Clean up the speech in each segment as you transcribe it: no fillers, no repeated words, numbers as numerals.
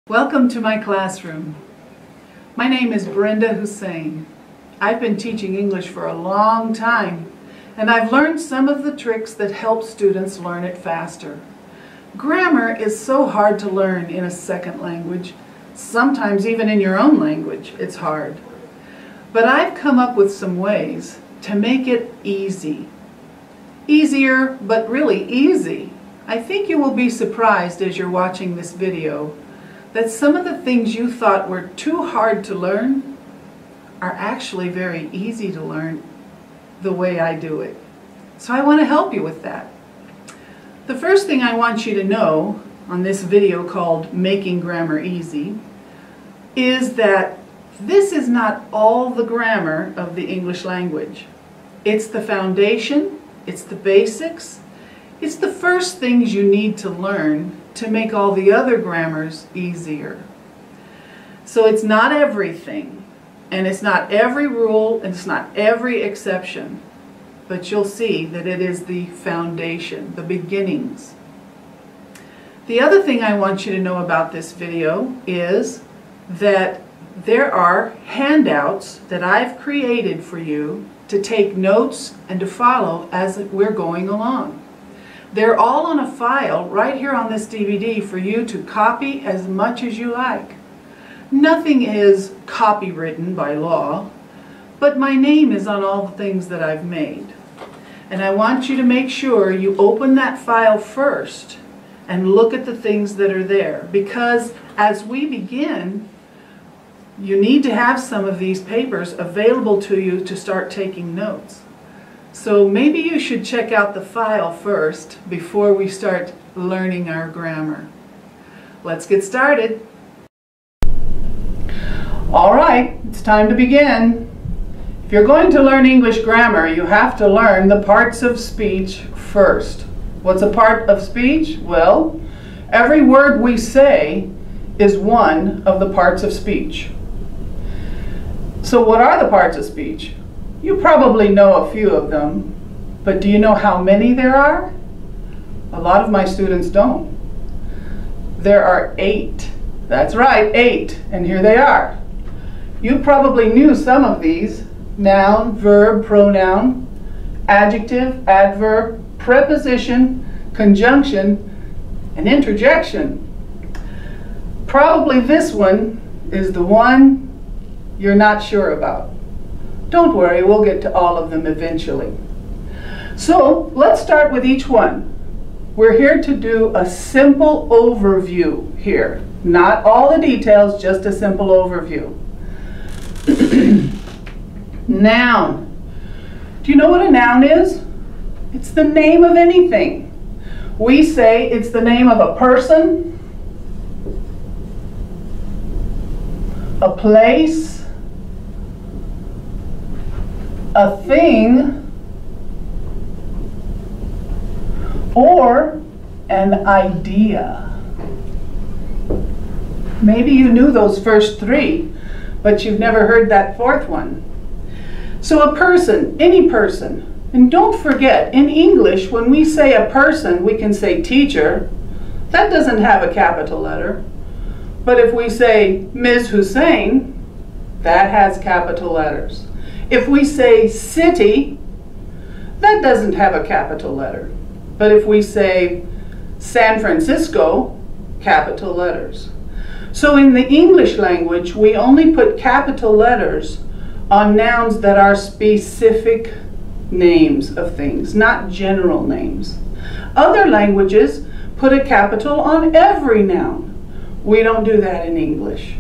Welcome to my classroom. My name is Brenda Hussein. I've been teaching English for a long time, and I've learned some of the tricks that help students learn it faster. Grammar is so hard to learn in a second language. Sometimes even in your own language, it's hard. But I've come up with some ways to make it easy. Easier, but really easy. I think you will be surprised as you're watching this video that some of the things you thought were too hard to learn are actually very easy to learn the way I do it. So I want to help you with that. The first thing I want you to know on this video called Making Grammar Easy is that this is not all the grammar of the English language. It's the foundation, it's the basics, it's the first things you need to learn to make all the other grammars easier. So it's not everything, and it's not every rule, and it's not every exception, but you'll see that it is the foundation, the beginnings. The other thing I want you to know about this video is that there are handouts that I've created for you to take notes and to follow as we're going along. They're all on a file right here on this DVD for you to copy as much as you like. Nothing is copywritten by law, but my name is on all the things that I've made. And I want you to make sure you open that file first and look at the things that are there, because as we begin, you need to have some of these papers available to you to start taking notes. So maybe you should check out the file first before we start learning our grammar. Let's get started. All right, it's time to begin. If you're going to learn English grammar, you have to learn the parts of speech first. What's a part of speech? Well, every word we say is one of the parts of speech. So what are the parts of speech? You probably know a few of them, but do you know how many there are? A lot of my students don't. There are 8. That's right, 8, and here they are. You probably knew some of these: noun, verb, pronoun, adjective, adverb, preposition, conjunction, and interjection. Probably this one is the one you're not sure about. Don't worry, we'll get to all of them eventually. So let's start with each one. We're here to do a simple overview here. Not all the details, just a simple overview. Noun. Do you know what a noun is? It's the name of anything. We say it's the name of a person, a place, a thing, or an idea. Maybe you knew those first 3, but you've never heard that 4th one. So a person, any person. And don't forget, in English, when we say a person, we can say teacher. That doesn't have a capital letter. But if we say Ms. Hussein, that has capital letters. If we say city, that doesn't have a capital letter. But if we say San Francisco, capital letters. So in the English language, we only put capital letters on nouns that are specific names of things, not general names. Other languages put a capital on every noun. We don't do that in English.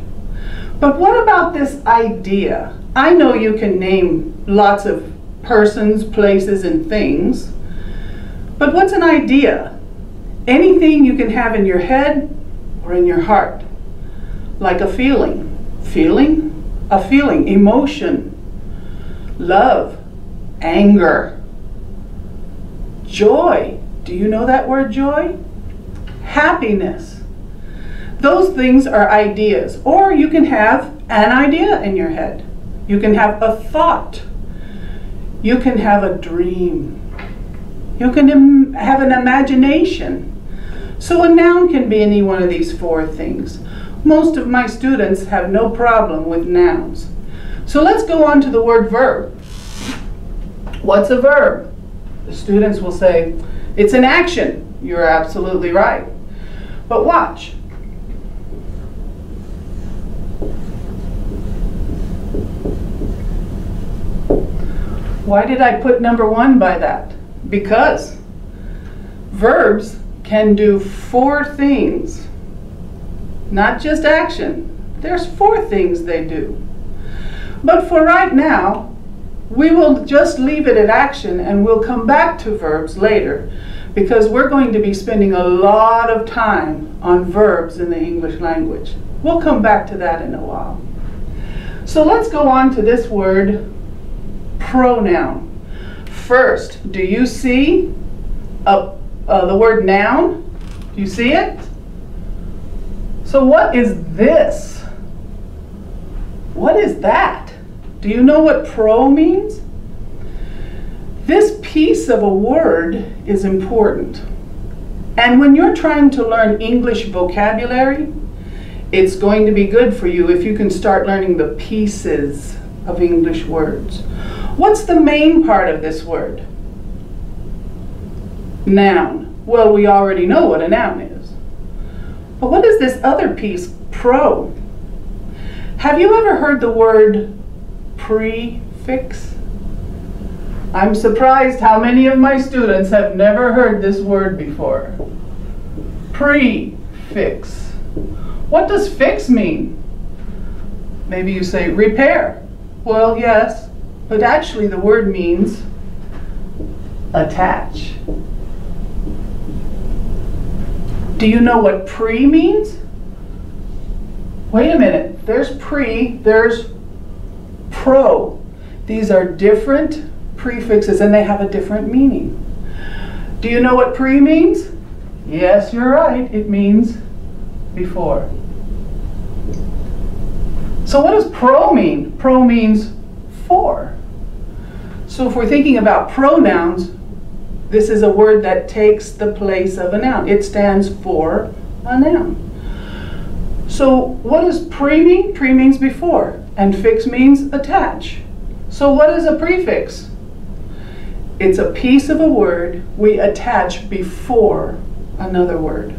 But what about this idea? I know you can name lots of persons, places, and things, but what's an idea? Anything you can have in your head or in your heart. Like a feeling. Feeling? A feeling. Emotion. Love. Anger. Joy. Do you know that word joy? Happiness. Those things are ideas. Or you can have an idea in your head. You can have a thought. You can have a dream. You can have an imagination. So a noun can be any one of these 4 things. Most of my students have no problem with nouns. So let's go on to the word verb. What's a verb? The students will say, it's an action. You're absolutely right. But watch. Why did I put number 1 by that? Because verbs can do 4 things. Not just action. There's 4 things they do. But for right now, we will just leave it at action and we'll come back to verbs later because we're going to be spending a lot of time on verbs in the English language. We'll come back to that in a while. So let's go on to this word, pronoun. First, do you see the word noun? Do you see it? So what is this? What is that? Do you know what pro means? This piece of a word is important. And when you're trying to learn English vocabulary, it's going to be good for you if you can start learning the pieces of English words. What's the main part of this word? Noun. Well, we already know what a noun is. But what is this other piece, pro? Have you ever heard the word prefix? I'm surprised how many of my students have never heard this word before. Prefix. What does fix mean? Maybe you say repair. Well, yes. But actually the word means attach. Do you know what pre means? Wait a minute, there's pre, there's pro. These are different prefixes and they have a different meaning. Do you know what pre means? Yes, you're right, it means before. So what does pro mean? Pro means for. So if we're thinking about pronouns, this is a word that takes the place of a noun. It stands for a noun. So what does pre mean? Pre means before, and fix means attach. So what is a prefix? It's a piece of a word we attach before another word.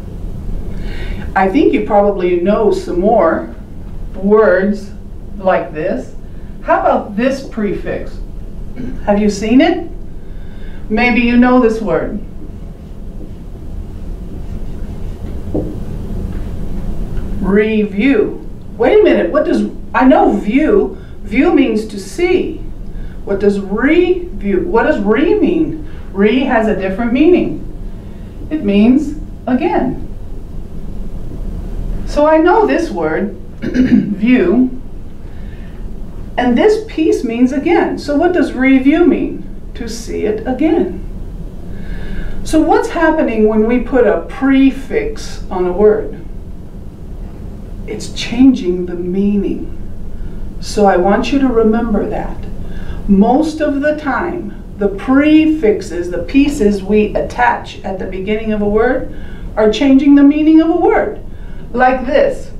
I think you probably know some more words like this. How about this prefix? Have you seen it? Maybe you know this word. Review. Wait a minute, what does, I know view. View means to see. What does review, what does re mean? Re has a different meaning. It means again. So I know this word, view, and this piece means again. So what does review mean? To see it again. So what's happening when we put a prefix on a word? It's changing the meaning. So I want you to remember that. Most of the time, the prefixes, the pieces we attach at the beginning of a word, are changing the meaning of a word. Like this.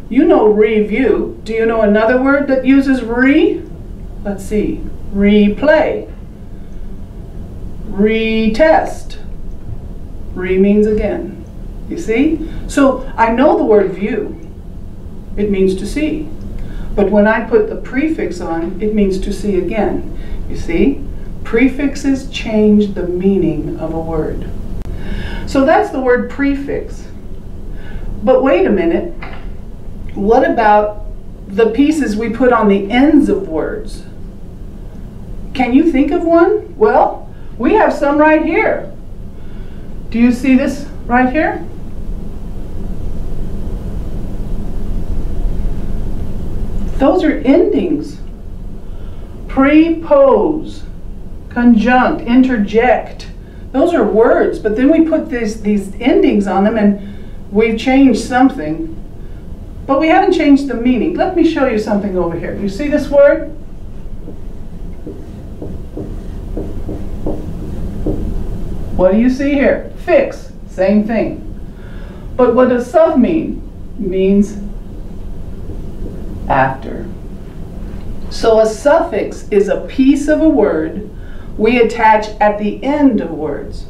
You know review. Do you know another word that uses re? Let's see. Replay. Retest. Re means again. You see? So I know the word view. It means to see. But when I put the prefix on, it means to see again. You see? Prefixes change the meaning of a word. So that's the word prefix. But wait a minute. What about the pieces we put on the ends of words? Can you think of one? Well, we have some right here. Do you see this right here? Those are endings. Prepose, conjunct, interject. Those are words, but then we put these endings on them and we've changed something, but we haven't changed the meaning. Let me show you something over here. You see this word? What do you see here? Fix, same thing. But what does sub mean? means after. So a suffix is a piece of a word we attach at the end of words.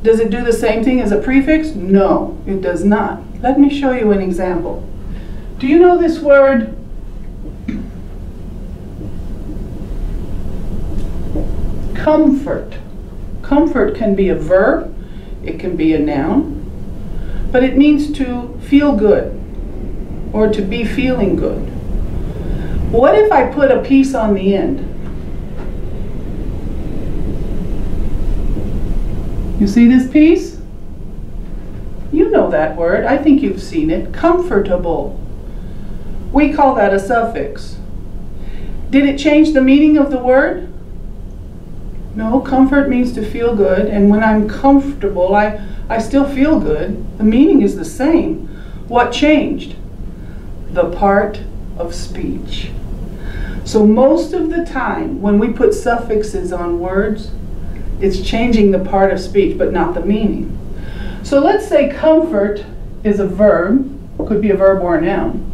Does it do the same thing as a prefix? No, it does not. Let me show you an example. Do you know this word? Comfort. Comfort can be a verb, it can be a noun, but it means to feel good or to be feeling good. What if I put a piece on the end? You see this piece? You know that word. I think you've seen it. Comfortable. We call that a suffix. Did it change the meaning of the word? No, comfort means to feel good, and when I'm comfortable, I still feel good. The meaning is the same. What changed? The part of speech. So most of the time, when we put suffixes on words, it's changing the part of speech, but not the meaning. So let's say comfort is a verb, could be a verb or a noun.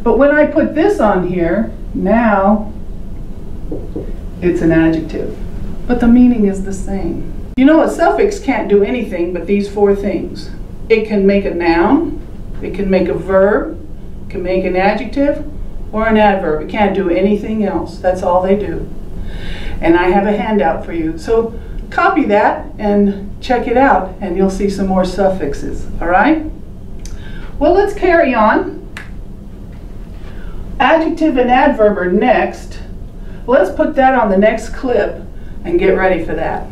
But when I put this on here, now it's an adjective. But the meaning is the same. You know, a suffix can't do anything but these four things. It can make a noun, it can make a verb, it can make an adjective, or an adverb. It can't do anything else. That's all they do. And I have a handout for you. So copy that and check it out, and you'll see some more suffixes, all right? Well, let's carry on. Adjective and adverb are next. Let's put that on the next clip and get ready for that.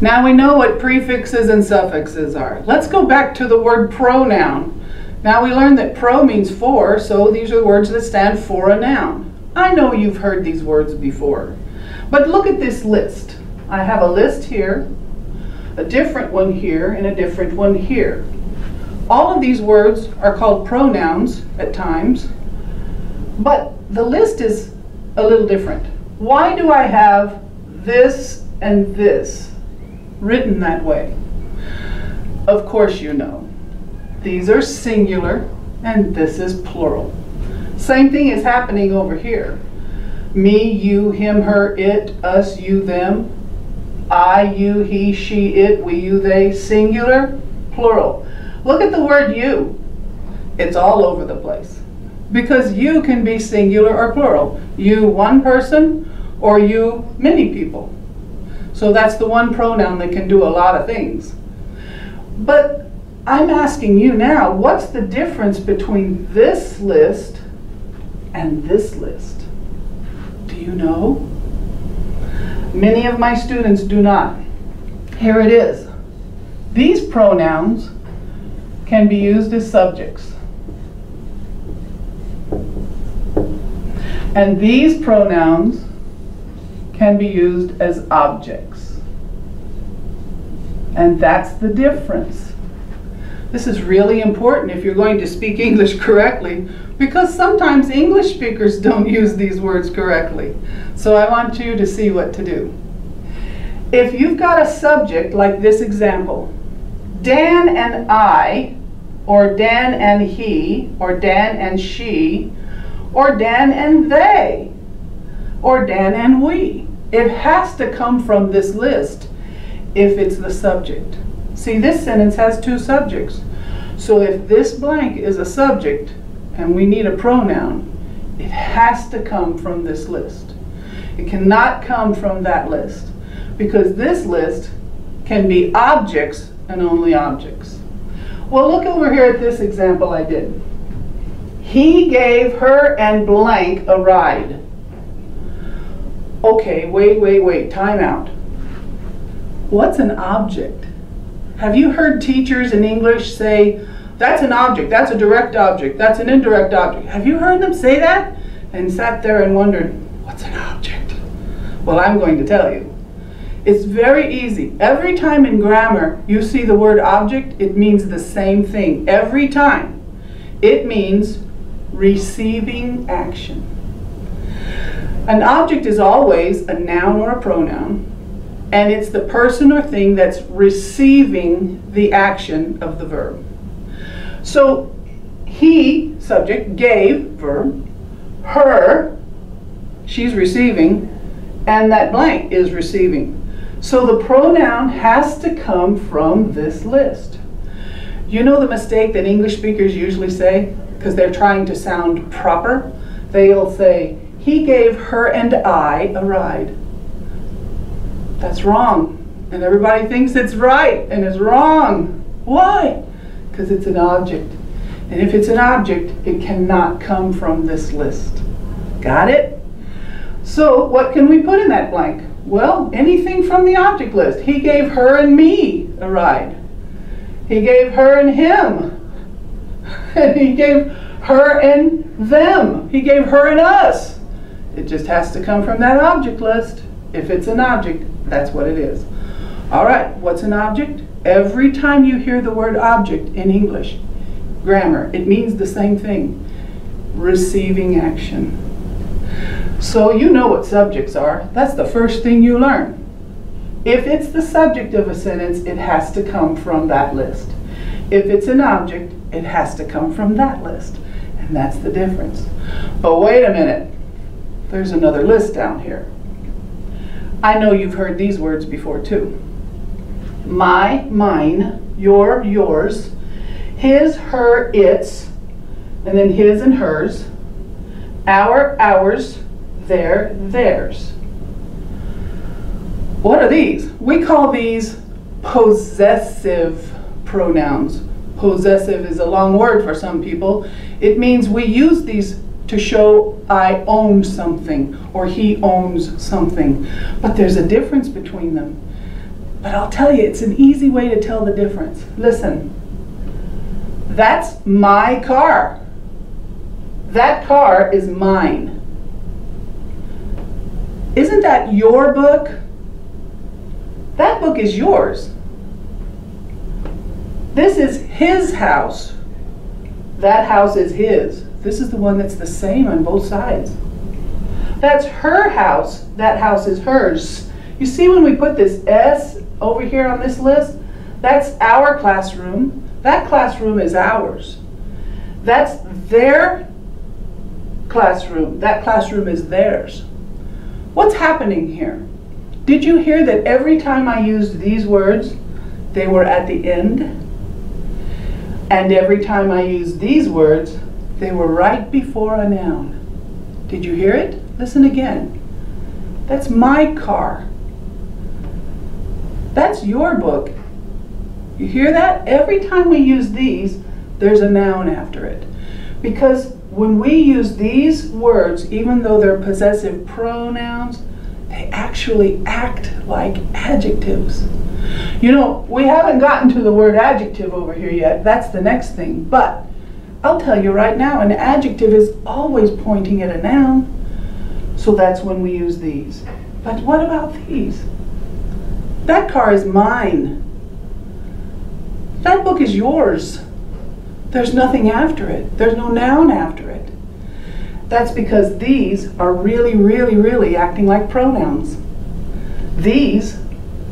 Now we know what prefixes and suffixes are. Let's go back to the word pronoun. Now we learned that pro means for, so these are words that stand for a noun. I know you've heard these words before, but look at this list. I have a list here, a different one here, and a different one here. All of these words are called pronouns at times, but the list is a little different. Why do I have this and this written that way? Of course you know. These are singular and this is plural. Same thing is happening over here. Me, you, him, her, it, us, you, them. I, you, he, she, it, we, you, they. Singular, plural. Look at the word you. It's all over the place. Because you can be singular or plural. You, one person, or you, many people. So that's the one pronoun that can do a lot of things. But I'm asking you now, what's the difference between this list and this list? Do you know? Many of my students do not. Here it is. These pronouns can be used as subjects. And these pronouns can be used as objects. And that's the difference. This is really important if you're going to speak English correctly, because sometimes English speakers don't use these words correctly. So I want you to see what to do. If you've got a subject like this example, Dan and I, or Dan and he, or Dan and she, or Dan and they, or Dan and we, it has to come from this list if it's the subject. See, this sentence has two subjects. So if this blank is a subject and we need a pronoun, it has to come from this list. It cannot come from that list, because this list can be objects and only objects. Well, look over here at this example I did. He gave her and blank a ride. Okay, wait, time out. What's an object? Have you heard teachers in English say, that's an object, that's a direct object, that's an indirect object? Have you heard them say that? And sat there and wondered, what's an object? Well, I'm going to tell you. It's very easy. Every time in grammar you see the word object, it means the same thing. Every time. It means receiving action. An object is always a noun or a pronoun and it's the person or thing that's receiving the action of the verb. So he, subject, gave, verb, her, she's receiving, and that blank is receiving. So the pronoun has to come from this list. You know the mistake that English speakers usually say, because they're trying to sound proper? They'll say, he gave her and I a ride. That's wrong. And everybody thinks it's right, and it's wrong. Why? Because it's an object. And if it's an object, it cannot come from this list. Got it? So what can we put in that blank? Well, anything from the object list. He gave her and me a ride. He gave her and him. And he gave her and them. He gave her and us. It just has to come from that object list. If it's an object, that's what it is. All right, what's an object? Every time you hear the word object in English grammar, it means the same thing. Receiving action. So you know what subjects are. That's the first thing you learn. If it's the subject of a sentence, it has to come from that list. If it's an object, it has to come from that list. And that's the difference. But wait a minute. There's another list down here. I know you've heard these words before too. My, mine, your, yours, his, her, its, and then his and hers, our, ours, their, theirs. What are these? We call these possessive pronouns. Possessive is a long word for some people. It means we use these to show I own something or he owns something. But there's a difference between them. But I'll tell you, it's an easy way to tell the difference. Listen, that's my car. That car is mine. Isn't that your book? That book is yours. This is his house. That house is his. This is the one that's the same on both sides. That's her house. That house is hers. You see when we put this S over here on this list? That's our classroom. That classroom is ours. That's their classroom. That classroom is theirs. What's happening here? Did you hear that every time I used these words, they were at the end? And every time I used these words, they were right before a noun. Did you hear it? Listen again. That's my car. That's your book. You hear that? Every time we use these, there's a noun after it. Because when we use these words, even though they're possessive pronouns, they actually act like adjectives. You know, we haven't gotten to the word adjective over here yet. That's the next thing. But I'll tell you right now, an adjective is always pointing at a noun. So that's when we use these. But what about these? That car is mine. That book is yours. There's nothing after it. There's no noun after it. That's because these are really, really, really acting like pronouns. These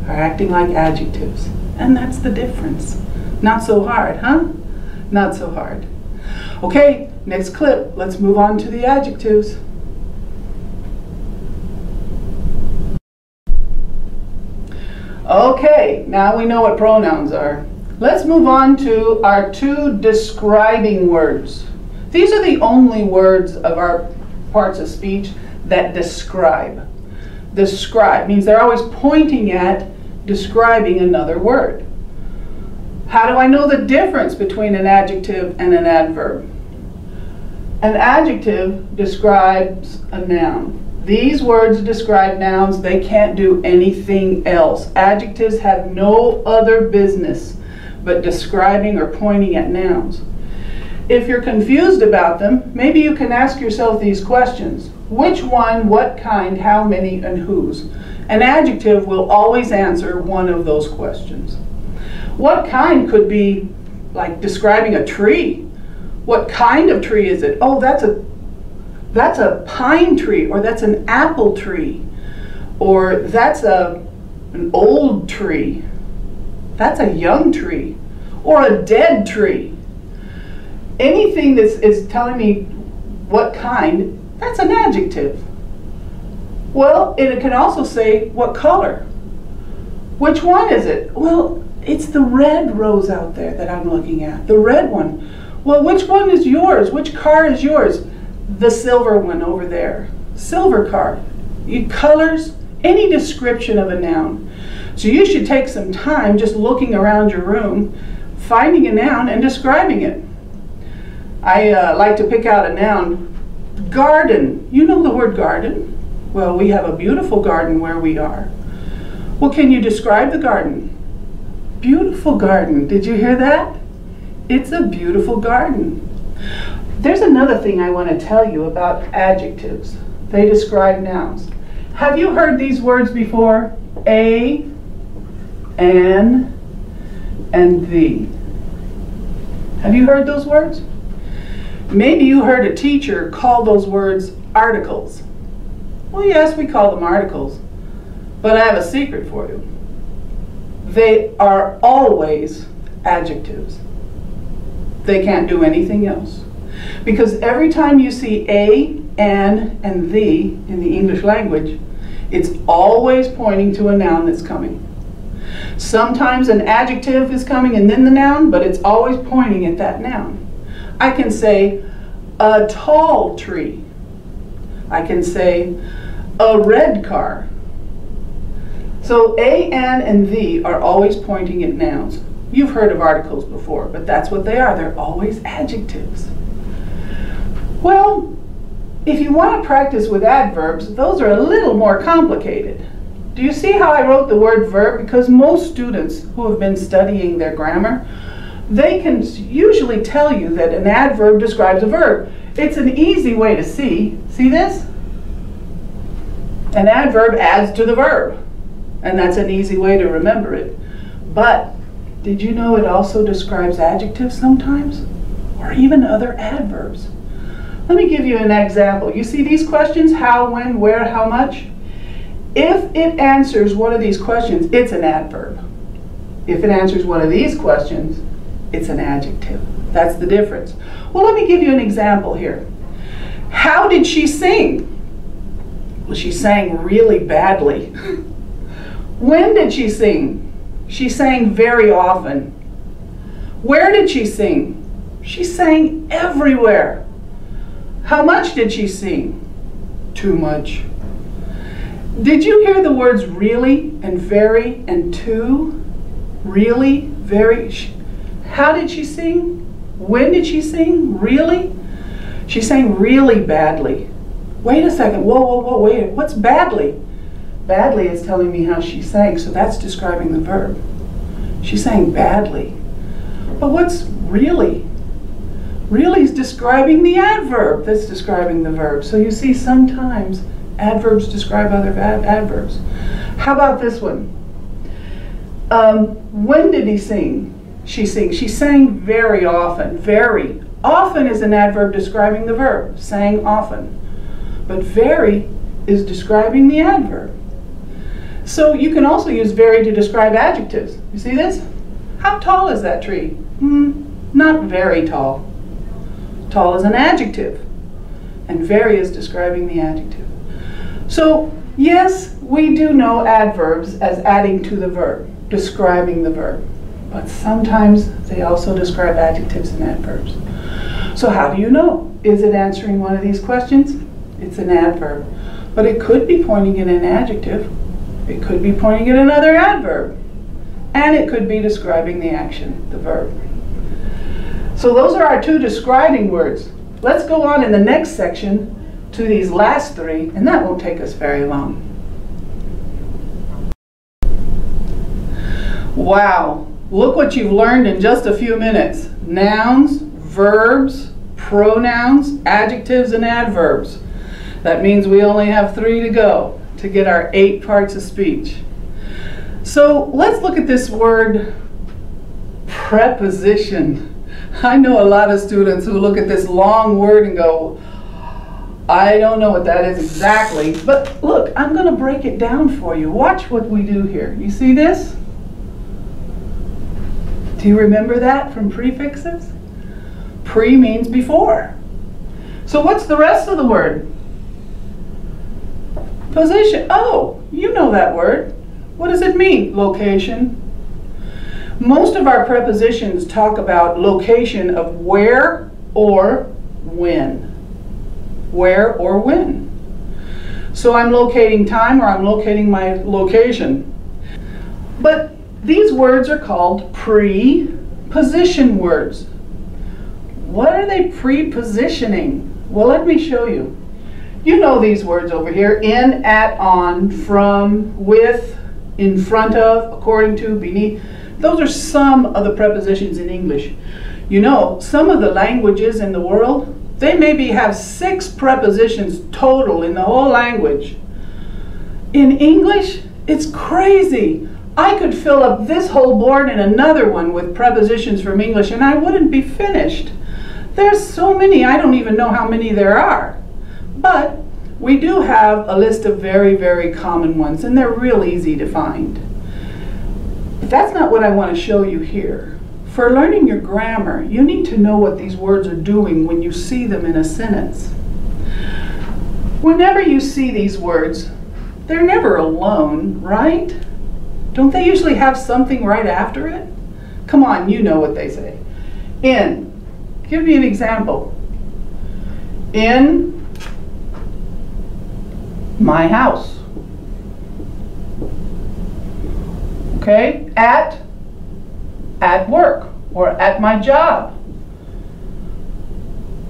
are acting like adjectives. And that's the difference. Not so hard, huh? Not so hard. Okay, next clip. Let's move on to the adjectives. Okay, now we know what pronouns are. Let's move on to our two describing words. These are the only words of our parts of speech that describe. Describe means they're always pointing at describing another word. How do I know the difference between an adjective and an adverb? An adjective describes a noun. These words describe nouns. They can't do anything else. Adjectives have no other business but describing or pointing at nouns. If you're confused about them, maybe you can ask yourself these questions. Which one, what kind, how many, and whose? An adjective will always answer one of those questions. What kind could be like describing a tree. What kind of tree is it? Oh, that's a pine tree, or that's an apple tree, or that's a An old tree. That's a young tree. Or a dead tree. Anything that is telling me what kind, that's an adjective. Well, it can also say what color. Which one is it? Well, it's the red rose out there that I'm looking at, the red one. Well, which one is yours? Which car is yours? The silver one over there. Silver car. Colors, any description of a noun. So you should take some time just looking around your room, finding a noun and describing it. I like to pick out a noun. Garden. You know the word garden? Well, we have a beautiful garden where we are. Well, can you describe the garden? Beautiful garden. Did you hear that? It's a beautiful garden. There's another thing I want to tell you about adjectives. They describe nouns. Have you heard these words before? A, an, and the. Have you heard those words? Maybe you heard a teacher call those words articles. Well, yes, we call them articles. But I have a secret for you. They are always adjectives. They can't do anything else. Because every time you see a, an, and the in the English language, it's always pointing to a noun that's coming. Sometimes an adjective is coming and then the noun, but it's always pointing at that noun. I can say a tall tree. I can say a red car. So a, an, and the are always pointing at nouns. You've heard of articles before, but that's what they are. They're always adjectives. Well, if you want to practice with adverbs, those are a little more complicated. Do you see how I wrote the word verb? Because most students who have been studying their grammar, they can usually tell you that an adverb describes a verb. It's an easy way to see. See this? An adverb adds to the verb. And that's an easy way to remember it. But did you know it also describes adjectives sometimes? Or even other adverbs? Let me give you an example. You see these questions? How, when, where, how much? If it answers one of these questions, it's an adverb. If it answers one of these questions, it's an adjective. That's the difference. Well, let me give you an example here. How did she sing? Well, she sang really badly. When did she sing? She sang very often. Where did she sing? She sang everywhere. How much did she sing? Too much. Did you hear the words really and very and too? Really, very. How did she sing? When did she sing? Really? She sang really badly. Wait a second. Whoa, whoa, whoa, wait. What's badly? Badly is telling me how she sang, so that's describing the verb. She sang badly. But what's really? Really is describing the adverb that's describing the verb. So you see, sometimes adverbs describe other adverbs. How about this one? When did he sing? She sings. She sang very often. Very. Often is an adverb describing the verb. Sang often. But very is describing the adverb. So you can also use very to describe adjectives. You see this? How tall is that tree? Not very tall. Tall is an adjective. And very is describing the adjective. So yes, we do know adverbs as adding to the verb, describing the verb. But sometimes they also describe adjectives and adverbs. So how do you know? Is it answering one of these questions? It's an adverb. But it could be pointing at an adjective. It could be pointing at another adverb. And it could be describing the action, the verb. So those are our two describing words. Let's go on in the next section to these last three, and that won't take us very long. Wow, look what you've learned in just a few minutes. Nouns, verbs, pronouns, adjectives, and adverbs. That means we only have 3 to go to get our 8 parts of speech. So let's look at this word preposition. I know a lot of students who look at this long word and go, I don't know what that is exactly, but look, I'm going to break it down for you. Watch what we do here. You see this? Do you remember that from prefixes? Pre means before. So what's the rest of the word? Position. Oh, you know that word. What does it mean? Location. Most of our prepositions talk about location of where or when. Where or when. So I'm locating time, or I'm locating my location. But these words are called preposition words. What are they prepositioning? Well, let me show you. You know these words over here: in, at, on, from, with, in front of, according to, beneath. Those are some of the prepositions in English. You know, some of the languages in the world, they maybe have 6 prepositions total in the whole language. In English, it's crazy. I could fill up this whole board and another one with prepositions from English, and I wouldn't be finished. There's so many, I don't even know how many there are. But we do have a list of very, very common ones, and they're real easy to find. But that's not what I want to show you here. For learning your grammar, you need to know what these words are doing when you see them in a sentence. Whenever you see these words, they're never alone, right? Don't they usually have something right after it? Come on, you know what they say. In. Give me an example. In my house. Okay? At work or at my job.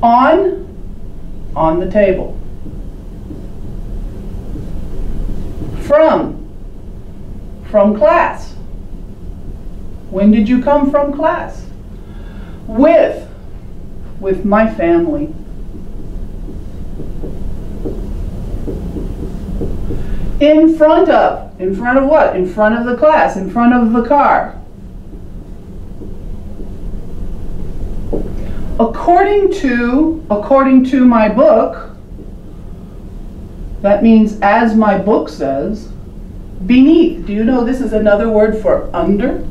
On the table. From class. When did you come from class? With my family. In front of what? In front of the class, in front of the car. According to my book, that means as my book says. Beneath. Do you know this is another word for under?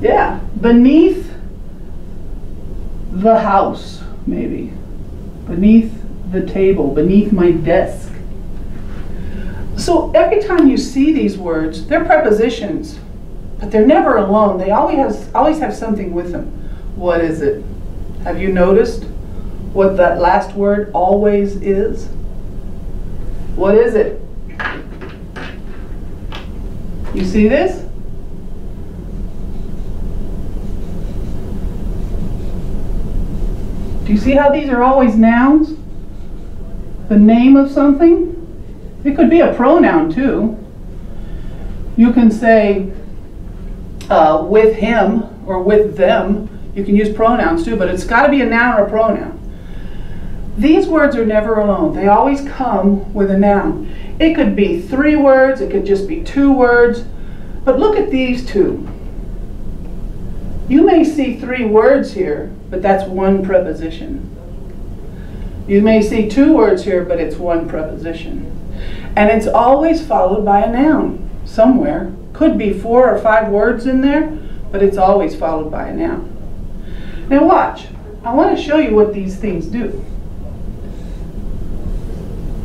Yeah, beneath the house, maybe. Beneath the table, beneath my desk. So every time you see these words, they're prepositions, but they're never alone. They always have something with them. What is it? Have you noticed what that last word always is? What is it? You see this? Do you see how these are always nouns? The name of something? It could be a pronoun too. You can say with him or with them. You can use pronouns too, but it's got to be a noun or a pronoun. These words are never alone. They always come with a noun. It could be 3 words, it could just be 2 words, but look at these 2. You may see 3 words here, but that's 1 preposition. You may see 2 words here, but it's 1 preposition. And it's always followed by a noun somewhere. Could be 4 or 5 words in there, but it's always followed by a noun. Now watch. I want to show you what these things do.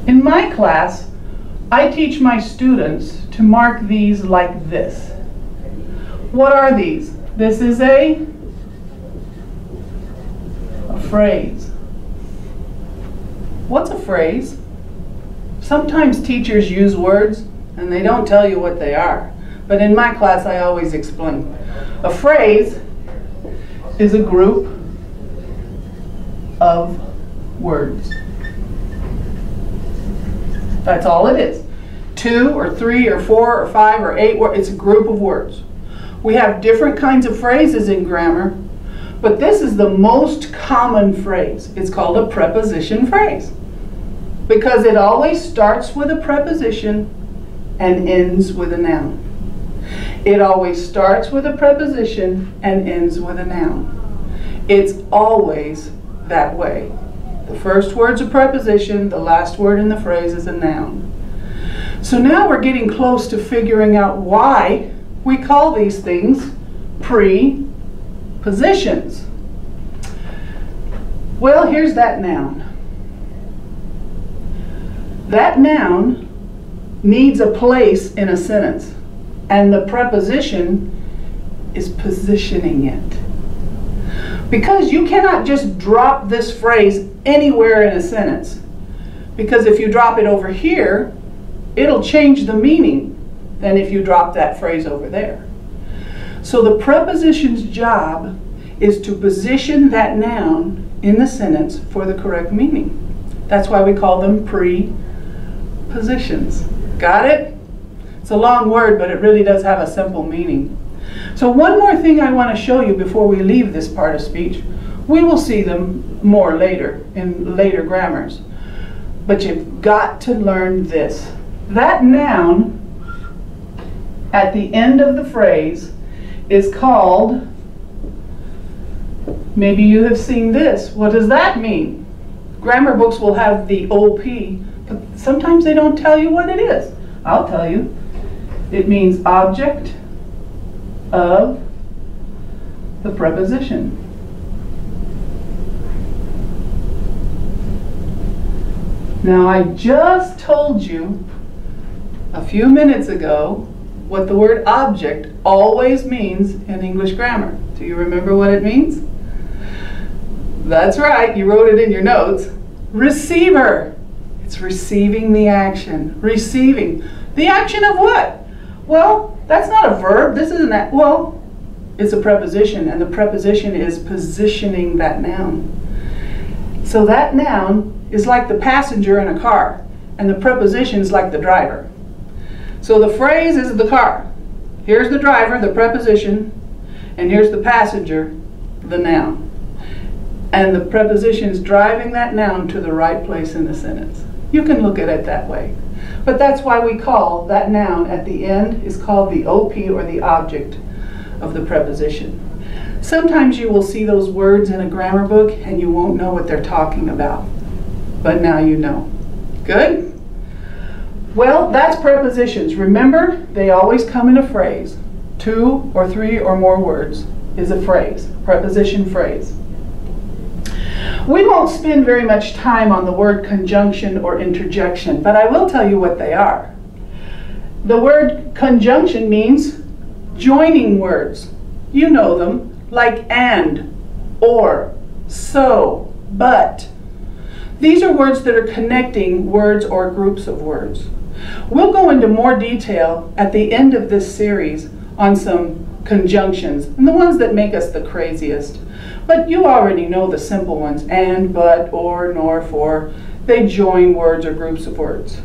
In my class, I teach my students to mark these like this. What are these? This is a phrase. What's a phrase? Sometimes teachers use words and they don't tell you what they are. But in my class, I always explain. A phrase is a group of words. That's all it is. 2 or 3 or 4 or 5 or 8 words. It's a group of words. We have different kinds of phrases in grammar, but this is the most common phrase. It's called a preposition phrase because it always starts with a preposition and ends with a noun. It always starts with a preposition and ends with a noun. It's always that way. The first word's a preposition, the last word in the phrase is a noun. So now we're getting close to figuring out why we call these things prepositions. Well, here's that noun. That noun needs a place in a sentence, and the preposition is positioning it. Because you cannot just drop this phrase anywhere in a sentence, because if you drop it over here, it'll change the meaning than if you drop that phrase over there. So the preposition's job is to position that noun in the sentence for the correct meaning. That's why we call them prepositions. Got it? It's a long word, but it really does have a simple meaning. So one more thing I want to show you before we leave this part of speech. We will see them more later in later grammars. But you've got to learn this. That noun at the end of the phrase is called, maybe you have seen this. What does that mean? Grammar books will have the OP, but sometimes they don't tell you what it is. I'll tell you. It means object of the preposition. Now, I just told you a few minutes ago what the word object always means in English grammar. Do you remember what it means? That's right, you wrote it in your notes. Receiver. It's receiving the action. Receiving. The action of what? Well, that's not a verb. This isn't that. Well, it's a preposition, and the preposition is positioning that noun. So that noun is like the passenger in a car, and the preposition is like the driver. So the phrase is the car. Here's the driver, the preposition, and here's the passenger, the noun. And the preposition is driving that noun to the right place in the sentence. You can look at it that way. But that's why we call that noun at the end is called the OP, or the object of the preposition. Sometimes you will see those words in a grammar book and you won't know what they're talking about. But now you know. Good? Well, that's prepositions. Remember, they always come in a phrase. 2 or 3 or more words is a phrase, preposition phrase. We won't spend very much time on the word conjunction or interjection, but I will tell you what they are. The word conjunction means joining words. You know them, like and, or, so, but. These are words that are connecting words or groups of words. We'll go into more detail at the end of this series on some conjunctions, and the ones that make us the craziest. But you already know the simple ones, and, but, or, nor, for. They join words or groups of words.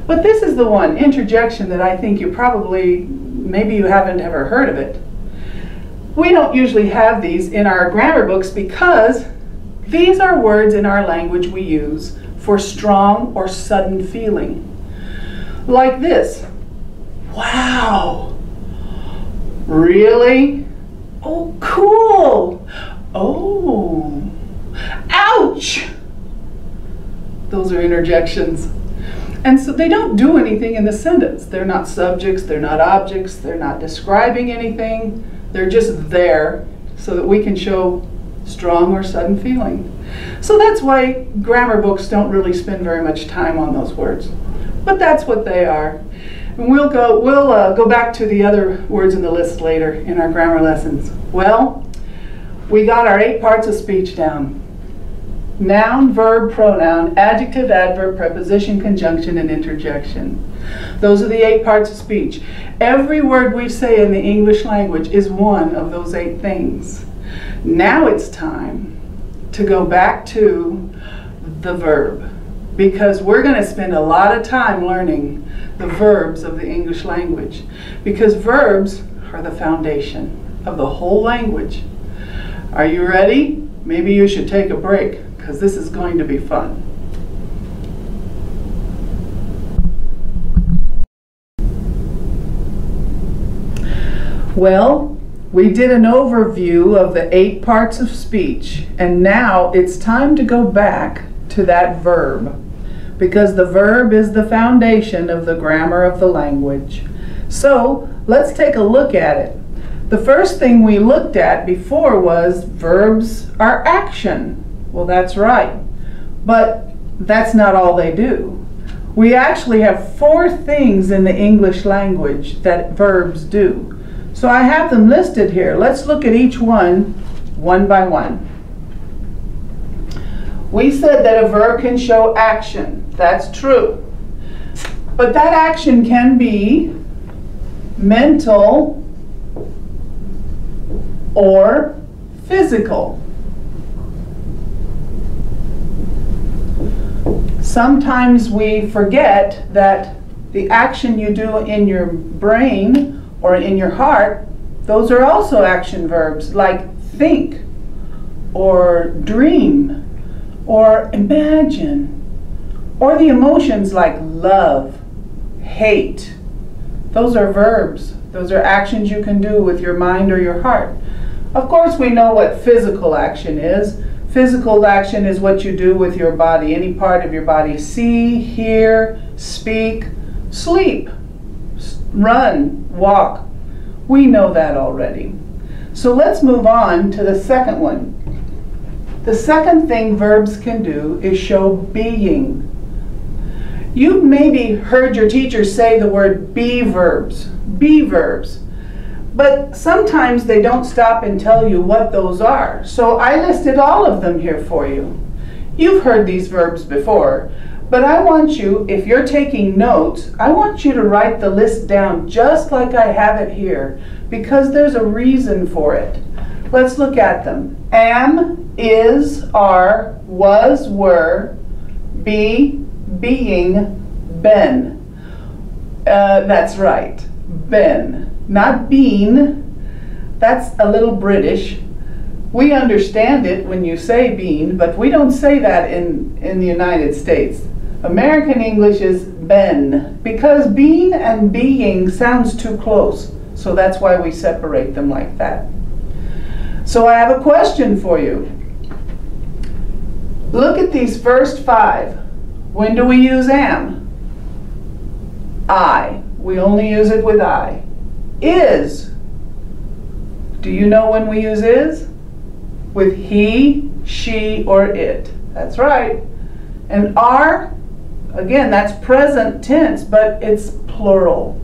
But this is the one, interjection, that I think you probably, maybe you haven't ever heard of it. We don't usually have these in our grammar books because these are words in our language we use for strong or sudden feeling. Like this. Wow. Really? Oh, cool. Oh. Ouch. Those are interjections. And so they don't do anything in the sentence. They're not subjects, they're not objects, they're not describing anything. They're just there so that we can show strong or sudden feeling. So that's why grammar books don't really spend very much time on those words. But that's what they are. And we'll go back to the other words in the list later in our grammar lessons. Well, we got our 8 parts of speech down. Noun, verb, pronoun, adjective, adverb, preposition, conjunction, and interjection. Those are the 8 parts of speech. Every word we say in the English language is one of those 8 things. Now it's time to go back to the verb, because we're going to spend a lot of time learning the verbs of the English language, because verbs are the foundation of the whole language. Are you ready? Maybe you should take a break, because this is going to be fun. Well, We did an overview of the 8 parts of speech, and now it's time to go back to that verb, because the verb is the foundation of the grammar of the language. So let's take a look at it. The first thing we looked at before was verbs are action. Well, that's right, but that's not all they do. We actually have 4 things in the English language that verbs do. So I have them listed here. Let's look at each one by one. We said that a verb can show action. That's true. But that action can be mental or physical. Sometimes we forget that the action you do in your brain or in your heart, those are also action verbs, like think or dream or imagine, or the emotions like love, hate. Those are verbs. Those are actions you can do with your mind or your heart. Of course, we know what physical action is. Physical action is what you do with your body, any part of your body. See, hear, speak, sleep, run, walk. We know that already. So let's move on to the second one. The second thing verbs can do is show being. You've maybe heard your teacher say the word be verbs, but sometimes they don't stop and tell you what those are. So I listed all of them here for you. You've heard these verbs before, but I want you, if you're taking notes, I want you to write the list down just like I have it here, because there's a reason for it. Let's look at them. Am, is, are, was, were, be, being, been. That's right, been, not been. That's a little British. We understand it when you say been, but we don't say that in the United States. American English is been, because being and being sounds too close. So that's why we separate them like that. So I have a question for you. Look at these first 5. When do we use am? I. We only use it with I. Is. Do you know when we use is? With he, she, or it. That's right. And are, again, that's present tense, but it's plural.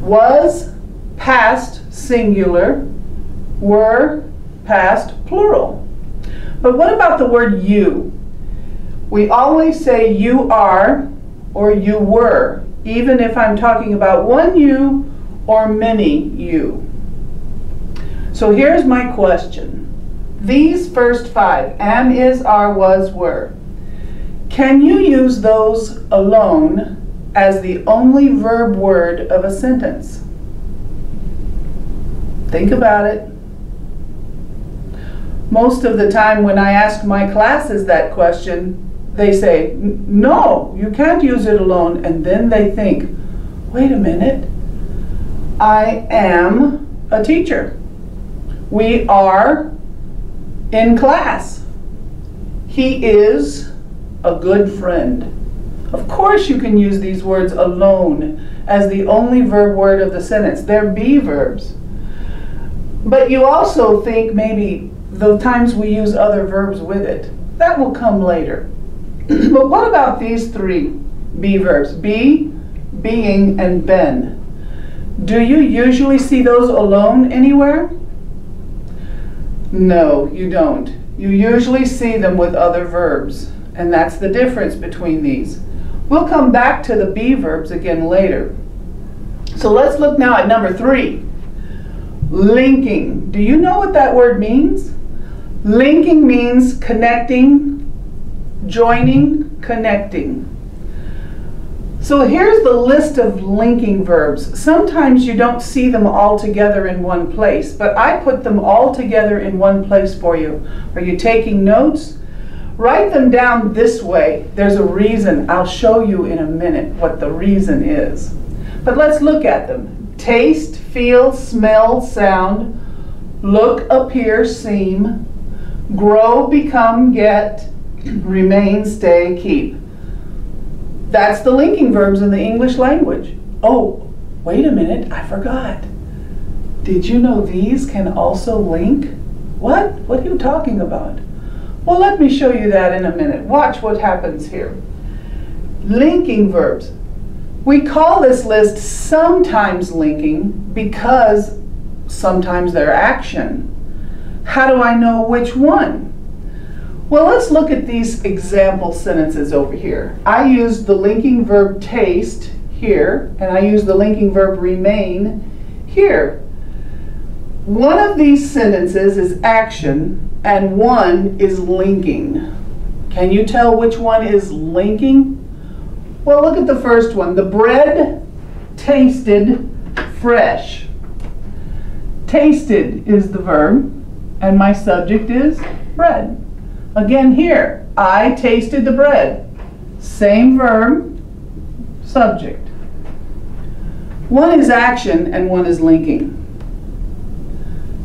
Was, past, singular. Were, past, plural. But what about the word you? We always say you are or you were, even if I'm talking about one you or many you. So here's my question. These first 5, am, is, are, was, were, can you use those alone as the only verb word of a sentence? Think about it. Most of the time when I ask my classes that question, they say, no, you can't use it alone. And then they think, wait a minute, I am a teacher. We are in class. He is a good friend. Of course you can use these words alone as the only verb word of the sentence. They're be verbs. But you also think maybe the times we use other verbs with it. That will come later. But what about these 3 be verbs? Be, being, and been. Do you usually see those alone anywhere? No, you don't. You usually see them with other verbs, and that's the difference between these. We'll come back to the be verbs again later. So let's look now at number 3. Linking. Do you know what that word means? Linking means connecting, joining, connecting. So here's the list of linking verbs. Sometimes you don't see them all together in one place, but I put them all together in one place for you. Are you taking notes? Write them down this way. There's a reason. I'll show you in a minute what the reason is. But let's look at them. Taste, feel, smell, sound, look, appear, seem, grow, become, get, remain, stay, keep. That's the linking verbs in the English language. Oh, wait a minute, I forgot. Did you know these can also link? What? What are you talking about? Well, let me show you that in a minute. Watch what happens here. Linking verbs. We call this list sometimes linking because sometimes they're action. How do I know which one? Well, let's look at these example sentences over here. I used the linking verb taste here, and I used the linking verb remain here. One of these sentences is action, and one is linking. Can you tell which one is linking? Well, look at the first one. The bread tasted fresh. Tasted is the verb, and my subject is bread. Again here, I tasted the bread. Same verb, subject. One is action and one is linking.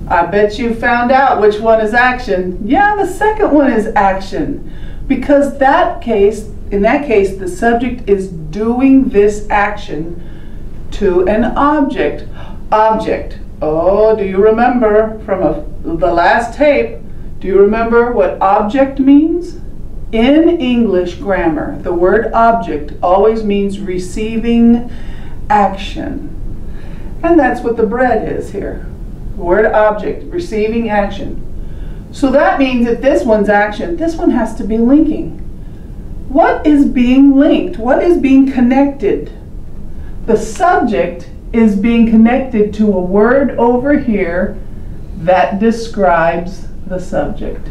I bet you found out which one is action. Yeah, the second one is action. Because in that case, the subject is doing this action to an object. Object. Oh, do you remember from the last tape? Do you remember what object means? In English grammar, the word object always means receiving action. And that's what the bread is here. The word object, receiving action. So that means that this one's action, this one has to be linking. What is being linked? What is being connected? The subject is being connected to a word over here that describes the subject.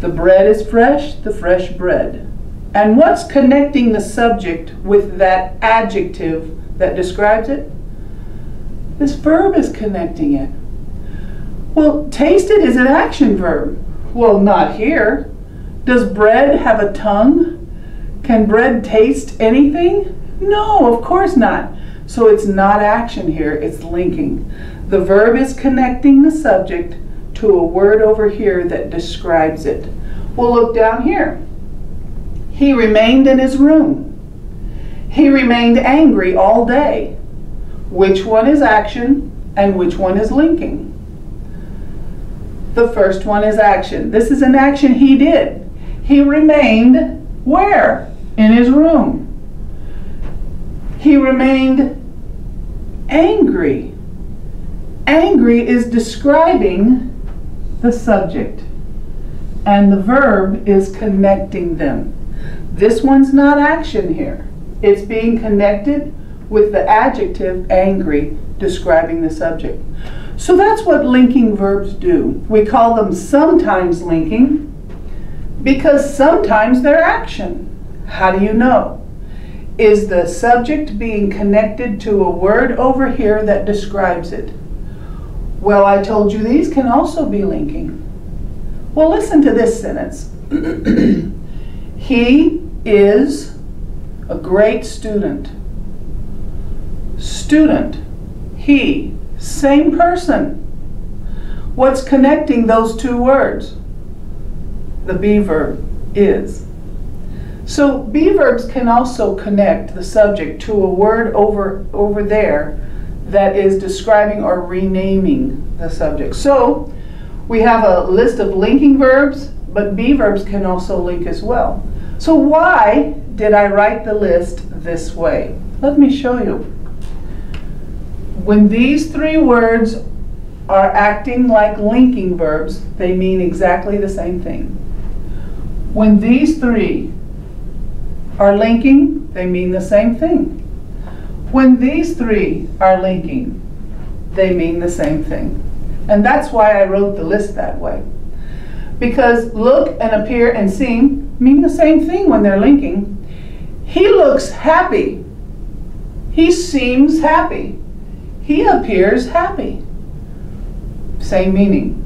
The bread is fresh, the fresh bread. And what's connecting the subject with that adjective that describes it? This verb is connecting it. Well, tasted is an action verb. Well, not here. Does bread have a tongue? Can bread taste anything? No, of course not. So it's not action here, it's linking. The verb is connecting the subject to a word over here that describes it. Well, look down here. He remained in his room. He remained angry all day. Which one is action and which one is linking? The first one is action. This is an action he did. He remained where? In his room. He remained angry. Angry is describing the subject, and the verb is connecting them. This one's not action here. It's being connected with the adjective angry, describing the subject. So that's what linking verbs do. We call them sometimes linking because sometimes they're action. How do you know? Is the subject being connected to a word over here that describes it? Well, I told you these can also be linking. Well, listen to this sentence. He is a great student. Student, he, same person. What's connecting those two words? The be verb, is. So be verbs can also connect the subject to a word over there that is describing or renaming the subject. So we have a list of linking verbs, but be verbs can also link as well. So why did I write the list this way? Let me show you. When these three words are acting like linking verbs, they mean exactly the same thing. When these three are linking, they mean the same thing. When these three are linking, they mean the same thing. And that's why I wrote the list that way. Because look and appear and seem mean the same thing when they're linking. He looks happy. He seems happy. He appears happy. Same meaning.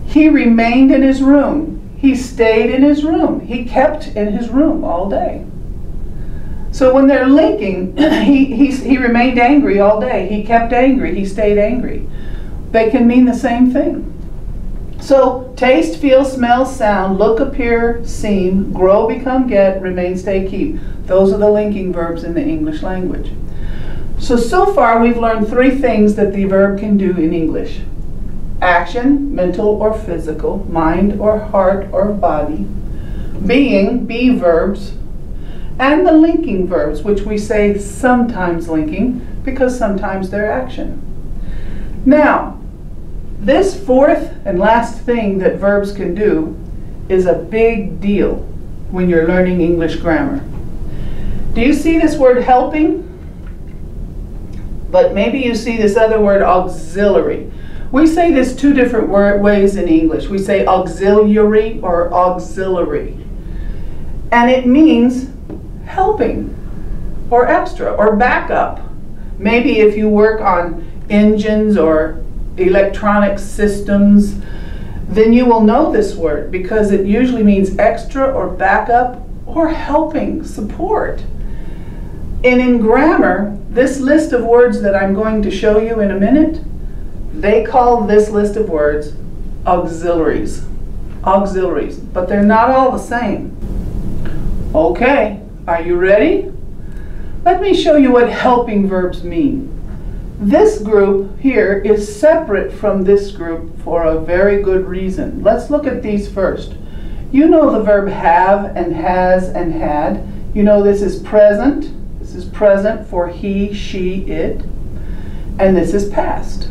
He remained in his room. He stayed in his room. He kept in his room all day. So when they're linking, he remained angry all day. He kept angry. He stayed angry. They can mean the same thing. So taste, feel, smell, sound, look, appear, seem, grow, become, get, remain, stay, keep. Those are the linking verbs in the English language. So far we've learned 3 things that the verb can do in English. Action, mental or physical, mind or heart or body. Being, be verbs. And the linking verbs, which we say sometimes linking because sometimes they're action. Now, this 4th and last thing that verbs can do is a big deal when you're learning English grammar. Do you see this word helping? But maybe you see this other word auxiliary. We say this 2 different ways in English. We say auxiliary or auxiliary. And it means helping or extra or backup. Maybe if you work on engines or electronic systems, then you will know this word because it usually means extra or backup or helping, support. And in grammar, this list of words that I'm going to show you in a minute, they call this list of words auxiliaries. Auxiliaries, but they're not all the same. Okay, are you ready? Let me show you what helping verbs mean. This group here is separate from this group for a very good reason. Let's look at these first. You know the verb have and has and had. You know this is present. This is present for he, she, it. And this is past.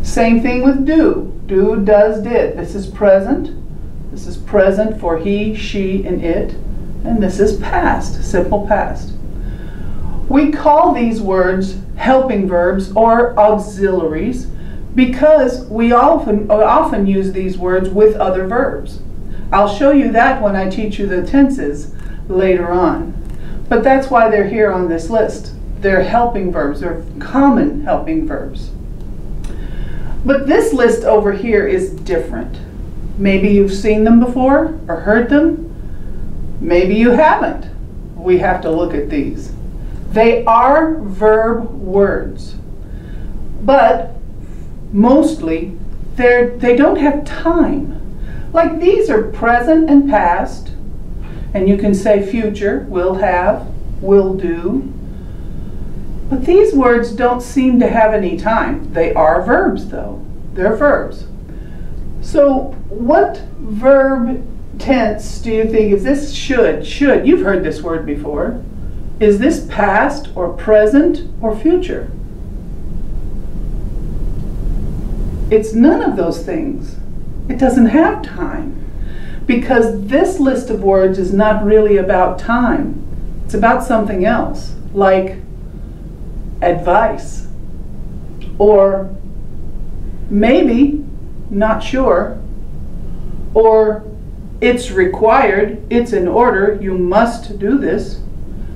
Same thing with do. Do, does, did. This is present. This is present for he, she, and it. And this is past, simple past. We call these words helping verbs or auxiliaries because we often use these words with other verbs. I'll show you that when I teach you the tenses later on. But that's why they're here on this list. They're helping verbs. They're common helping verbs. But this list over here is different. Maybe you've seen them before or heard them. Maybe you haven't. We have to look at these. They are verb words, but mostly they don't have time. Like these are present and past, and you can say future, will have, will do. But these words don't seem to have any time. They are verbs though. They're verbs. So what verb tense do you think is this? Should. You've heard this word before. Is this past or present or future? It's none of those things. It doesn't have time because this list of words is not really about time. It's about something else, like advice or maybe, not sure, or it's required, it's in order, you must do this.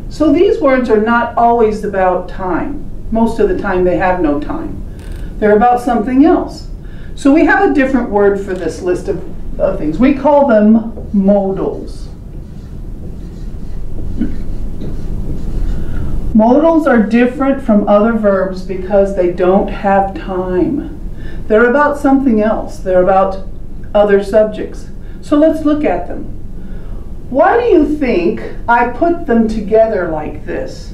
So these words are not always about time. Most of the time they have no time. They're about something else. So we have a different word for this list of things. We call them modals. Modals are different from other verbs because they don't have time. They're about something else. They're about other subjects. So let's look at them. Why do you think I put them together like this?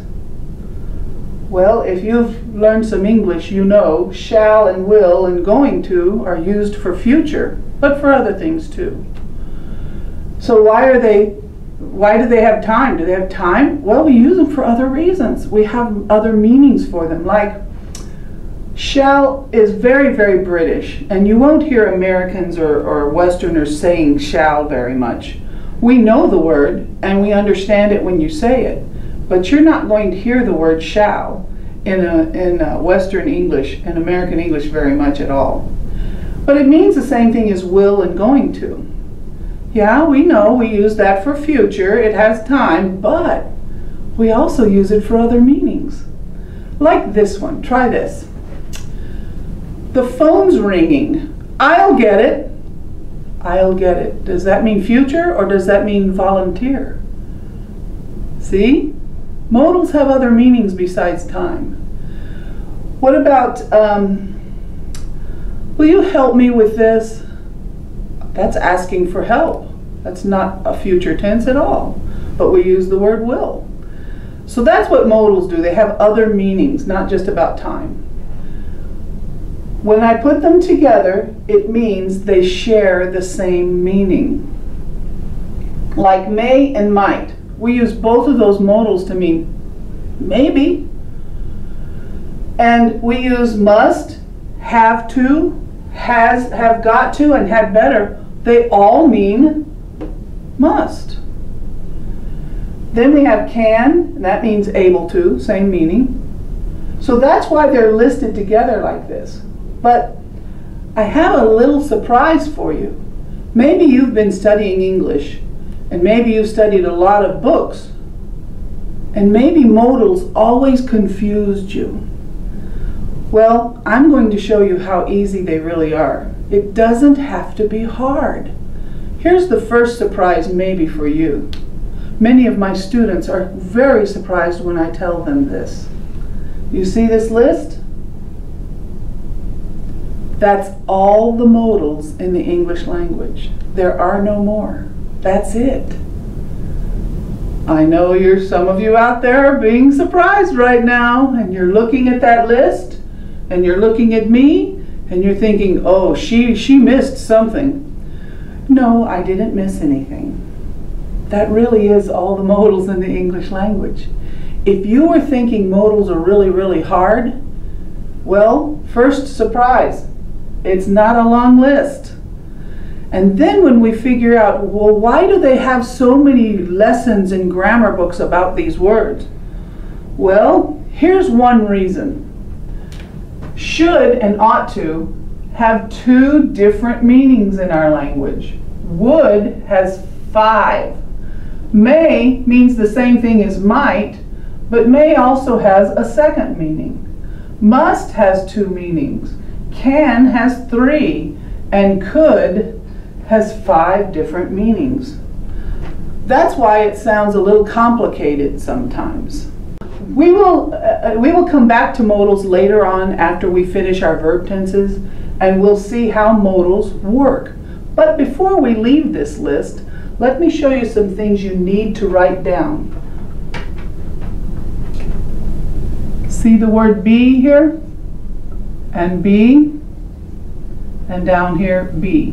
Well, if you've learned some English, you know shall and will and going to are used for future, but for other things too. So why do they have time? Do they have time? Well, we use them for other reasons. We have other meanings for them, like shall is very, very British, and you won't hear Americans or Westerners saying shall very much. We know the word, and we understand it when you say it, but you're not going to hear the word shall in Western English and American English very much at all. But it means the same thing as will and going to. Yeah, we know we use that for future, it has time, but we also use it for other meanings. Like this one, try this. The phone's ringing. I'll get it. I'll get it. Does that mean future or does that mean volunteer? See? Modals have other meanings besides time. What about, will you help me with this? That's asking for help. That's not a future tense at all, but we use the word will. So that's what modals do. They have other meanings, not just about time. When I put them together, it means they share the same meaning. Like may and might. We use both of those modals to mean maybe. And we use must, have to, has, have got to, and had better. They all mean must. Then we have can, and that means able to, same meaning. So that's why they're listed together like this. But I have a little surprise for you. Maybe you've been studying English, and maybe you've studied a lot of books, and maybe modals always confused you. Well, I'm going to show you how easy they really are. It doesn't have to be hard. Here's the first surprise maybe for you. Many of my students are very surprised when I tell them this. You see this list? That's all the modals in the English language. There are no more. That's it. I know some of you out there are being surprised right now, and you're looking at that list, and you're looking at me, and you're thinking, oh, she missed something. No, I didn't miss anything. That really is all the modals in the English language. If you were thinking modals are really, really hard, well, first surprise, it's not a long list. And then when we figure out, well, why do they have so many lessons in grammar books about these words? Well, here's one reason. Should and ought to have two different meanings in our language. Would has 5. May means the same thing as might, but may also has a second meaning. Must has 2 meanings. Can has 3, and could has 5 different meanings. That's why it sounds a little complicated sometimes. We will come back to modals later on after we finish our verb tenses, and we'll see how modals work. But before we leave this list, let me show you some things you need to write down. See the word be here? And be, and down here, be.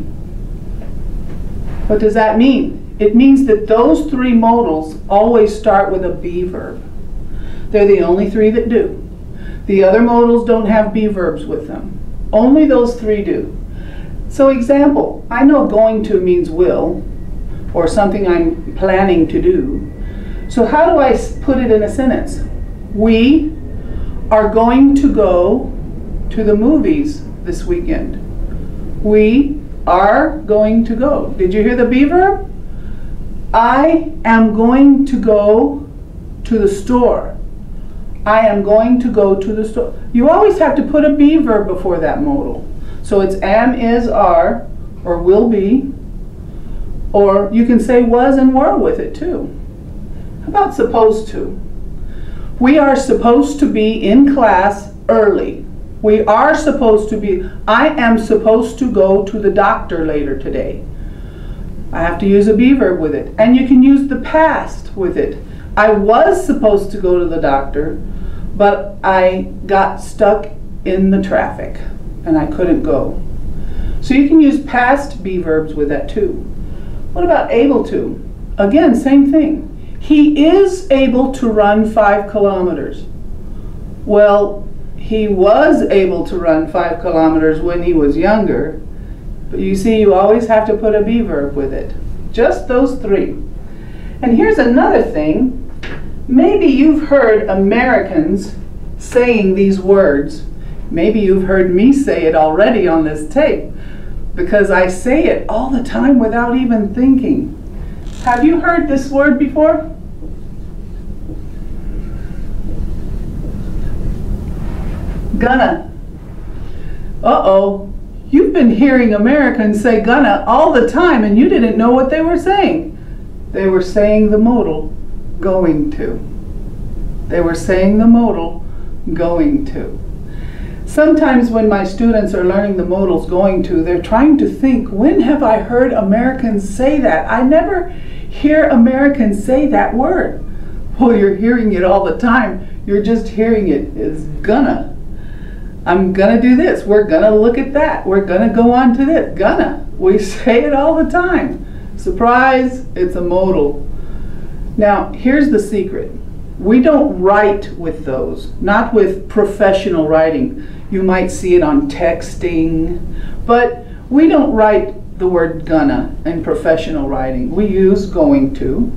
What does that mean? It means that those 3 modals always start with a be verb. They're the only 3 that do. The other modals don't have be verbs with them. Only those 3 do. So example, I know going to means will, or something I'm planning to do. So how do I put it in a sentence? We are going to go to the movies this weekend. We are going to go. Did you hear the be verb? I am going to go to the store. I am going to go to the store. You always have to put a be verb before that modal. So it's am, is, are, or will be, or you can say was and were with it too. How about supposed to? We are supposed to be in class early. We are supposed to be, I am supposed to go to the doctor later today. I have to use a be verb with it. And you can use the past with it. I was supposed to go to the doctor, but I got stuck in the traffic and I couldn't go. So you can use past be verbs with that too. What about able to? Again, same thing. He is able to run 5 kilometers. Well, he was able to run 5 kilometers when he was younger. But you see, you always have to put a be verb with it. Just those 3. And here's another thing. Maybe you've heard Americans saying these words. Maybe you've heard me say it already on this tape, because I say it all the time without even thinking. Have you heard this word before? Gonna. Uh-oh. You've been hearing Americans say gonna all the time and you didn't know what they were saying. They were saying the modal going to. They were saying the modal going to. Sometimes when my students are learning the modals going to, they're trying to think, when have I heard Americans say that? I never hear Americans say that word. Well, you're hearing it all the time. You're just hearing it as gonna. I'm gonna do this. We're gonna look at that. We're gonna go on to this. Gonna. We say it all the time. Surprise, it's a modal. Now, here's the secret. We don't write with those, not with professional writing. You might see it on texting, but we don't write the word gonna in professional writing. We use going to.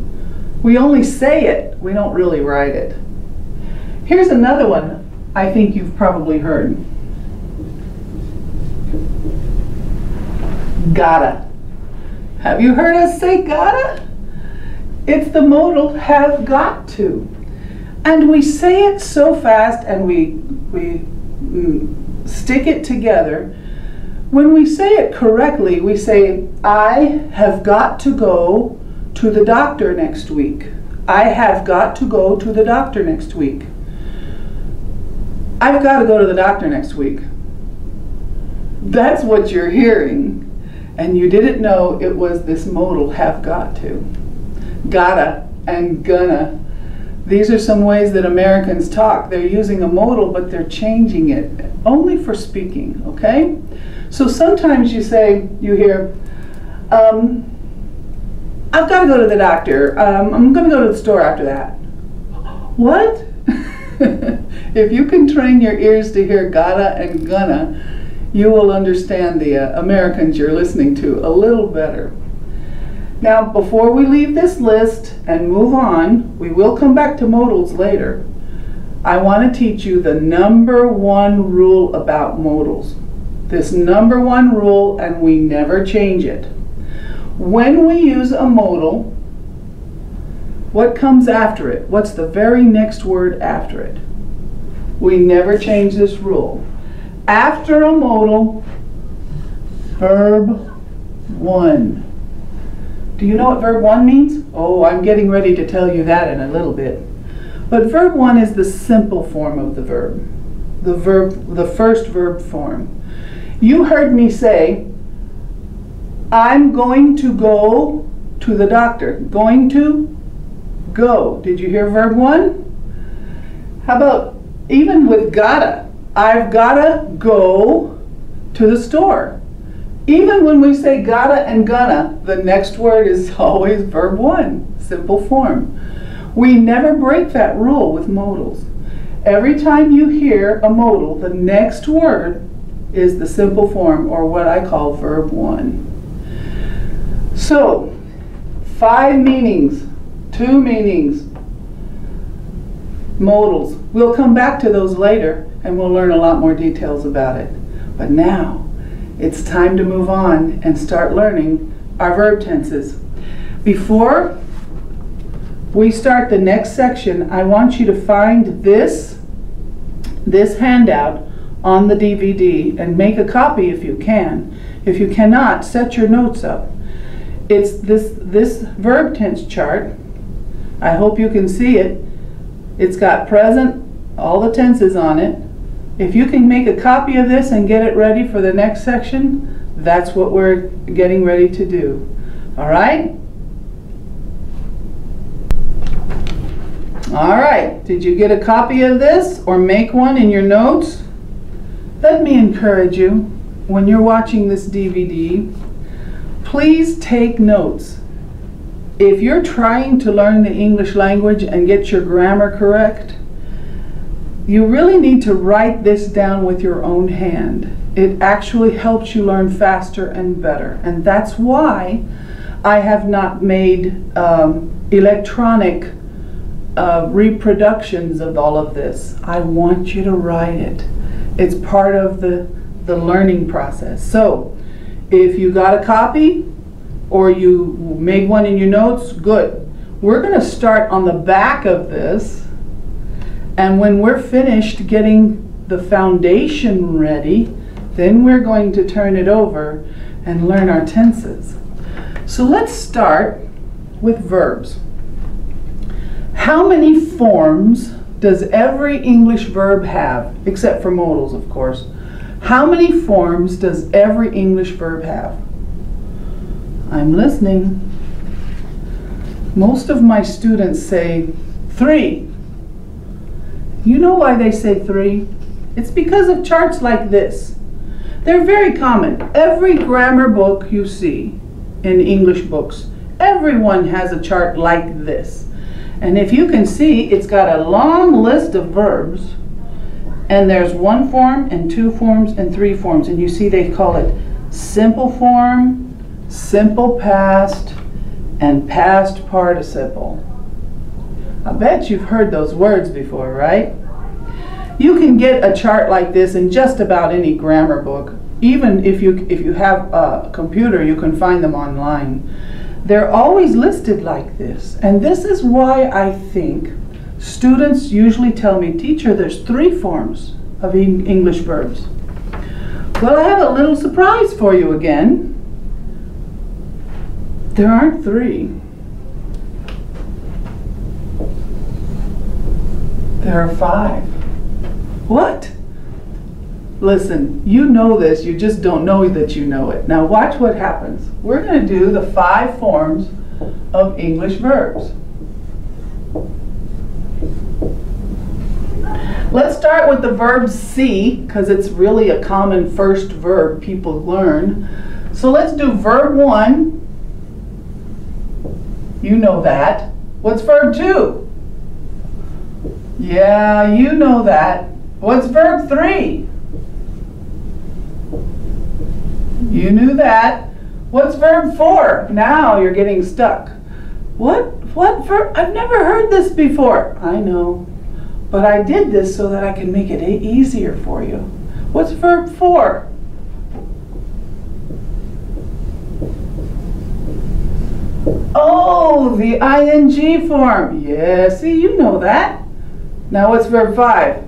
We only say it, we don't really write it. Here's another one I think you've probably heard. Gotta. Have you heard us say gotta? It's the modal have got to. And we say it so fast and we stick it together. When we say it correctly, we say, I have got to go to the doctor next week. I have got to go to the doctor next week. I've got to go to the doctor next week. That's what you're hearing. And you didn't know it was this modal have got to. Gotta and gonna. These are some ways that Americans talk. They're using a modal, but they're changing it only for speaking, okay? So sometimes you hear, I've got to go to the doctor. I'm going to go to the store after that. What? If you can train your ears to hear gotta and gonna, you will understand the Americans you're listening to a little better. Now, before we leave this list and move on, we will come back to modals later. I want to teach you the #1 rule about modals. This #1 rule, and we never change it. When we use a modal, what comes after it? What's the very next word after it? We never change this rule. After a modal, verb 1. Do you know what verb 1 means? Oh, I'm getting ready to tell you that in a little bit. But verb 1 is the simple form of the verb. The first verb form. You heard me say, I'm going to go to the doctor. Going to, go. Did you hear verb 1? How about even with gotta? I've gotta go to the store. Even when we say gotta and gonna, the next word is always verb 1, simple form. We never break that rule with modals. Every time you hear a modal, the next word is the simple form, or what I call verb 1. So, 5 meanings, 2 meanings, modals. We'll come back to those later and we'll learn a lot more details about it. But now, it's time to move on and start learning our verb tenses. Before we start the next section, I want you to find this handout on the DVD and make a copy if you can. If you cannot, set your notes up. It's this verb tense chart. I hope you can see it. It's got present, all the tenses on it. If you can make a copy of this and get it ready for the next section, that's what we're getting ready to do. All right? All right, did you get a copy of this or make one in your notes? Let me encourage you, when you're watching this DVD, please take notes. If you're trying to learn the English language and get your grammar correct, you really need to write this down with your own hand. It actually helps you learn faster and better. And that's why I have not made electronic reproductions of all of this. I want you to write it. It's part of the learning process. So, if you got a copy or you made one in your notes, good. We're going to start on the back of this, and when we're finished getting the foundation ready, then we're going to turn it over and learn our tenses. So let's start with verbs. How many forms does every English verb have, except for modals, of course? How many forms does every English verb have? I'm listening. Most of my students say 3. You know why they say 3? It's because of charts like this. They're very common. Every grammar book you see in English books, everyone has a chart like this. And if you can see, it's got a long list of verbs, and there's 1 form and 2 forms and 3 forms. And you see they call it simple form, simple past, and past participle. I bet you've heard those words before, right? You can get a chart like this in just about any grammar book. Even if you have a computer, you can find them online. They're always listed like this. And this is why I think students usually tell me, teacher, there's 3 forms of English verbs. Well, I have a little surprise for you again. There aren't 3. There are 5. What? Listen, you know this, you just don't know that you know it. Now watch what happens. We're going to do the 5 forms of English verbs. Let's start with the verb see, because it's really a common first verb people learn. So let's do verb 1. You know that. What's verb 2? Yeah, you know that. What's verb 3? You knew that. What's verb 4? Now you're getting stuck. What verb? I've never heard this before. I know, but I did this so that I can make it easier for you. What's verb 4? Oh, the ing form. Yeah, see, you know that. Now what's verb 5?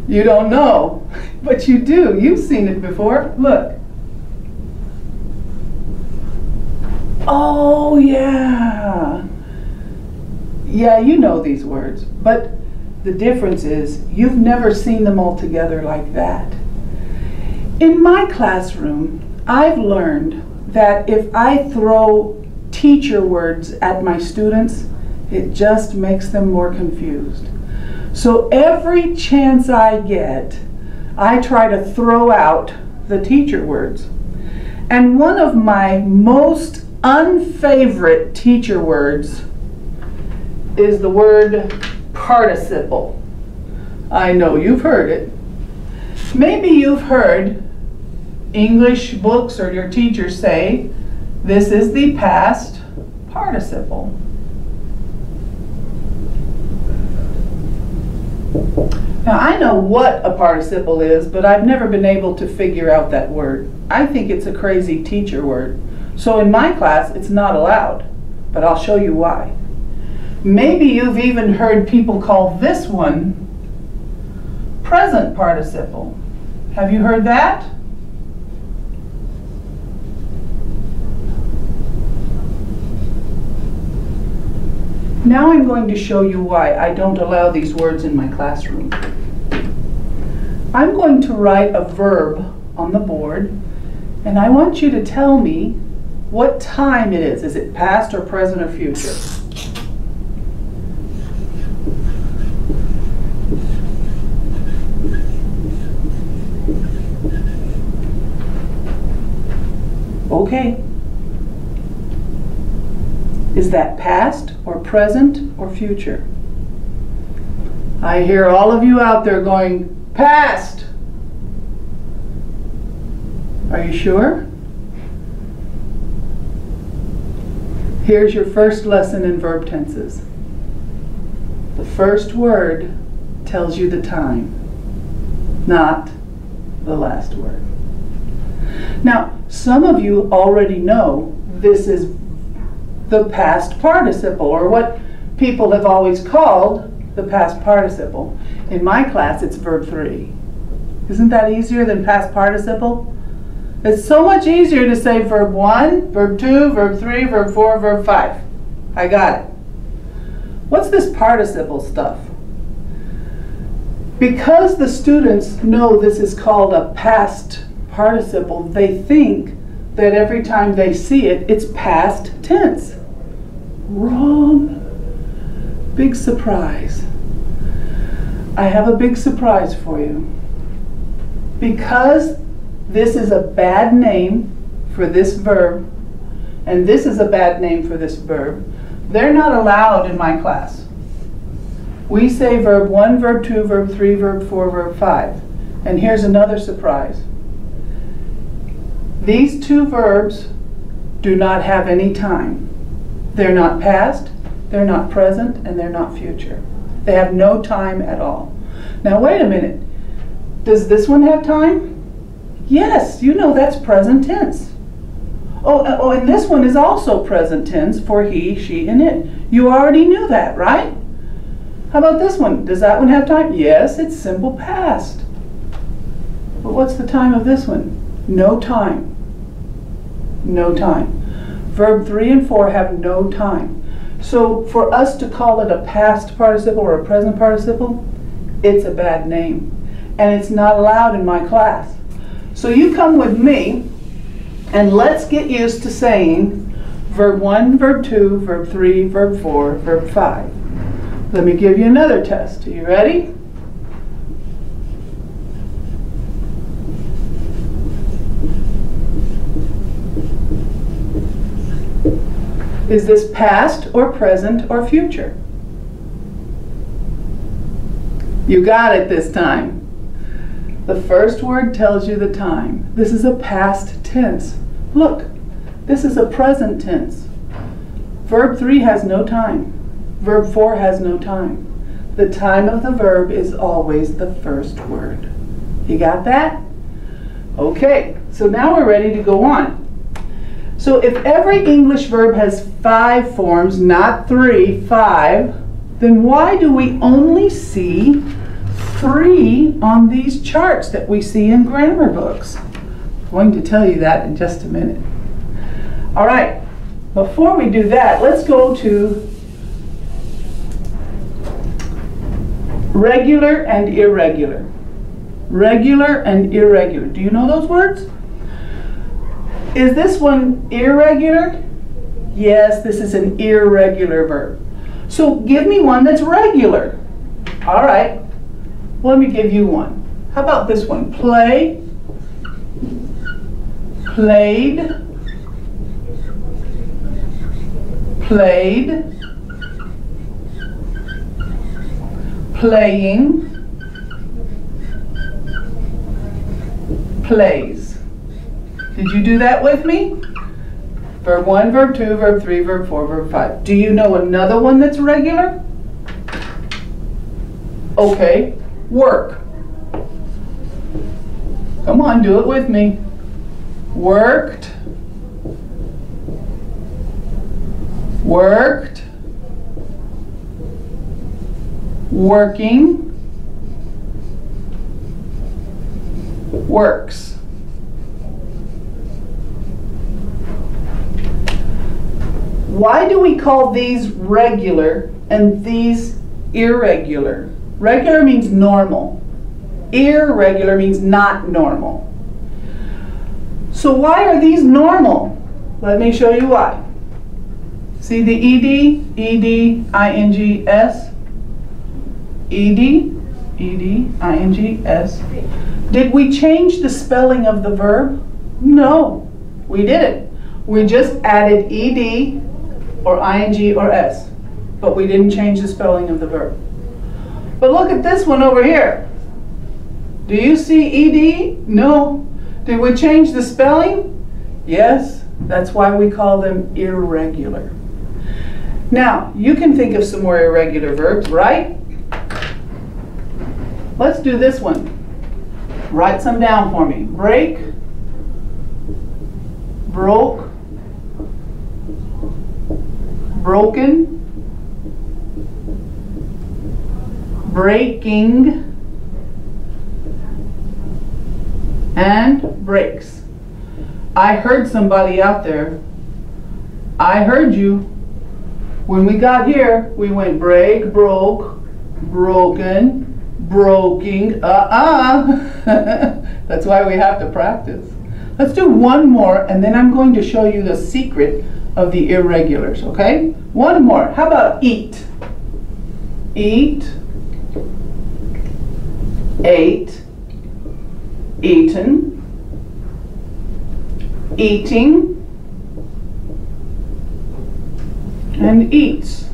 You don't know, but you do. You've seen it before. Look. Oh, yeah. Yeah, you know these words, but the difference is you've never seen them all together like that. In my classroom, I've learned that if I throw teacher words at my students, it just makes them more confused. So every chance I get, I try to throw out the teacher words. And one of my most unfavorite teacher words is the word participle. I know you've heard it. Maybe you've heard English books or your teachers say, this is the past participle. Now I know what a participle is, but I've never been able to figure out that word. I think it's a crazy teacher word. So in my class, it's not allowed, but I'll show you why. Maybe you've even heard people call this one present participle. Have you heard that? Now I'm going to show you why I don't allow these words in my classroom. I'm going to write a verb on the board, and I want you to tell me what time it is. Is it past or present or future? Okay. Is that past or present or future? I hear all of you out there going, past. Are you sure? Here's your first lesson in verb tenses. The first word tells you the time, not the last word. Now, some of you already know this is the past participle, or what people have always called the past participle. In my class, it's verb 3. Isn't that easier than past participle? It's so much easier to say verb 1, verb 2, verb 3, verb 4, verb 5. I got it. What's this participle stuff? Because the students know this is called a past participle, they think that every time they see it, it's past tense. Wrong. Big surprise. I have a big surprise for you. Because this is a bad name for this verb, and this is a bad name for this verb, they're not allowed in my class. We say verb 1, verb 2, verb 3, verb 4, verb 5. And here's another surprise. These two verbs do not have any time. They're not past, they're not present, and they're not future. They have no time at all. Now wait a minute. Does this one have time? Yes, you know that's present tense. Oh, and this one is also present tense for he, she, and it. You already knew that, right? How about this one? Does that one have time? Yes, it's simple past. But what's the time of this one? No time. No time. Verb 3 and 4 have no time. So for us to call it a past participle or a present participle, it's a bad name. And it's not allowed in my class. So you come with me and let's get used to saying verb 1, verb 2, verb 3, verb 4, verb 5. Let me give you another test. Are you ready? Is this past or present or future? You got it this time. The first word tells you the time. This is a past tense. Look, this is a present tense. Verb 3 has no time. Verb 4 has no time. The time of the verb is always the first word. You got that? Okay, so now we're ready to go on. So if every English verb has 5 forms, not 3, 5, then why do we only see 3 on these charts that we see in grammar books? I'm going to tell you that in just a minute. All right, before we do that, let's go to regular and irregular. Regular and irregular. Do you know those words? Is this one irregular? Yes, this is an irregular verb. So give me one that's regular. All right, well, let me give you one. How about this one? Play, played, played, playing, plays. Did you do that with me? Verb 1, verb 2, verb 3, verb 4, verb 5. Do you know another one that's regular? Okay, work. Come on, do it with me. Worked, worked, working, works. Why do we call these regular and these irregular? Regular means normal. Irregular means not normal. So why are these normal? Let me show you why. See the ed, ed, ing, s? Ed, ed, ing, s. Did we change the spelling of the verb? No, we didn't. We just added ed or ing or s, but we didn't change the spelling of the verb. But look at this one over here. Do you see ed? No. Did we change the spelling? Yes. That's why we call them irregular. Now, you can think of some more irregular verbs, right? Let's do this one. Write some down for me. Break, broke, broken, breaking, and breaks. I heard somebody out there. I heard you. When we got here, we went break, broke, broken, broking, That's why we have to practice. Let's do one more, and then I'm going to show you the secret of the irregulars, okay? One more. How about eat? Eat, ate, eaten, eating, and eats.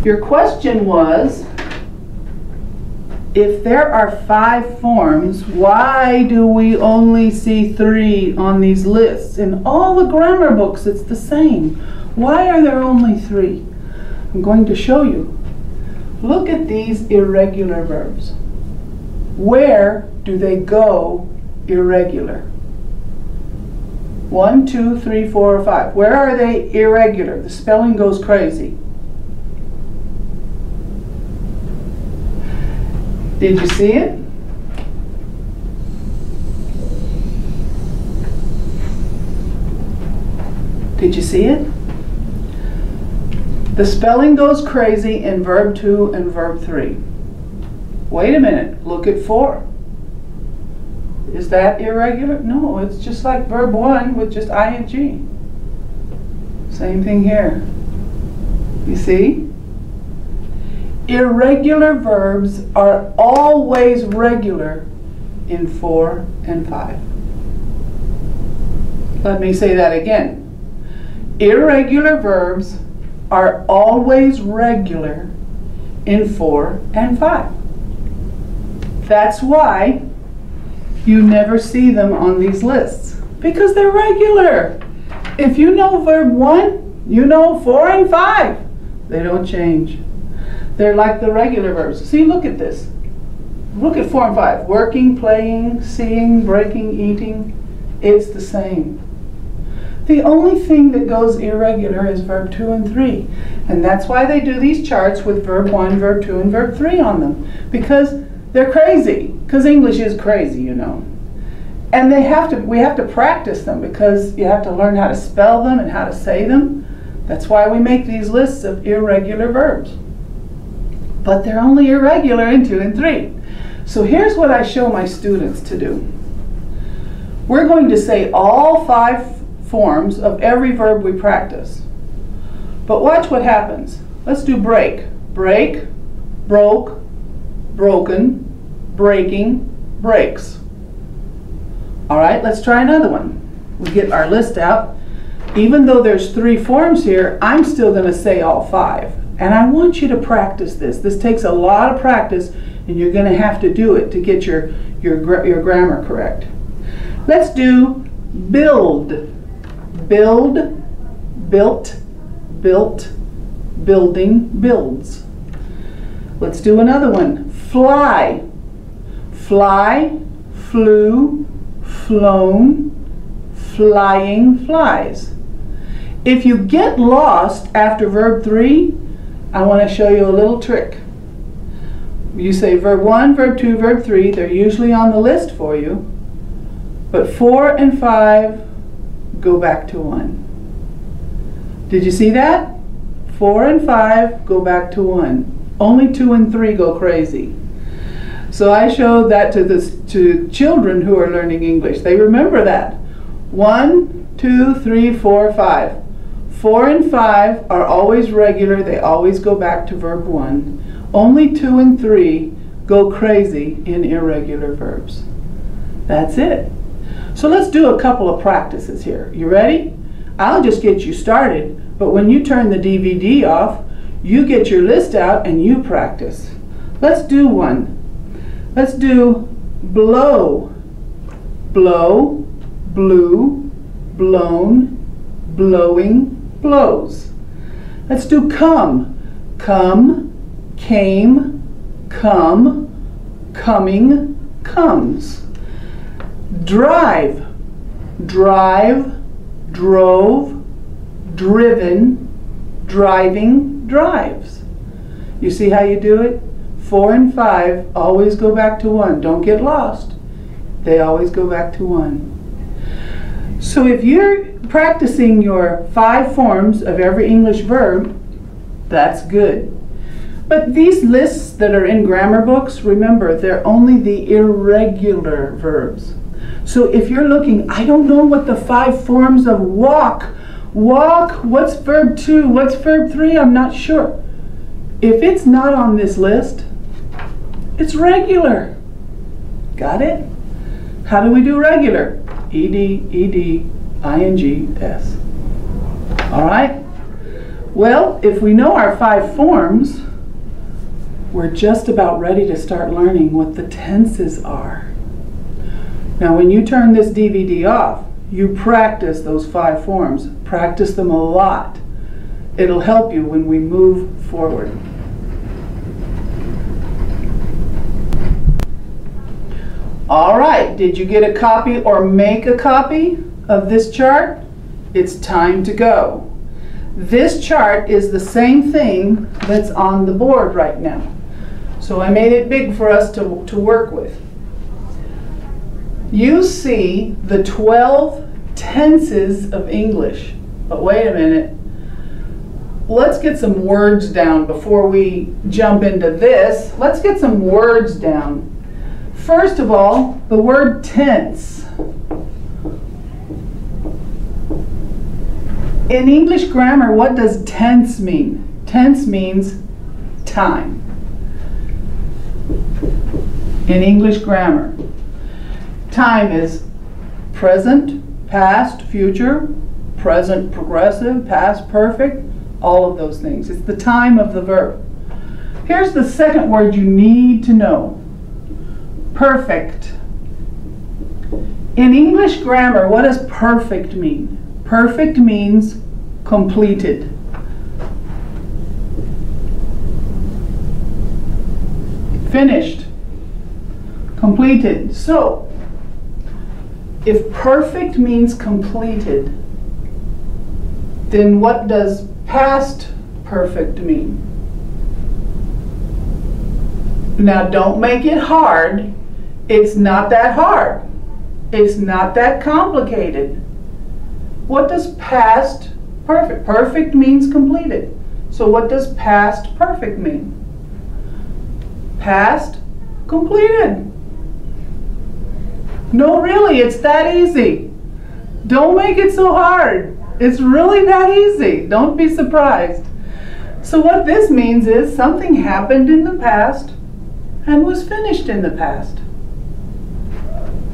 Your question was, if there are 5 forms, why do we only see 3 on these lists? In all the grammar books, it's the same. Why are there only 3? I'm going to show you. Look at these irregular verbs. Where do they go irregular? 1, 2, 3, 4, or 5. Where are they irregular? The spelling goes crazy. Did you see it? Did you see it? The spelling goes crazy in verb 2 and verb 3. Wait a minute, look at 4. Is that irregular? No, it's just like verb 1 with just ing. Same thing here. You see? Irregular verbs are always regular in 4 and 5. Let me say that again. Irregular verbs are always regular in 4 and 5. That's why you never see them on these lists, because they're regular. If you know verb 1, you know 4 and 5. They don't change. They're like the regular verbs. See, look at this. Look at 4 and 5. Working, playing, seeing, breaking, eating. It's the same. The only thing that goes irregular is verb 2 and 3. And that's why they do these charts with verb 1, verb 2, and verb 3 on them. Because they're crazy. Because English is crazy, you know. And we have to practice them, because you have to learn how to spell them and how to say them. That's why we make these lists of irregular verbs. But they're only irregular in 2 and 3. So here's what I show my students to do. We're going to say all 5 forms of every verb we practice. But watch what happens. Let's do break. Break, broke, broken, breaking, breaks. All right, let's try another one. We get our list out. Even though there's 3 forms here, I'm still going to say all 5. And I want you to practice this. This takes a lot of practice, and you're going to have to do it to get your grammar correct. Let's do build. Build, built, built, building, builds. Let's do another one. Fly. Fly, flew, flown, flying, flies. If you get lost after verb 3, I want to show you a little trick. You say verb 1, verb 2, verb 3. They're usually on the list for you. But 4 and 5 go back to 1. Did you see that? 4 and 5 go back to 1. Only 2 and 3 go crazy. So I showed that to children who are learning English. They remember that. 1, 2, 3, 4, 5. 4 and 5 are always regular. They always go back to verb 1. Only 2 and 3 go crazy in irregular verbs. That's it. So let's do a couple of practices here. You ready? I'll just get you started, but when you turn the DVD off, you get your list out and you practice. Let's do one. Let's do blow. Blow, blew, blown, blowing, blows. Let's do come. Come, came, come, coming, comes. Drive. Drive, drove, driven, driving, drives. You see how you do it? 4 and 5 always go back to 1. Don't get lost. They always go back to 1. So if you're practicing your 5 forms of every English verb, that's good. But these lists that are in grammar books, remember, they're only the irregular verbs. So if you're looking, I don't know what the 5 forms of walk, what's verb 2, what's verb 3, I'm not sure. If it's not on this list, it's regular. Got it? How do we do regular? ED, ED, ING, S. All right? Well, if we know our 5 forms, we're just about ready to start learning what the tenses are. Now, when you turn this DVD off, you practice those 5 forms. Practice them a lot. It'll help you when we move forward. All right, did you get a copy or make a copy of this chart? It's time to go. This chart is the same thing that's on the board right now. So I made it big for us to work with. You see the 12 tenses of English. But wait a minute. Let's get some words down before we jump into this. Let's get some words down. First of all, the word tense. In English grammar, what does tense mean? Tense means time. In English grammar, time is present, past, future, present progressive, past perfect, all of those things. It's the time of the verb. Here's the second word you need to know. Perfect. In English grammar, what does perfect mean? Perfect means completed. Finished. Completed. So, if perfect means completed, then what does past perfect mean? Now, don't make it hard. It's not that hard. It's not that complicated. What does past perfect? Perfect means completed. So what does past perfect mean? Past completed. No, really, it's that easy. Don't make it so hard. It's really that easy. Don't be surprised. So what this means is something happened in the past and was finished in the past.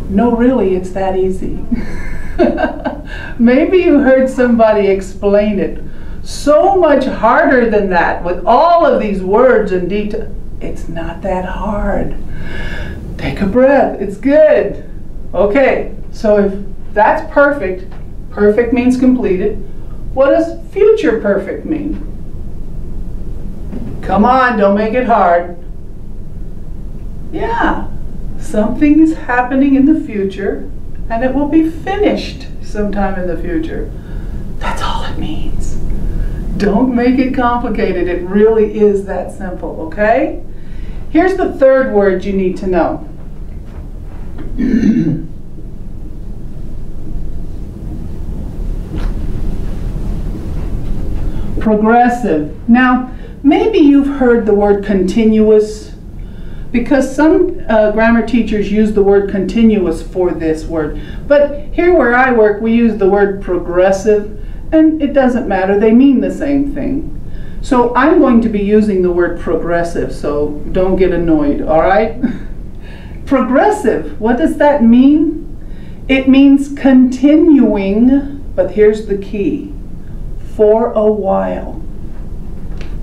No, really, it's that easy. Maybe you heard somebody explain it so much harder than that with all of these words and detail. It's not that hard. Take a breath. It's good. Okay, so if that's perfect, perfect means completed. What does future perfect mean? Come on, don't make it hard. Yeah, something is happening in the future and it will be finished sometime in the future. That's all it means. Don't make it complicated. It really is that simple, okay? Here's the third word you need to know. Progressive. Now, maybe you've heard the word continuous, because some grammar teachers use the word continuous for this word. But here where I work, we use the word progressive, and it doesn't matter. They mean the same thing. So I'm going to be using the word progressive, so don't get annoyed, all right? Progressive, what does that mean? It means continuing, but here's the key, for a while.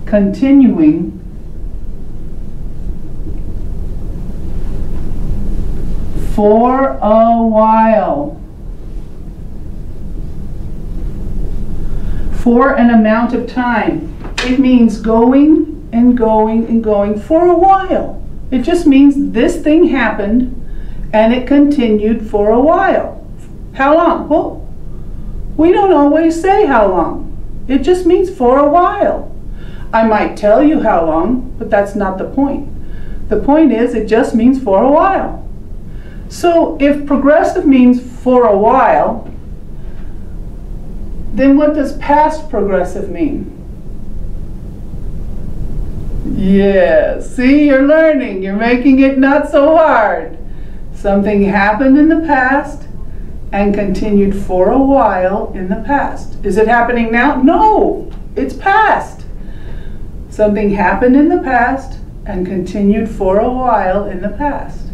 Continuing for a while. For an amount of time. It means going and going and going for a while. It just means this thing happened and it continued for a while. How long? Well, we don't always say how long. It just means for a while. I might tell you how long, but that's not the point. The point is it just means for a while. So if progressive means for a while, Then what does past progressive mean? Yes, see, you're learning. You're making it not so hard. Something happened in the past and continued for a while in the past. Is it happening now? No, it's past. Something happened in the past and continued for a while in the past.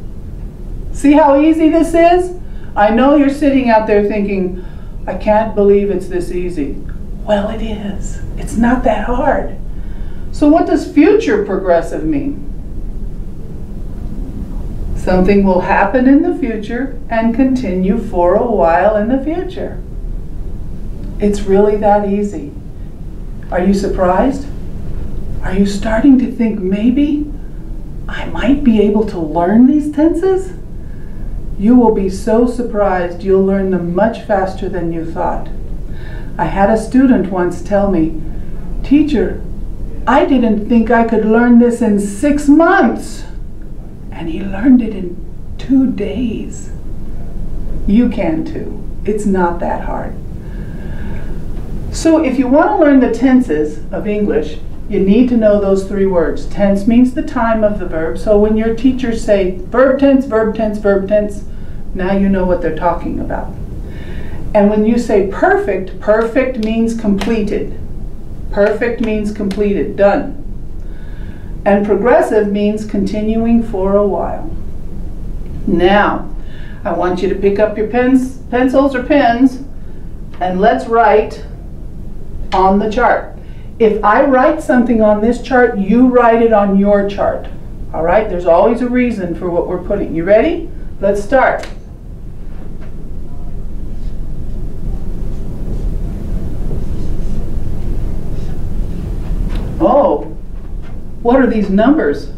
See how easy this is? I know you're sitting out there thinking, I can't believe it's this easy. Well, it is. It's not that hard. So what does future progressive mean? Something will happen in the future and continue for a while in the future. It's really that easy. Are you surprised? Are you starting to think maybe I might be able to learn these tenses? You will be so surprised you'll learn them much faster than you thought. I had a student once tell me, "Teacher, I didn't think I could learn this in 6 months." And he learned it in 2 days. You can too. It's not that hard. So if you want to learn the tenses of English, you need to know those 3 words. Tense means the time of the verb. So when your teachers say verb tense, verb tense, verb tense, now you know what they're talking about. And when you say perfect, perfect means completed. Perfect means completed, done. And progressive means continuing for a while. Now, I want you to pick up your pencils or pens, and let's write on the chart. If I write something on this chart, you write it on your chart. All right? There's always a reason for what we're putting. You ready? Let's start. Oh, what are these numbers?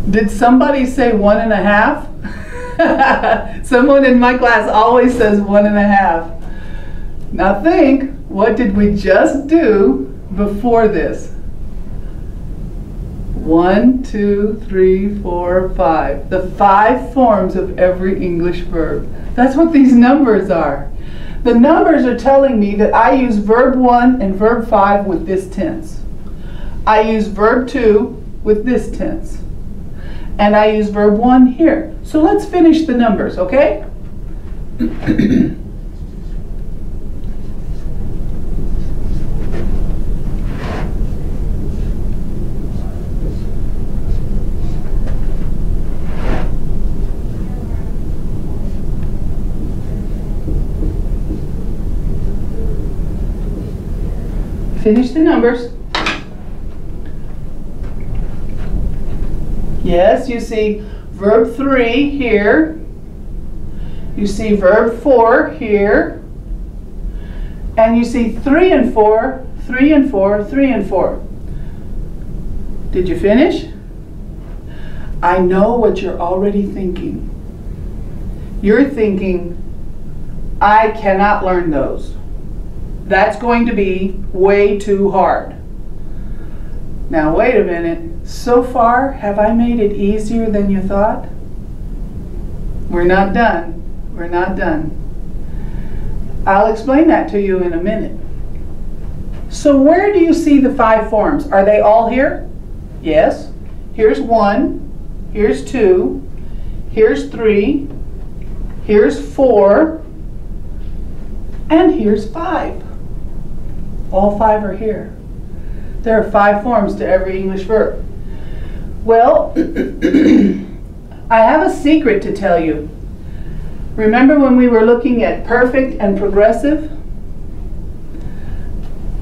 Did somebody say 1.5? Someone in my class always says 1.5. Now think, what did we just do before this? 1, 2, 3, 4, 5. The 5 forms of every English verb. That's what these numbers are. The numbers are telling me that I use verb 1 and verb 5 with this tense. I use verb 2 with this tense. And I use verb 1 here. So let's finish the numbers, okay? Finish the numbers. Yes, you see verb 3 here. You see verb 4 here. And you see 3 and 4, 3 and 4, 3 and 4. Did you finish? I know what you're already thinking. You're thinking, I cannot learn those. That's going to be way too hard. Now wait a minute. So far, have I made it easier than you thought? We're not done. We're not done. I'll explain that to you in a minute. So where do you see the 5 forms? Are they all here? Yes. Here's 1. Here's 2. Here's 3. Here's 4. And here's 5. All 5 are here. There are 5 forms to every English verb. Well, I have a secret to tell you. Remember when we were looking at perfect and progressive?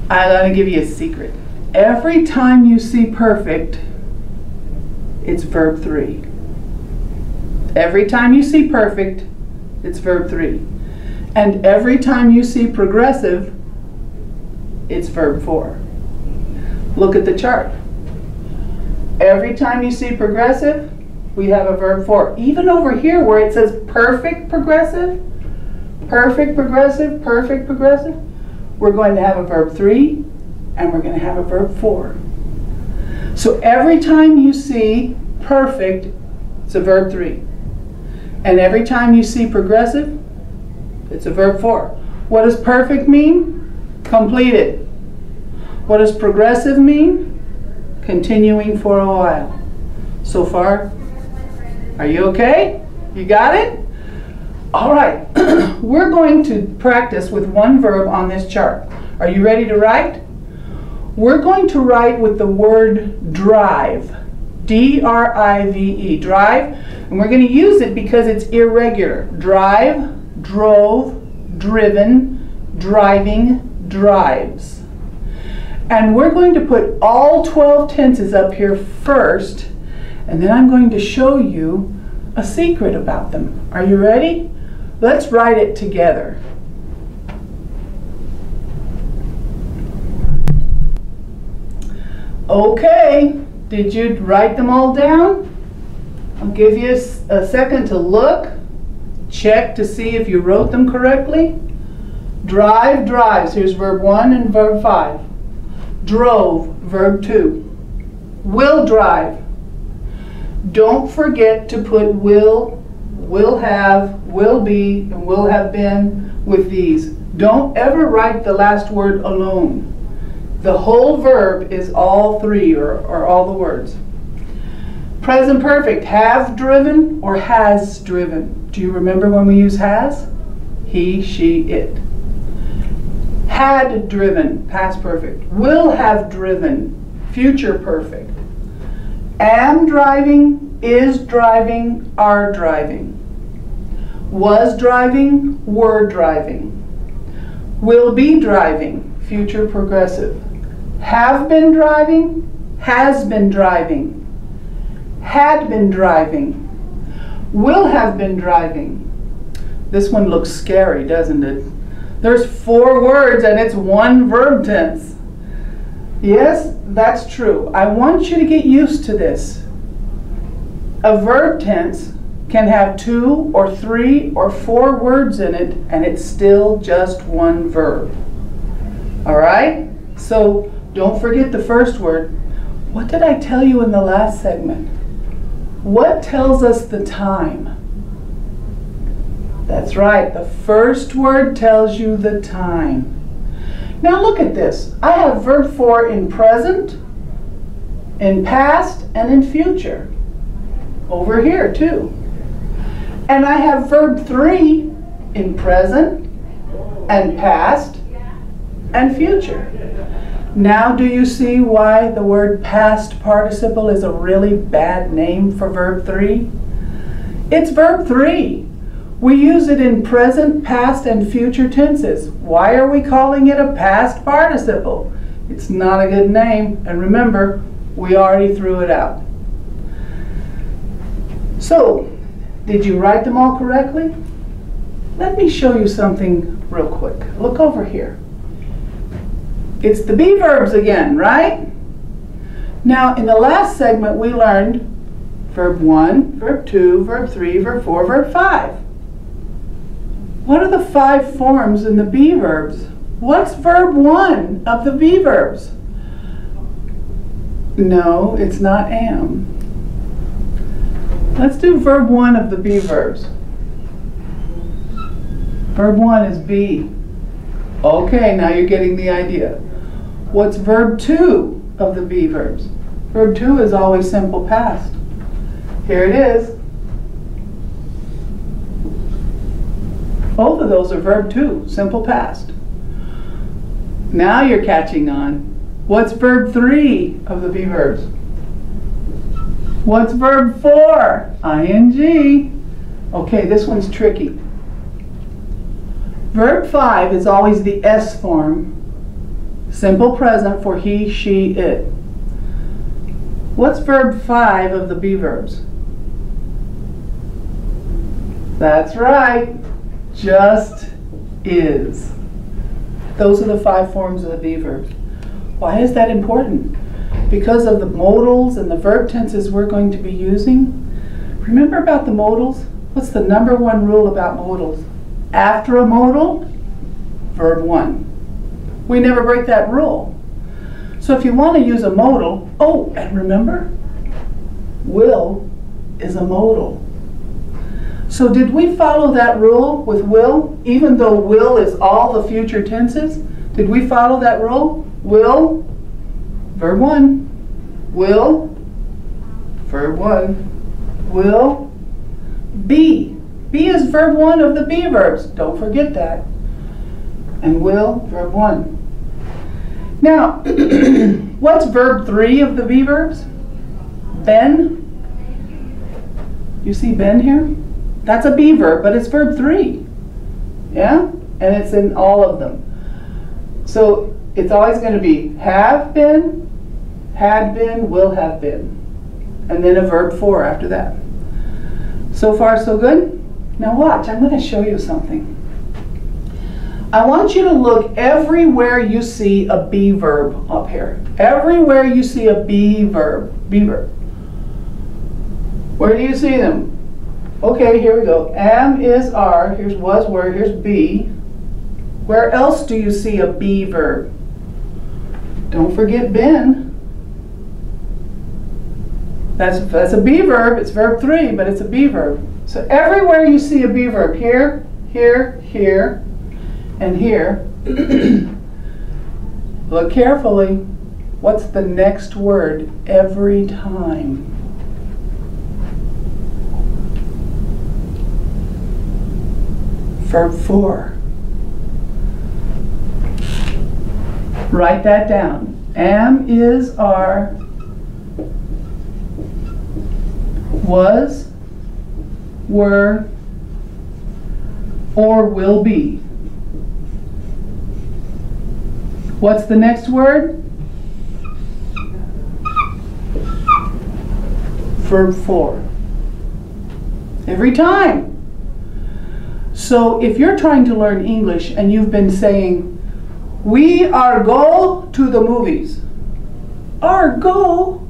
I'm going to give you a secret. Every time you see perfect, it's verb 3. Every time you see perfect, it's verb 3. And every time you see progressive, it's verb 4. Look at the chart. Every time you see progressive, we have a verb 4. Even over here where it says perfect progressive, perfect progressive, perfect progressive, we're going to have a verb 3 and we're going to have a verb 4. So every time you see perfect, it's a verb 3. And every time you see progressive, It's a verb 4. What does perfect mean? Completed. What does progressive mean? Continuing for a while. So far, are you okay? You got it? All right. We're going to practice with one verb on this chart. Are you ready to write? We're going to write with the word drive. D-R-I-V-E, drive. And we're going to use it because it's irregular. Drive, drove, driven, driving, drives. And we're going to put all 12 tenses up here first, and then I'm going to show you a secret about them. Are you ready? Let's write it together. Okay, did you write them all down? I'll give you a second to look, check to see if you wrote them correctly. Drive, drives. Here's verb 1 and verb 5. Drove, verb 2. Will drive. Don't forget to put will have, will be, and will have been with these. Don't ever write the last word alone. The whole verb is all three, or all the words. Present perfect, have driven or has driven. Do you remember when we use has? He, she, it. Had driven, past perfect. Will have driven, future perfect. Am driving, is driving, are driving. Was driving, were driving. Will be driving, future progressive. Have been driving, has been driving. Had been driving. Will have been driving. This one looks scary, doesn't it? There's 4 words and it's one verb tense. Yes, that's true. I want you to get used to this. A verb tense can have 2 or 3 or 4 words in it, and it's still just one verb. All right? So don't forget the first word. What did I tell you in the last segment? What tells us the time? That's right, the first word tells you the time. Now look at this. I have verb 4 in present, in past, and in future. Over here too. And I have verb 3 in present, and past, and future. Now do you see why the word past participle is a really bad name for verb 3? It's verb 3. We use it in present, past, and future tenses. Why are we calling it a past participle? It's not a good name, and remember, we already threw it out. So, did you write them all correctly? Let me show you something real quick. Look over here. It's the be verbs again, right? Now, in the last segment, we learned verb 1, verb 2, verb 3, verb 4, verb 5. What are the 5 forms in the be verbs? What's verb 1 of the be verbs? No, it's not am. Let's do verb 1 of the be verbs. Verb 1 is be. Okay, now you're getting the idea. What's verb 2 of the be verbs? Verb 2 is always simple past. Here it is. Both of those are verb 2, simple past. Now you're catching on. What's verb 3 of the be verbs? What's verb 4? ing. Okay, this one's tricky. Verb 5 is always the S form, simple present for he, she, it. What's verb 5 of the be verbs? That's right, just is. Those are the 5 forms of the be verbs. Why is that important? Because of the modals and the verb tenses we're going to be using. Remember about the modals? What's the #1 rule about modals? After a modal, verb 1. We never break that rule. So if you want to use a modal, oh, and remember, will is a modal. So did we follow that rule with will? Even though will is all the future tenses, did we follow that rule? Will, verb 1. Will, verb 1. Will, be. Be is verb 1 of the be verbs. Don't forget that. And will, verb 1. Now, what's verb 3 of the be verbs? Been. You see been here? That's a be verb, but it's verb 3. Yeah? And it's in all of them. So it's always going to be have been, had been, will have been. And then a verb 4 after that. So far, so good? Now watch, I'm going to show you something. I want you to look everywhere you see a be verb up here. Everywhere you see a be verb. Where do you see them? Okay, here we go. Am, is, are. Here's was, were. Here's be. Where else do you see a be verb? Don't forget been. That's a be verb. It's verb 3, but it's a be verb. So everywhere you see a be verb, here, here, here, and here, look carefully. What's the next word every time? Verb 4. Write that down. Am, is, are, was, were, or will be. What's the next word? Verb 4. Every time. So if you're trying to learn English and you've been saying, we are go to the movies. Are go?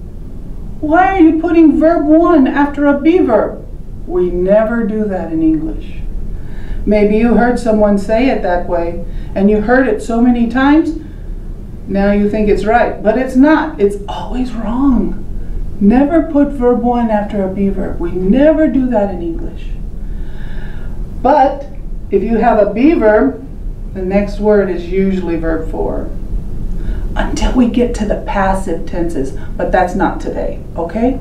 Why are you putting verb 1 after a be verb? We never do that in English. Maybe you heard someone say it that way, and you heard it so many times, now you think it's right, but it's not. It's always wrong. Never put verb 1 after a be verb. We never do that in English. But if you have a be verb, the next word is usually verb 4. Until we get to the passive tenses, but that's not today, okay?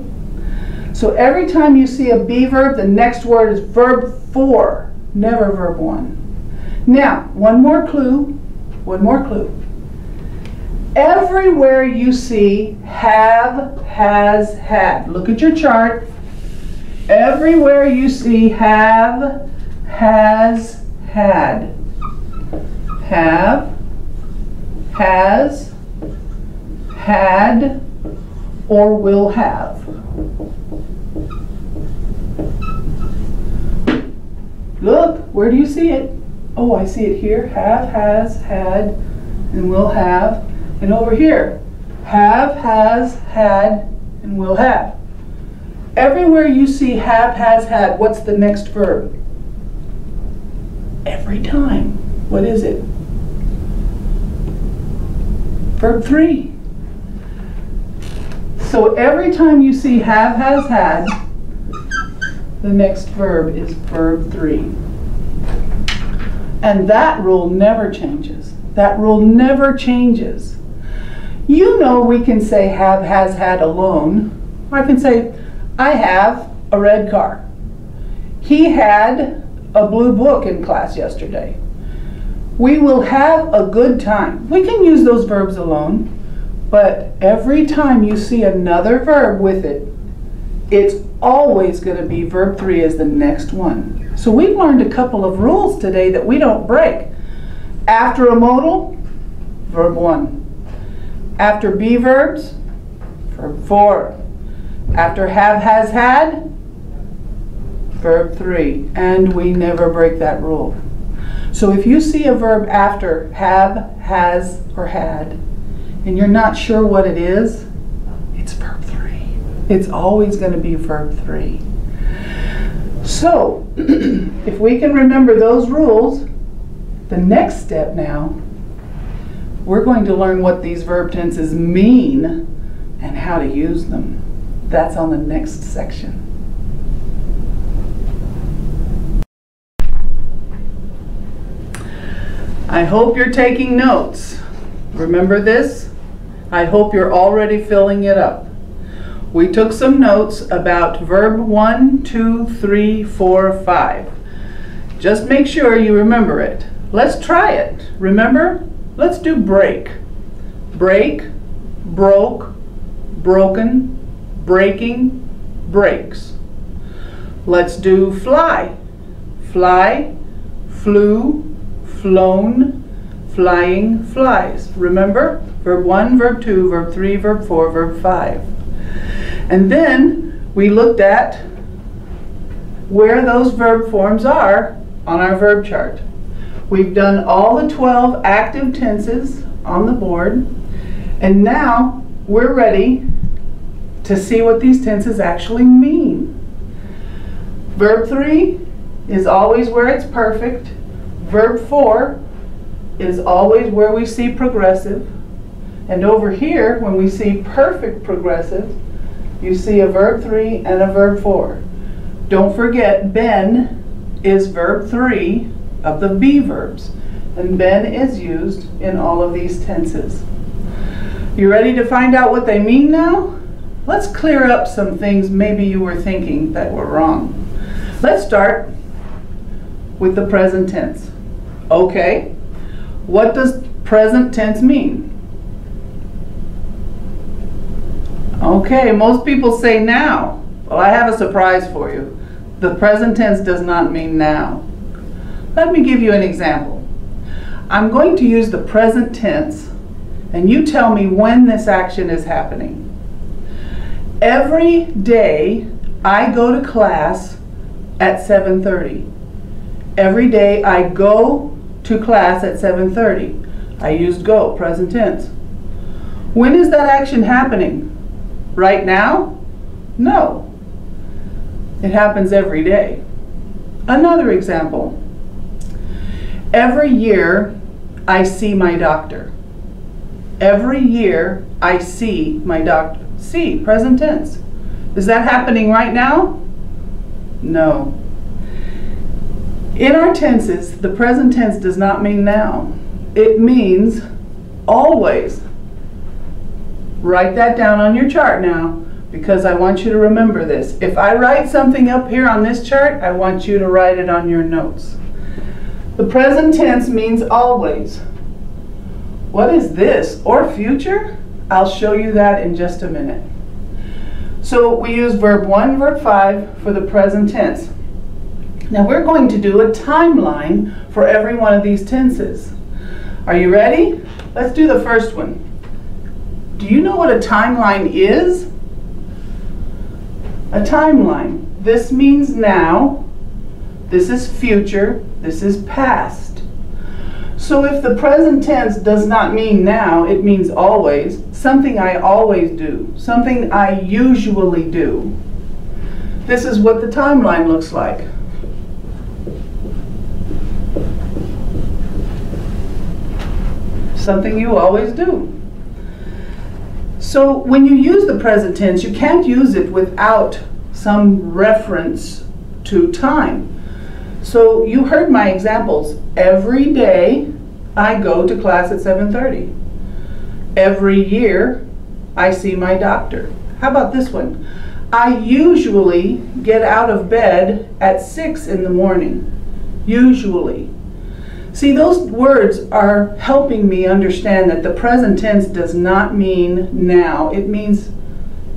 So every time you see a be verb, the next word is verb 4, never verb 1. Now, one more clue. Everywhere you see have, has, had. Look at your chart. Everywhere you see have, has, had. Have, has, had, or will have. Look, where do you see it? Oh, I see it here. Have, has, had, and will have. And over here, have, has, had, and will have. Everywhere you see have, has, had, what's the next verb? Every time. What is it? Verb 3. So every time you see have, has, had, the next verb is verb 3. And that rule never changes. That rule never changes. You know we can say have, has, had alone. I can say, I have a red car. He had a blue book in class yesterday. We will have a good time. We can use those verbs alone, but every time you see another verb with it, it's always going to be verb 3 as the next one. So we've learned a couple of rules today that we don't break. After a modal, verb 1. After be verbs, verb 4. After have, has, had, verb 3. And we never break that rule. So if you see a verb after have, has, or had, and you're not sure what it is, it's verb 3. It's always going to be verb 3. So, if we can remember those rules, the next step now, we're going to learn what these verb tenses mean and how to use them. That's on the next section. I hope you're taking notes. Remember this? I hope you're already filling it up. We took some notes about verb 1, 2, 3, 4, 5. Just make sure you remember it. Let's try it. Remember? Let's do break. Break, broke, broken, breaking, breaks. Let's do fly. Fly, flew, flown, flying, flies. Remember? Verb 1, verb 2, verb 3, verb 4, verb 5. And then we looked at where those verb forms are on our verb chart. We've done all the 12 active tenses on the board, and now we're ready to see what these tenses actually mean. Verb 3 is always where it's perfect. Verb 4 is always where we see progressive. And over here, when we see perfect progressive, you see a verb 3 and a verb 4. Don't forget, been is verb 3 of the be verbs. And been is used in all of these tenses. You ready to find out what they mean now? Let's clear up some things maybe you were thinking that were wrong. Let's start with the present tense. Okay, what does present tense mean? Okay, most people say now. Well, I have a surprise for you. The present tense does not mean now. Let me give you an example. I'm going to use the present tense, and you tell me when this action is happening. Every day I go to class at 7:30. Every day I go to class at 7:30. I used go, present tense. When is that action happening? Right now? No. It happens every day. Another example. Every year I see my doctor. Every year I see my doctor. See, present tense. Is that happening right now? No. In our tenses, the present tense does not mean now. It means always. Write that down on your chart now, because I want you to remember this. If I write something up here on this chart, I want you to write it on your notes. The present tense means always. What is this? Or future? I'll show you that in just a minute. So we use verb 1, verb 5 for the present tense. Now we're going to do a timeline for every one of these tenses. Are you ready? Let's do the first one. Do you know what a timeline is? A timeline. This means now. This is future. This is past. So if the present tense does not mean now, it means always. Something I always do. Something I usually do. This is what the timeline looks like. Something you always do. So when you use the present tense, you can't use it without some reference to time. So you heard my examples. Every day I go to class at 7:30. Every year I see my doctor. How about this one? I usually get out of bed at 6 in the morning. Usually. See, those words are helping me understand that the present tense does not mean now. It means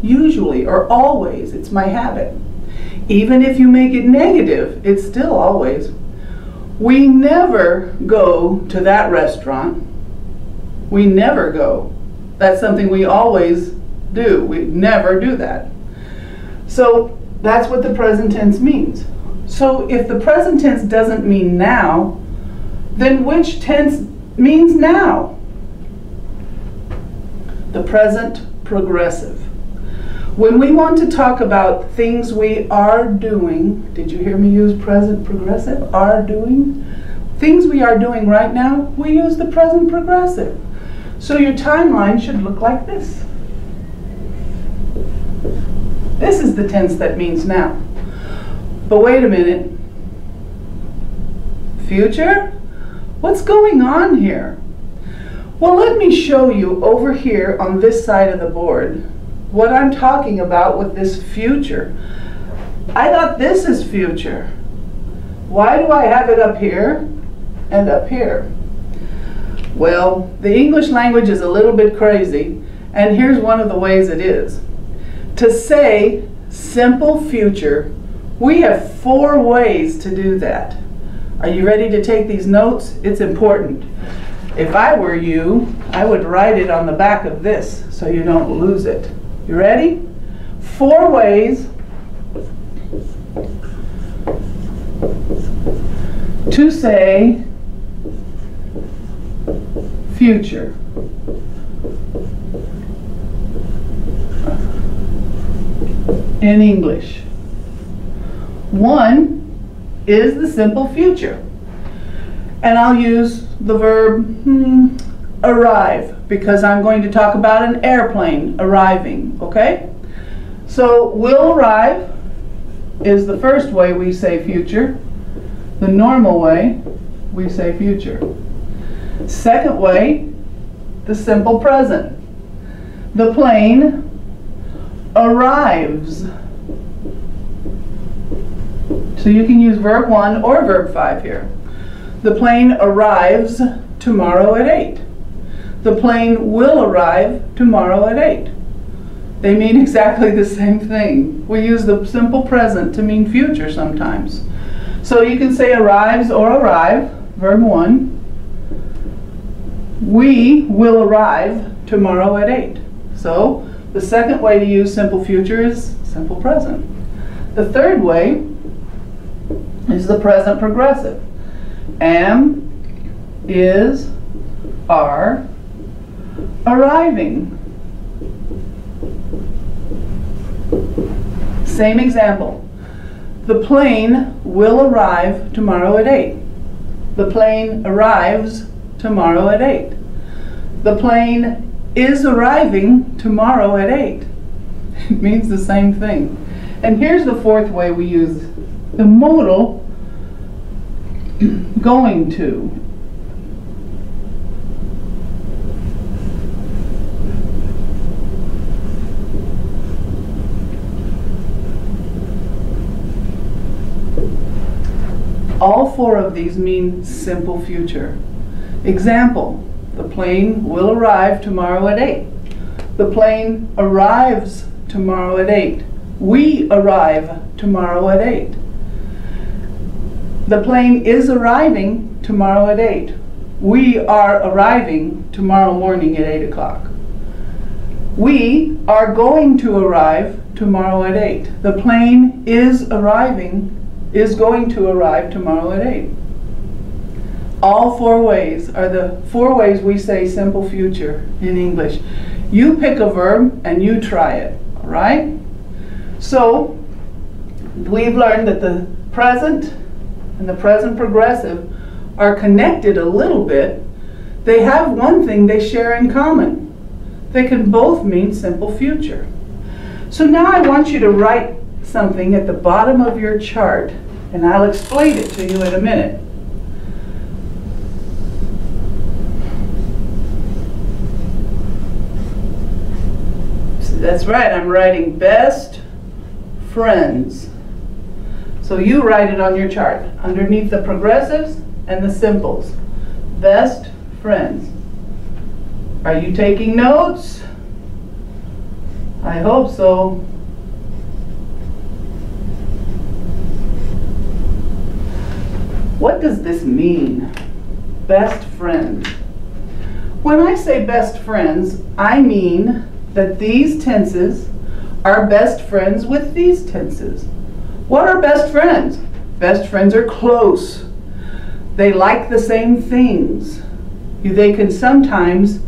usually or always. It's my habit. Even if you make it negative, it's still always. We never go to that restaurant. We never go. That's something we always do. We never do that. So that's what the present tense means. So if the present tense doesn't mean now, then which tense means now? The present progressive. When we want to talk about things we are doing, did you hear me use present progressive? Are doing? Things we are doing right now, we use the present progressive. So your timeline should look like this. This is the tense that means now. But wait a minute. Future? What's going on here? Well, let me show you over here on this side of the board what I'm talking about with this future. I thought this is future. Why do I have it up here and up here? Well, the English language is a little bit crazy, and here's one of the ways it is. To say simple future, we have 4 ways to do that. Are you ready to take these notes? It's important. If I were you, I would write it on the back of this so you don't lose it. You ready? 4 ways to say future. In English. 1 is the simple future. And I'll use the verb arrive because I'm going to talk about an airplane arriving, okay? So will arrive is the first way we say future. The normal way we say future. Second way, the simple present. The plane arrives. So you can use verb 1 or verb 5 here. The plane arrives tomorrow at 8. The plane will arrive tomorrow at 8. They mean exactly the same thing. We use the simple present to mean future sometimes. So you can say arrives or arrive, verb 1. We will arrive tomorrow at 8. So the second way to use simple future is simple present. The third way is the present progressive. Am, is, are, arriving. Same example. The plane will arrive tomorrow at 8. The plane arrives tomorrow at 8. The plane is arriving tomorrow at 8. It means the same thing. And here's the fourth way we use the modal going to. All 4 of these mean simple future. Example, the plane will arrive tomorrow at 8. The plane arrives tomorrow at 8. We arrive tomorrow at 8. The plane is arriving tomorrow at 8. We are arriving tomorrow morning at 8 o'clock. We are going to arrive tomorrow at 8. The plane is going to arrive tomorrow at 8. All 4 ways are the 4 ways we say simple future in English. You pick a verb and you try it, all right? So we've learned that the present and the present progressive are connected a little bit. They have one thing they share in common. They can both mean simple future. So now I want you to write something at the bottom of your chart, and I'll explain it to you in a minute. That's right, I'm writing best friends. So you write it on your chart, underneath the progressives and the simples. Best friends. Are you taking notes? I hope so. What does this mean? Best friend. When I say best friends, I mean that these tenses are best friends with these tenses. What are best friends? Best friends are close. They like the same things. They can sometimes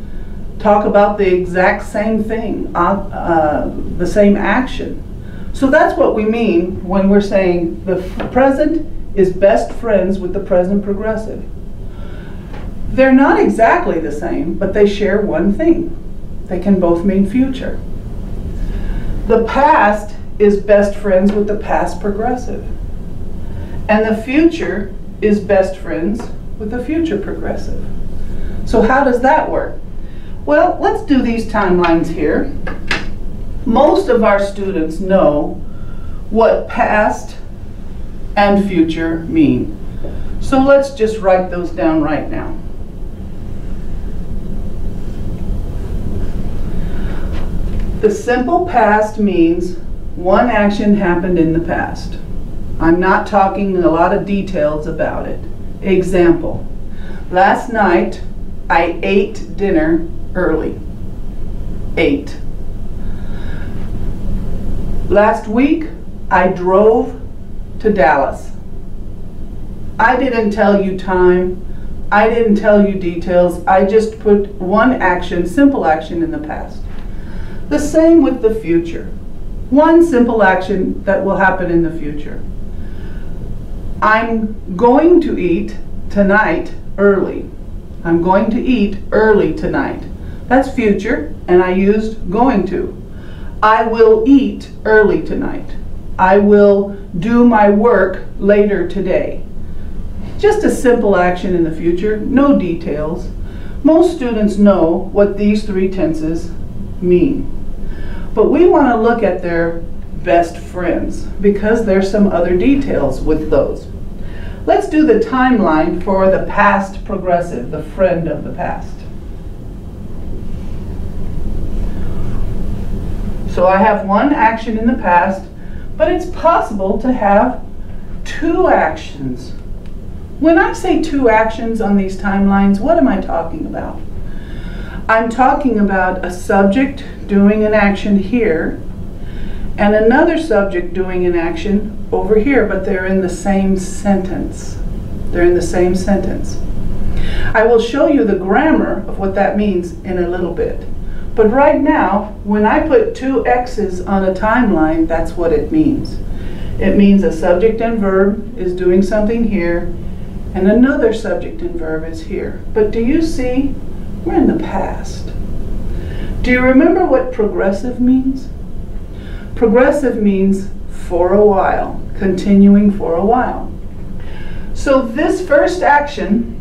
talk about the exact same thing, the same action. So that's what we mean when we're saying the present is best friends with the present progressive. They're not exactly the same, but they share one thing. They can both mean future. The past is best friends with the past progressive. And the future is best friends with a future progressive. So how does that work? Well, let's do these timelines here. Most of our students know what past and future mean. So let's just write those down right now. The simple past means one action happened in the past. I'm not talking a lot of details about it. Example, last night I ate dinner early. Ate. Last week I drove to Dallas. I didn't tell you time. I didn't tell you details. I just put one action, simple action in the past. The same with the future. One simple action that will happen in the future. I'm going to eat tonight early. I'm going to eat early tonight. That's future, and I used going to. I will eat early tonight. I will do my work later today. Just a simple action in the future, no details. Most students know what these three tenses mean. But we want to look at their best friends because there's some other details with those. Let's do the timeline for the past progressive, the friend of the past. So I have one action in the past, but it's possible to have two actions. When I say two actions on these timelines, what am I talking about? I'm talking about a subject doing an action here and another subject doing an action over here, but they're in the same sentence. They're in the same sentence. I will show you the grammar of what that means in a little bit. But right now, when I put two X's on a timeline, that's what it means. It means a subject and verb is doing something here, and another subject and verb is here. But do you see? We're in the past. Do you remember what progressive means? Progressive means for a while, continuing for a while. So this first action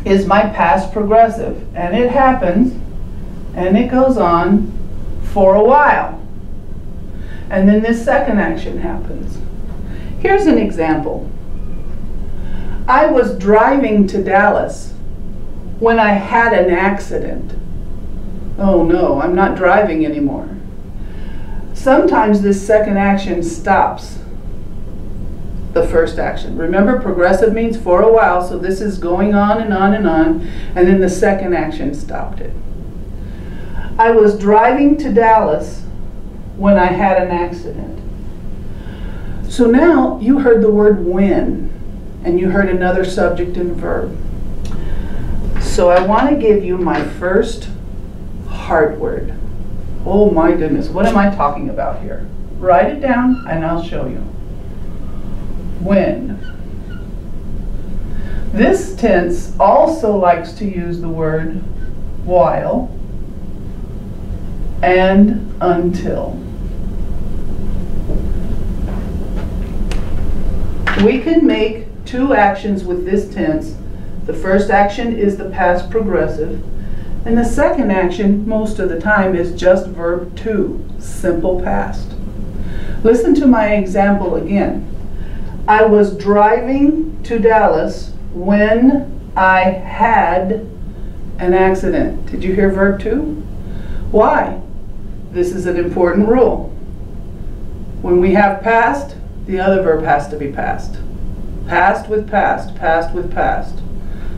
is my past progressive, and it happens, and it goes on for a while. And then this second action happens. Here's an example. I was driving to Dallas when I had an accident. Oh no, I'm not driving anymore. Sometimes this second action stops the first action. Remember, progressive means for a while, so this is going on and on and on, and then the second action stopped it. I was driving to Dallas when I had an accident. So now you heard the word when, and you heard another subject and verb. So I want to give you my first hard word. Oh my goodness, what am I talking about here? Write it down and I'll show you. When. This tense also likes to use the word while and until. We can make two actions with this tense. The first action is the past progressive, and the second action, most of the time, is just verb to, simple past. Listen to my example again. I was driving to Dallas when I had an accident. Did you hear verb to? Why? This is an important rule. When we have past, the other verb has to be past. Past with past, past with past.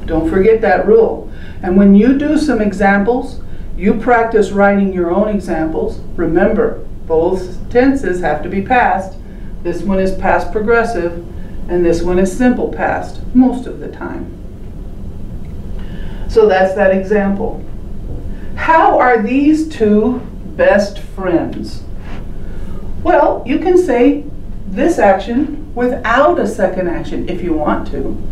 Don't forget that rule. And when you do some examples, you practice writing your own examples. Remember, both tenses have to be past. This one is past progressive, and this one is simple past, most of the time. So that's that example. How are these two best friends? Well, you can say this action without a second action if you want to.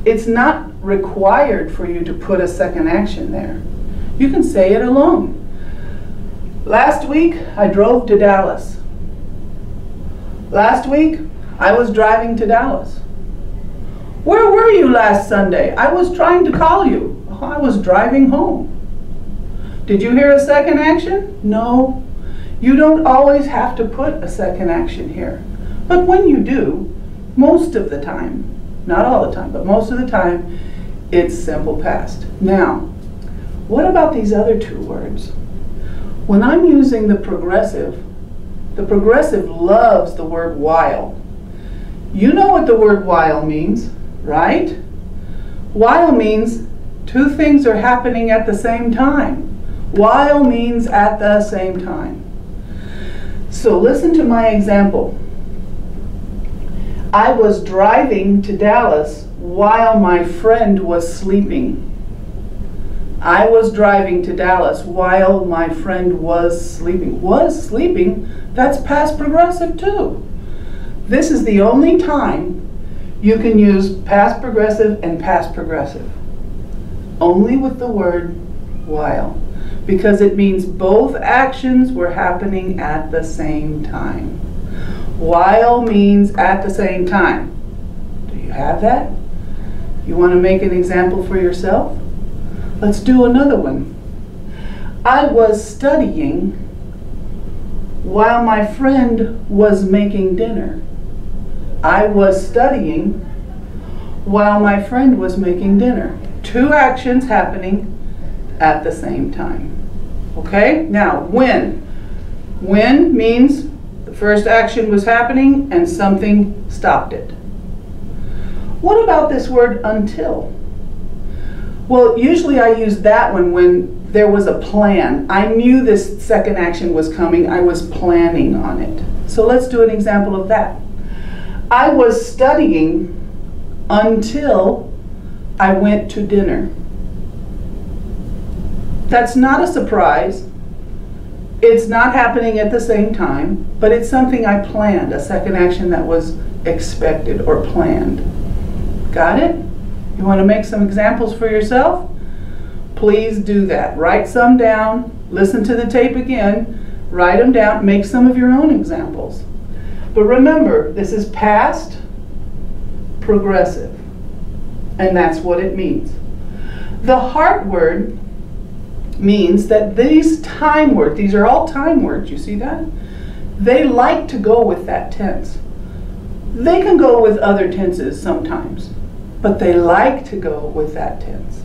It's not required for you to put a second action there. You can say it alone. Last week, I drove to Dallas. Last week, I was driving to Dallas. Where were you last Sunday? I was trying to call you. I was driving home. Did you hear a second action? No. You don't always have to put a second action here. But when you do, most of the time, not all the time, but most of the time, it's simple past. Now, what about these other two words? When I'm using the progressive loves the word while. You know what the word while means, right? While means two things are happening at the same time. While means at the same time. So listen to my example. I was driving to Dallas while my friend was sleeping. I was driving to Dallas while my friend was sleeping. Was sleeping, that's past progressive too. This is the only time you can use past progressive and past progressive. Only with the word while. Because it means both actions were happening at the same time. While means at the same time. Do you have that? You want to make an example for yourself? Let's do another one. I was studying while my friend was making dinner. I was studying while my friend was making dinner. Two actions happening at the same time. Okay? Now, when. When means the first action was happening and something stopped it. What about this word until? Well, usually I use that one when there was a plan. I knew this second action was coming. I was planning on it. So let's do an example of that. I was studying until I went to dinner. That's not a surprise. It's not happening at the same time, but it's something I planned, a second action that was expected or planned. Got it? You want to make some examples for yourself? Please do that. Write some down, listen to the tape again, write them down, make some of your own examples. But remember, this is past progressive, and that's what it means. The heart word means that these time words, these are all time words, you see that? They like to go with that tense. They can go with other tenses sometimes, but they like to go with that tense.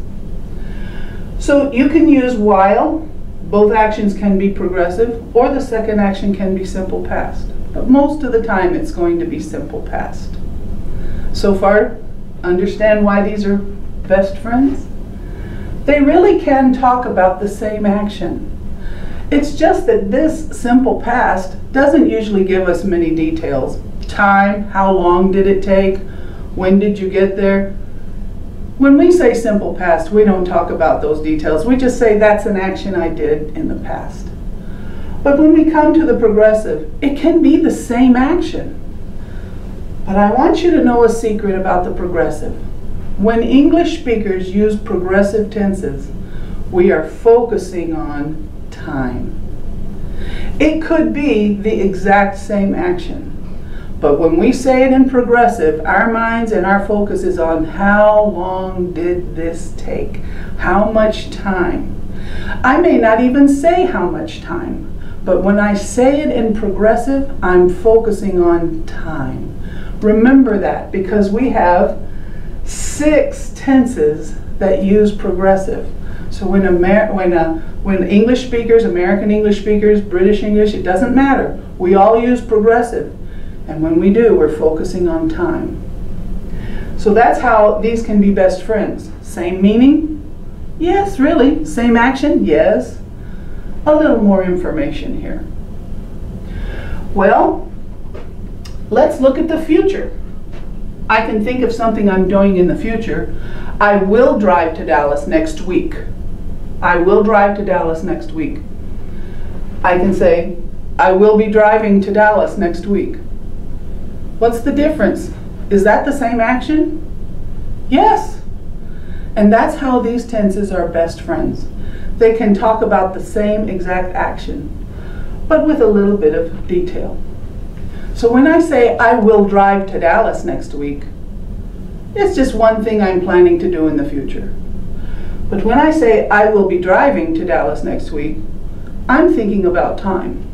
So you can use while, both actions can be progressive, or the second action can be simple past. But most of the time it's going to be simple past. So far, understand why these are best friends? They really can talk about the same action. It's just that this simple past doesn't usually give us many details. Time, how long did it take, when did you get there? When we say simple past, we don't talk about those details. We just say that's an action I did in the past. But when we come to the progressive, it can be the same action. But I want you to know a secret about the progressive. When English speakers use progressive tenses, we are focusing on time. It could be the exact same action, but when we say it in progressive, our minds and our focus is on how long did this take? How much time? I may not even say how much time, but when I say it in progressive, I'm focusing on time. Remember that, because we have 6 tenses that use progressive. So when English speakers, American English speakers, British English, it doesn't matter. We all use progressive. And when we do, we're focusing on time. So that's how these can be best friends. Same meaning? Yes, really. Same action? Yes. A little more information here. Well, let's look at the future. I can think of something I'm doing in the future. I will drive to Dallas next week. I will drive to Dallas next week. I can say, I will be driving to Dallas next week. What's the difference? Is that the same action? Yes. And that's how these tenses are best friends. They can talk about the same exact action, but with a little bit of detail. So when I say I will drive to Dallas next week, It's just one thing I'm planning to do in the future. But when I say I will be driving to Dallas next week, I'm thinking about time.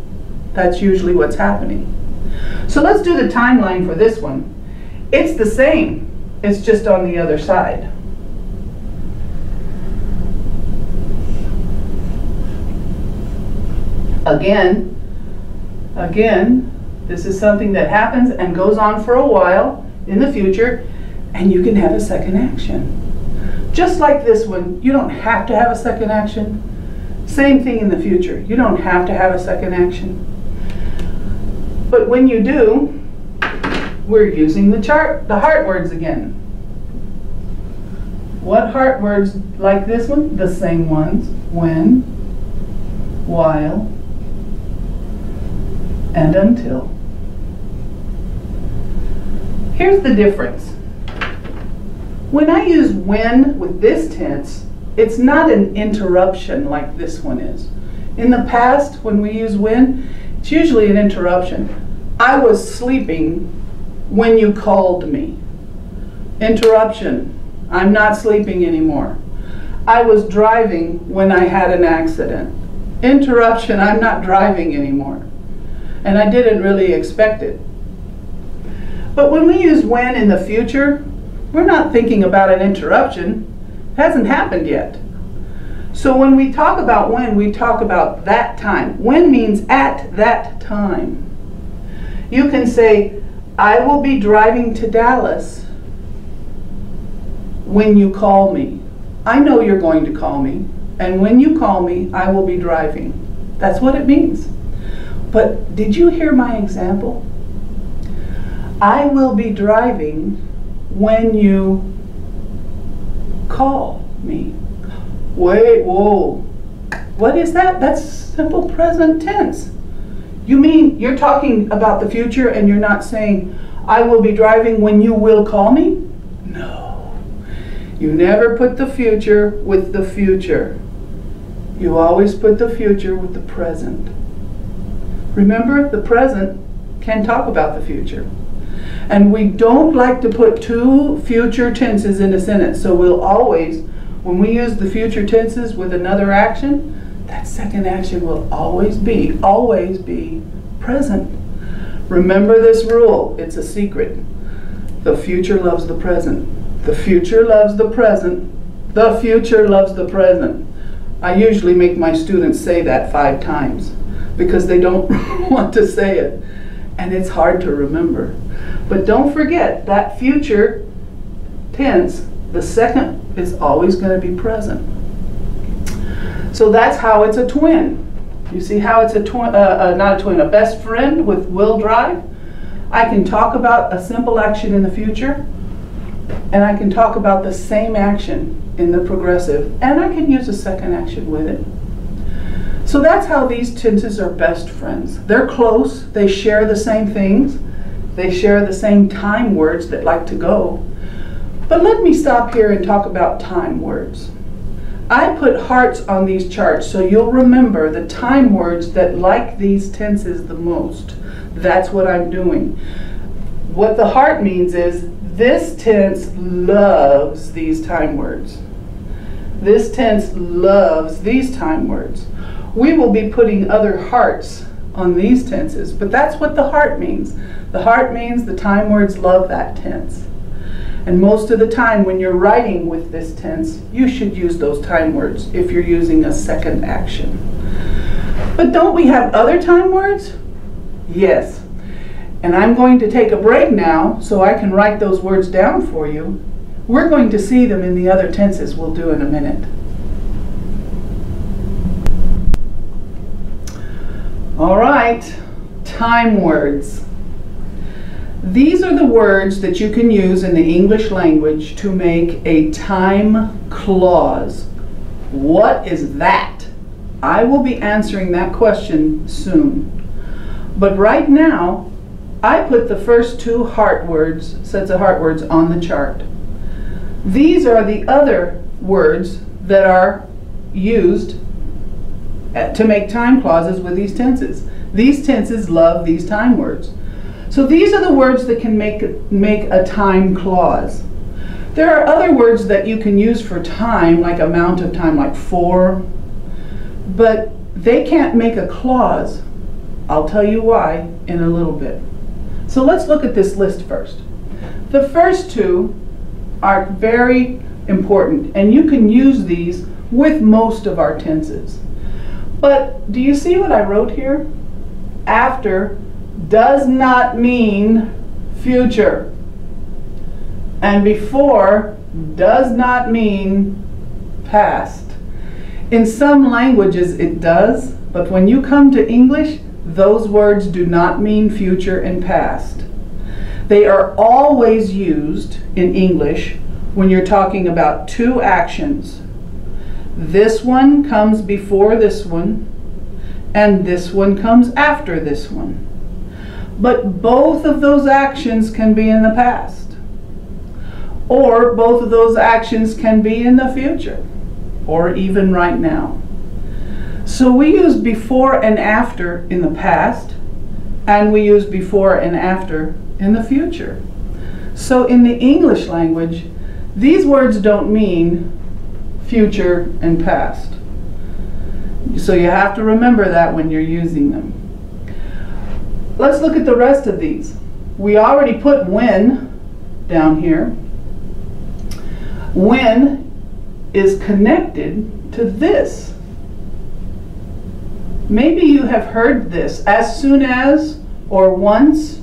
That's usually what's happening. So let's do the timeline for this one. It's the same, it's just on the other side. Again, this is something that happens and goes on for a while in the future, and you can have a second action. Just like this one, you don't have to have a second action. Same thing in the future. You don't have to have a second action. But when you do, we're using the heart words again. What heart words like this one? The same ones. When, while, and until. Here's the difference. When I use when with this tense, it's not an interruption like this one is. In the past, when we use when, it's usually an interruption. I was sleeping when you called me. Interruption. I'm not sleeping anymore. I was driving when I had an accident. Interruption. I'm not driving anymore. And I didn't really expect it. But when we use when in the future, we're not thinking about an interruption. It hasn't happened yet. So when we talk about when, we talk about that time. When means at that time. You can say, I will be driving to Dallas when you call me. I know you're going to call me, and when you call me, I will be driving. That's what it means. But did you hear my example? I will be driving when you call me. Wait, whoa. What is that? That's simple present tense. You mean you're talking about the future and you're not saying, I will be driving when you will call me? No. You never put the future with the future. You always put the future with the present. Remember, the present can talk about the future. And we don't like to put two future tenses in a sentence. So we'll always, when we use the future tenses with another action, that second action will always be present. Remember this rule. It's a secret. The future loves the present. The future loves the present. The future loves the present. I usually make my students say that 5 times because they don't want to say it. And it's hard to remember. But don't forget that future tense, the second is always going to be present. So that's how it's a twin. You see how it's a twin, not a twin, a best friend with will drive? I can talk about a simple action in the future, and I can talk about the same action in the progressive, and I can use a second action with it. So that's how these tenses are best friends. They're close, they share the same things, they share the same time words that like to go. But let me stop here and talk about time words. I put hearts on these charts so you'll remember the time words that like these tenses the most. That's what I'm doing. What the heart means is this tense loves these time words. This tense loves these time words. We will be putting other hearts on these tenses, but that's what the heart means. The heart means the time words love that tense. And most of the time when you're writing with this tense, you should use those time words if you're using a second action. But don't we have other time words? Yes. And I'm going to take a break now so I can write those words down for you. We're going to see them in the other tenses we'll do in a minute. All right, time words. These are the words that you can use in the English language to make a time clause. What is that? I will be answering that question soon. But right now, I put the first 2 heart words, sets of heart words, on the chart. These are the other words that are used to make time clauses with these tenses. These tenses love these time words. So these are the words that can make a time clause. There are other words that you can use for time, like amount of time, like for, but they can't make a clause. I'll tell you why in a little bit. So let's look at this list first. The first two are very important, and you can use these with most of our tenses. But do you see what I wrote here? After does not mean future, and before does not mean past. In some languages it does, but when you come to English, those words do not mean future and past. They are always used in English when you're talking about two actions. This one comes before this one, and this one comes after this one. But both of those actions can be in the past, or both of those actions can be in the future, or even right now. So we use before and after in the past, and we use before and after in the future. So in the English language, these words don't mean future and past. So you have to remember that when you're using them. Let's look at the rest of these. We already put when down here. When is connected to this. Maybe you have heard this, as soon as or once.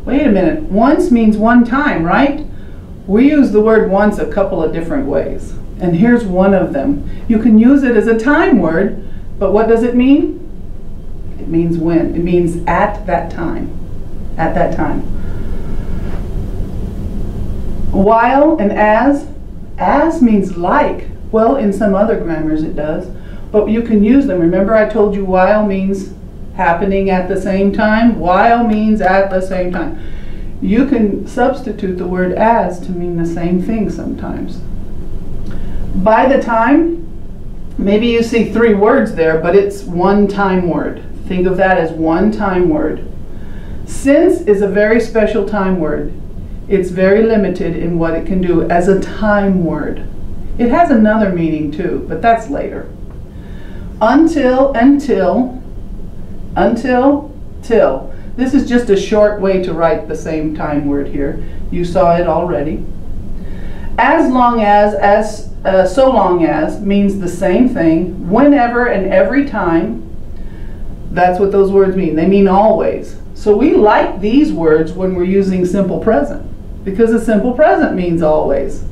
Wait a minute, once means one time, right? We use the word once a couple of different ways, and here's one of them. You can use it as a time word, but what does it mean? It means when. It means at that time. At that time. While and as means like. Well, in some other grammars it does, but you can use them. Remember I told you while means happening at the same time? While means at the same time. You can substitute the word as to mean the same thing sometimes. By the time, maybe you see three words there, but it's one time word. Think of that as one time word. Since is a very special time word. It's very limited in what it can do as a time word. It has another meaning too, but that's later. Until, till. This is just a short way to write the same time word here. You saw it already. As long as, so long as means the same thing, whenever and every time. That's what those words mean. They mean always. So we like these words when we're using simple present, because the simple present means always.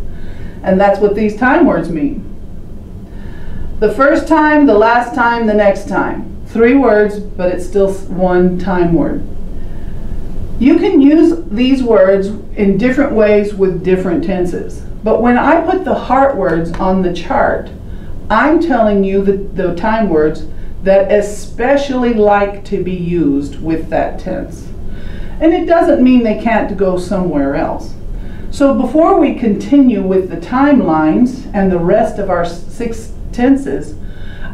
And that's what these time words mean. The first time, the last time, the next time. Three words, but it's still one time word. You can use these words in different ways with different tenses. But when I put the heart words on the chart, I'm telling you the time words that especially like to be used with that tense. And it doesn't mean they can't go somewhere else. So before we continue with the timelines and the rest of our 6 tenses,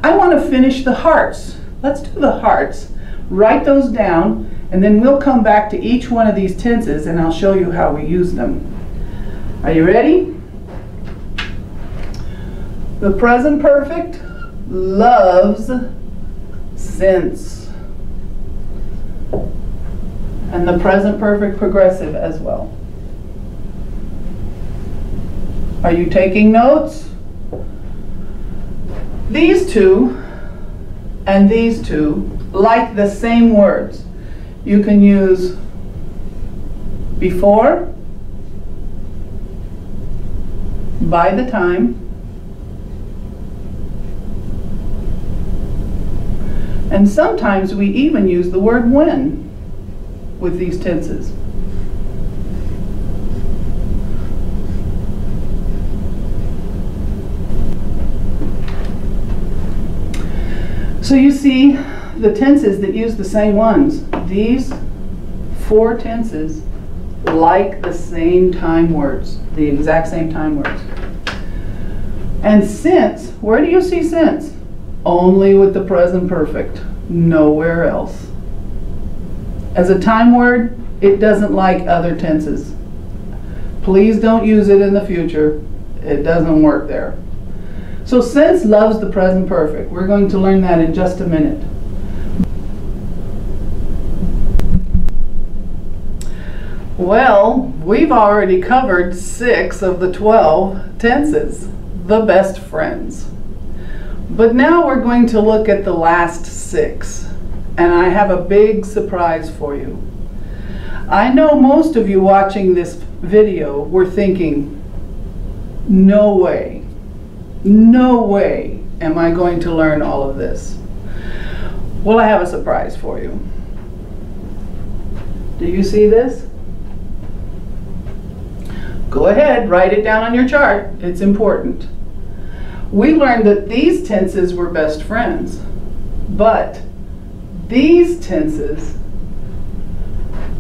I want to finish the hearts. Let's do the hearts. Write those down, and then we'll come back to each one of these tenses and I'll show you how we use them. Are you ready? The present perfect loves since. And the present perfect progressive as well. Are you taking notes? These two and these two like the same words. You can use before, by the time, and sometimes we even use the word when with these tenses. So you see the tenses that use the same ones. These 4 tenses like the same time words, the exact same time words. And since, where do you see since? Only with the present perfect, nowhere else. As a time word, it doesn't like other tenses. Please don't use it in the future. It doesn't work there. So since loves the present perfect, we're going to learn that in just a minute. Well, we've already covered 6 of the 12 tenses, the best friends. But now we're going to look at the last 6, and I have a big surprise for you. I know most of you watching this video were thinking, no way am I going to learn all of this. Well, I have a surprise for you. Do you see this? Go ahead, write it down on your chart. It's important. We learned that these tenses were best friends, but these tenses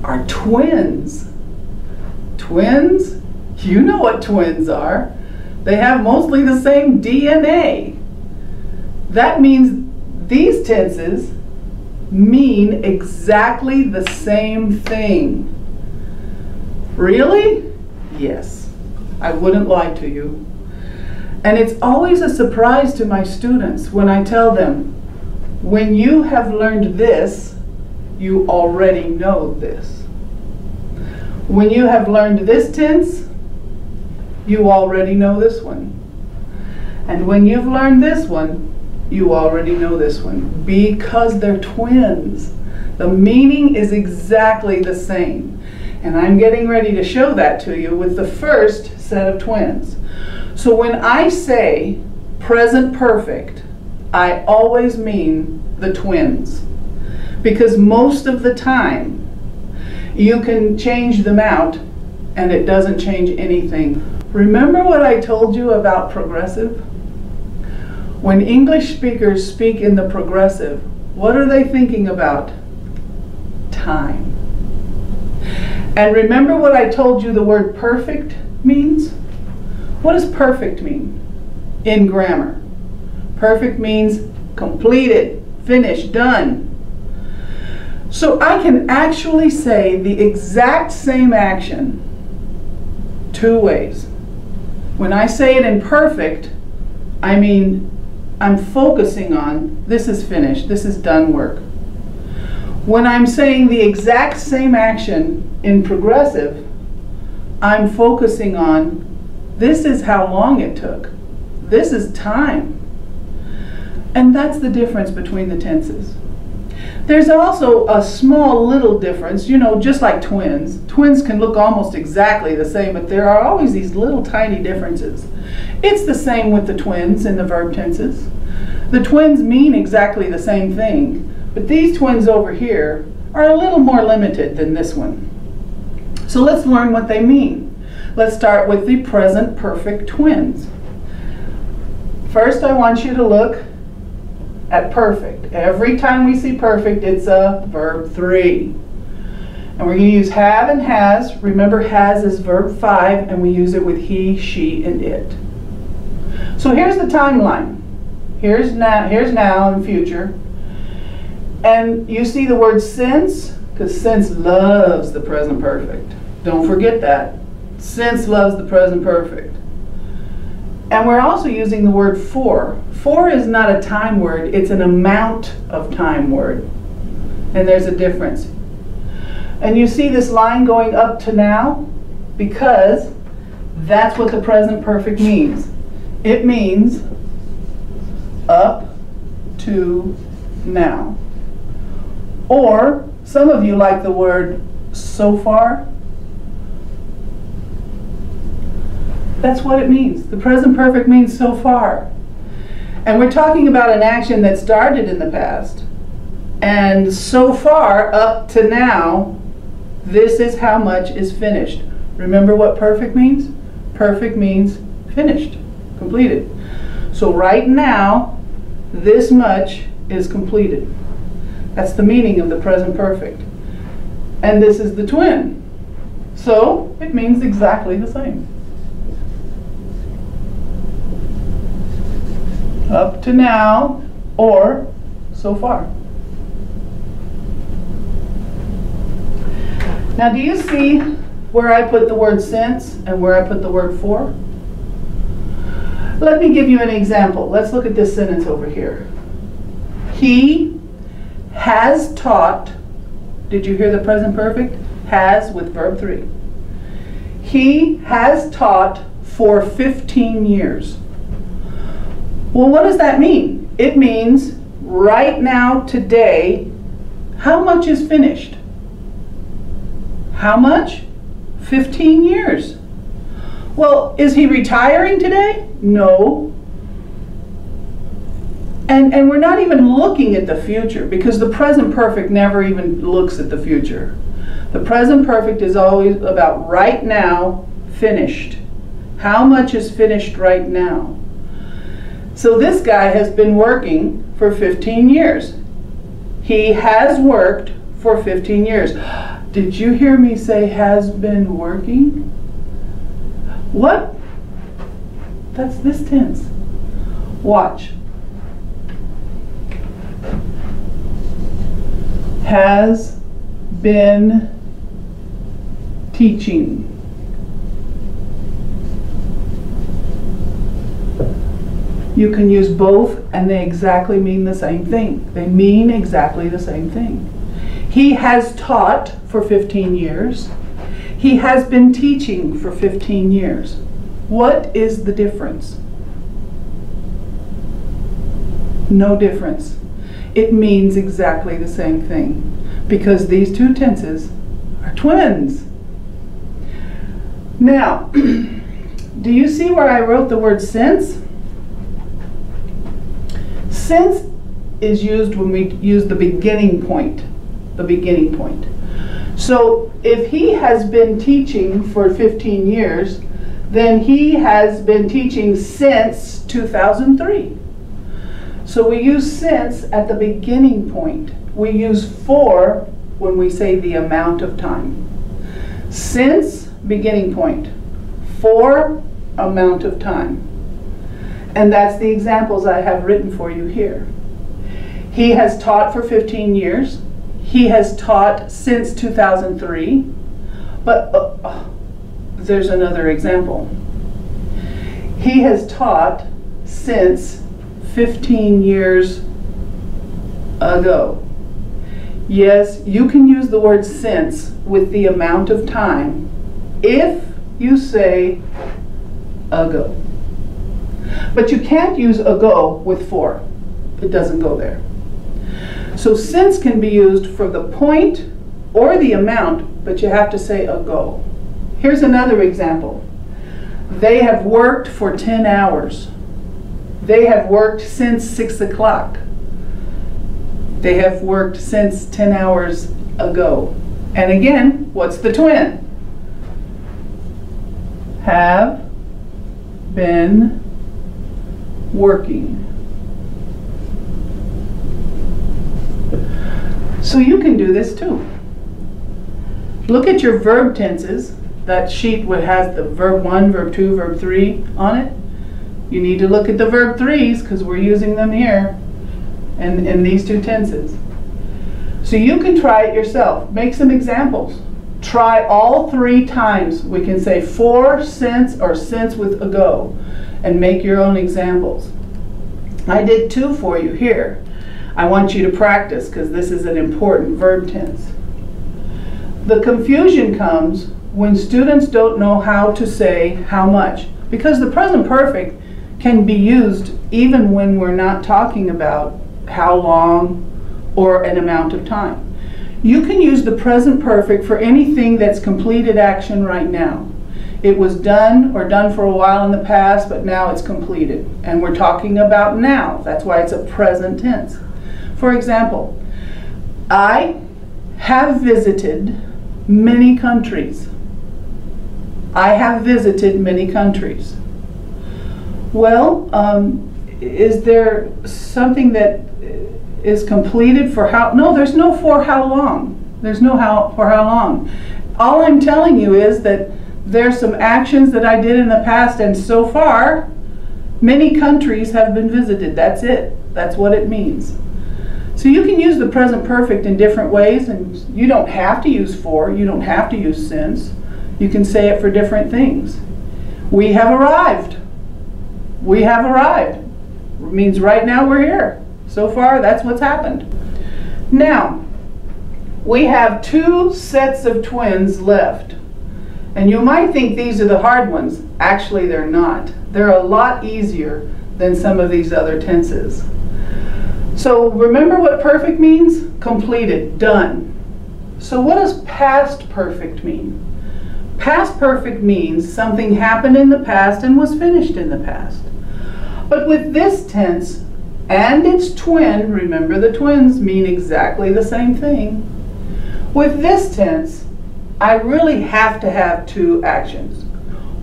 are twins. Twins? You know what twins are. They have mostly the same DNA. That means these tenses mean exactly the same thing. Really? Yes, I wouldn't lie to you. And it's always a surprise to my students when I tell them, when you have learned this, you already know this. When you have learned this tense, you already know this one. And when you've learned this one, you already know this one, because they're twins. The meaning is exactly the same. And I'm getting ready to show that to you with the first set of twins. So when I say present perfect, I always mean the twins. Because most of the time, you can change them out and it doesn't change anything. Remember what I told you about progressive? When English speakers speak in the progressive, what are they thinking about? Time. And remember what I told you the word perfect means? What does perfect mean in grammar? Perfect means completed, finished, done. So I can actually say the exact same action 2 ways. When I say it in perfect, I mean I'm focusing on this is finished, this is done work. When I'm saying the exact same action in progressive, I'm focusing on this is how long it took. This is time. And that's the difference between the tenses. There's also a small little difference, you know, just like twins. Twins can look almost exactly the same, but there are always these little tiny differences. It's the same with the twins in the verb tenses. The twins mean exactly the same thing, but these twins over here are a little more limited than this one. So let's learn what they mean. Let's start with the present perfect twins. First, I want you to look at perfect. Every time we see perfect, it's a verb 3. And we're going to use have and has. Remember, has is verb 5, and we use it with he, she, and it. So here's the timeline. Here's now and future. And you see the word since, because since loves the present perfect. Don't forget that. Since loves the present perfect. And we're also using the word for. For is not a time word, it's an amount of time word. And there's a difference. And you see this line going up to now because that's what the present perfect means. It means up to now. Or some of you like the word so far. That's what it means. The present perfect means so far. And we're talking about an action that started in the past. And so far, up to now, this is how much is finished. Remember what perfect means? Perfect means finished, completed. So right now, this much is completed. That's the meaning of the present perfect. And this is the twin. So it means exactly the same. Up to now, or so far. Now do you see where I put the word since and where I put the word for? Let me give you an example. Let's look at this sentence over here. He has taught, did you hear the present perfect? Has with verb 3. He has taught for 15 years. Well, what does that mean? It means right now, today, how much is finished? How much? 15 years. Well, is he retiring today? No. And we're not even looking at the future, because the present perfect never even looks at the future. The present perfect is always about right now, finished. How much is finished right now? So this guy has been working for 15 years. He has worked for 15 years. Did you hear me say has been working? What? That's this tense. Watch. Has been teaching. You can use both and they exactly mean the same thing. They mean exactly the same thing. He has taught for 15 years. He has been teaching for 15 years. What is the difference? No difference. It means exactly the same thing, because these two tenses are twins. Now, do you see where I wrote the word since? Since is used when we use the beginning point. The beginning point. So if he has been teaching for 15 years, then he has been teaching since 2003. So we use since at the beginning point. We use for when we say the amount of time. Since, beginning point. For, amount of time. And that's the examples I have written for you here. He has taught for 15 years. He has taught since 2003. But there's another example. He has taught since 15 years ago. Yes, you can use the word since with the amount of time if you say ago. But you can't use ago with for. It doesn't go there. So since can be used for the point or the amount, but you have to say ago. Here's another example. They have worked for 10 hours. They have worked since 6 o'clock. They have worked since 10 hours ago. And again, what's the twin? Have been working. So you can do this too. Look at your verb tenses. That sheet has the verb 1, verb 2, verb 3 on it. You need to look at the verb 3s because we're using them here and in these two tenses. So you can try it yourself. Make some examples. Try all 3 times. We can say for, since, or since with ago, and make your own examples. I did 2 for you here. I want you to practice because this is an important verb tense. The confusion comes when students don't know how to say how much, because the present perfect can be used even when we're not talking about how long or an amount of time. You can use the present perfect for anything that's completed action right now. It was done or done for a while in the past, but now it's completed. And we're talking about now. That's why it's a present tense. For example, I have visited many countries. I have visited many countries. Well, is there something that is completed for how? No, there's no for how long. There's no how for how long. All I'm telling you is that there's some actions that I did in the past, and so far, many countries have been visited. That's it. That's what it means. So you can use the present perfect in different ways, and you don't have to use for, you don't have to use since. You can say it for different things. We have arrived. We have arrived. It means right now we're here. So far, that's what's happened. Now, we have 2 sets of twins left. And you might think these are the hard ones. Actually, they're not. They're a lot easier than some of these other tenses. So remember what perfect means? Completed, done. So what does past perfect mean? Past perfect means something happened in the past and was finished in the past. But with this tense and its twin, remember the twins mean exactly the same thing. With this tense, I really have to have 2 actions.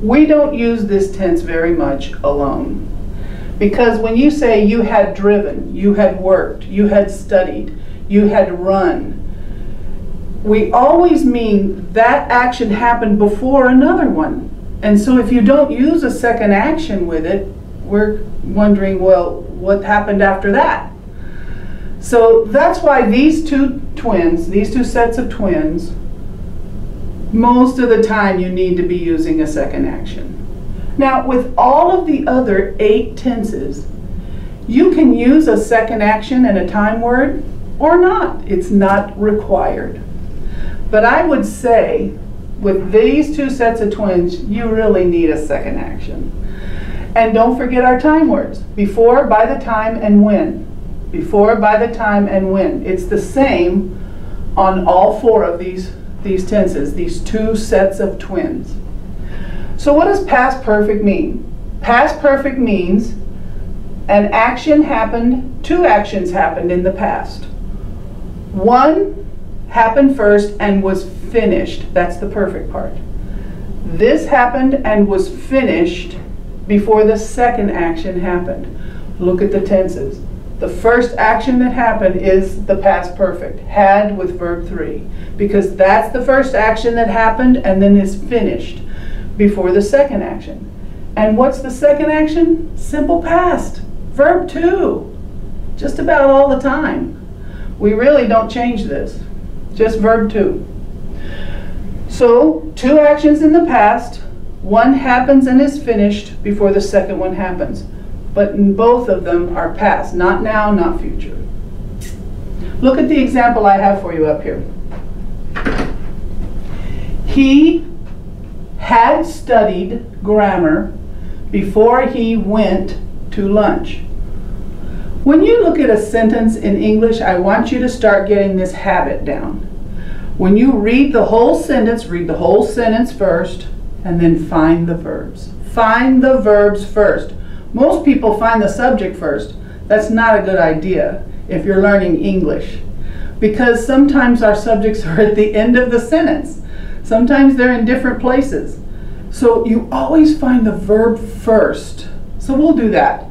We don't use this tense very much alone. Because when you say you had driven, you had worked, you had studied, you had run, we always mean that action happened before another one. And so if you don't use a second action with it, we're wondering, well, what happened after that? So that's why these 2 twins, these 2 sets of twins, most of the time you need to be using a second action. Now, with all of the other 8 tenses, you can use a second action and a time word or not. It's not required. But I would say, with these 2 sets of twins, you really need a second action. And don't forget our time words. Before, by the time, and when. Before, by the time, and when. It's the same on all 4 of these tenses, these 2 sets of twins. So what does past perfect mean? Past perfect means an action happened, 2 actions happened in the past. One happened first and was finished. That's the perfect part. This happened and was finished before the second action happened. Look at the tenses. The first action that happened is the past perfect, had with verb 3, because that's the first action that happened and then is finished before the second action. And what's the second action? Simple past, verb 2, just about all the time. We really don't change this, just verb 2. So 2 actions in the past, one happens and is finished before the second one happens. But both of them are past, not now, not future. Look at the example I have for you up here. He had studied grammar before he went to lunch. When you look at a sentence in English, I want you to start getting this habit down. When you read the whole sentence first, and then find the verbs. Find the verbs first. Most people find the subject first. That's not a good idea if you're learning English, because sometimes our subjects are at the end of the sentence. Sometimes they're in different places. So you always find the verb first. So we'll do that.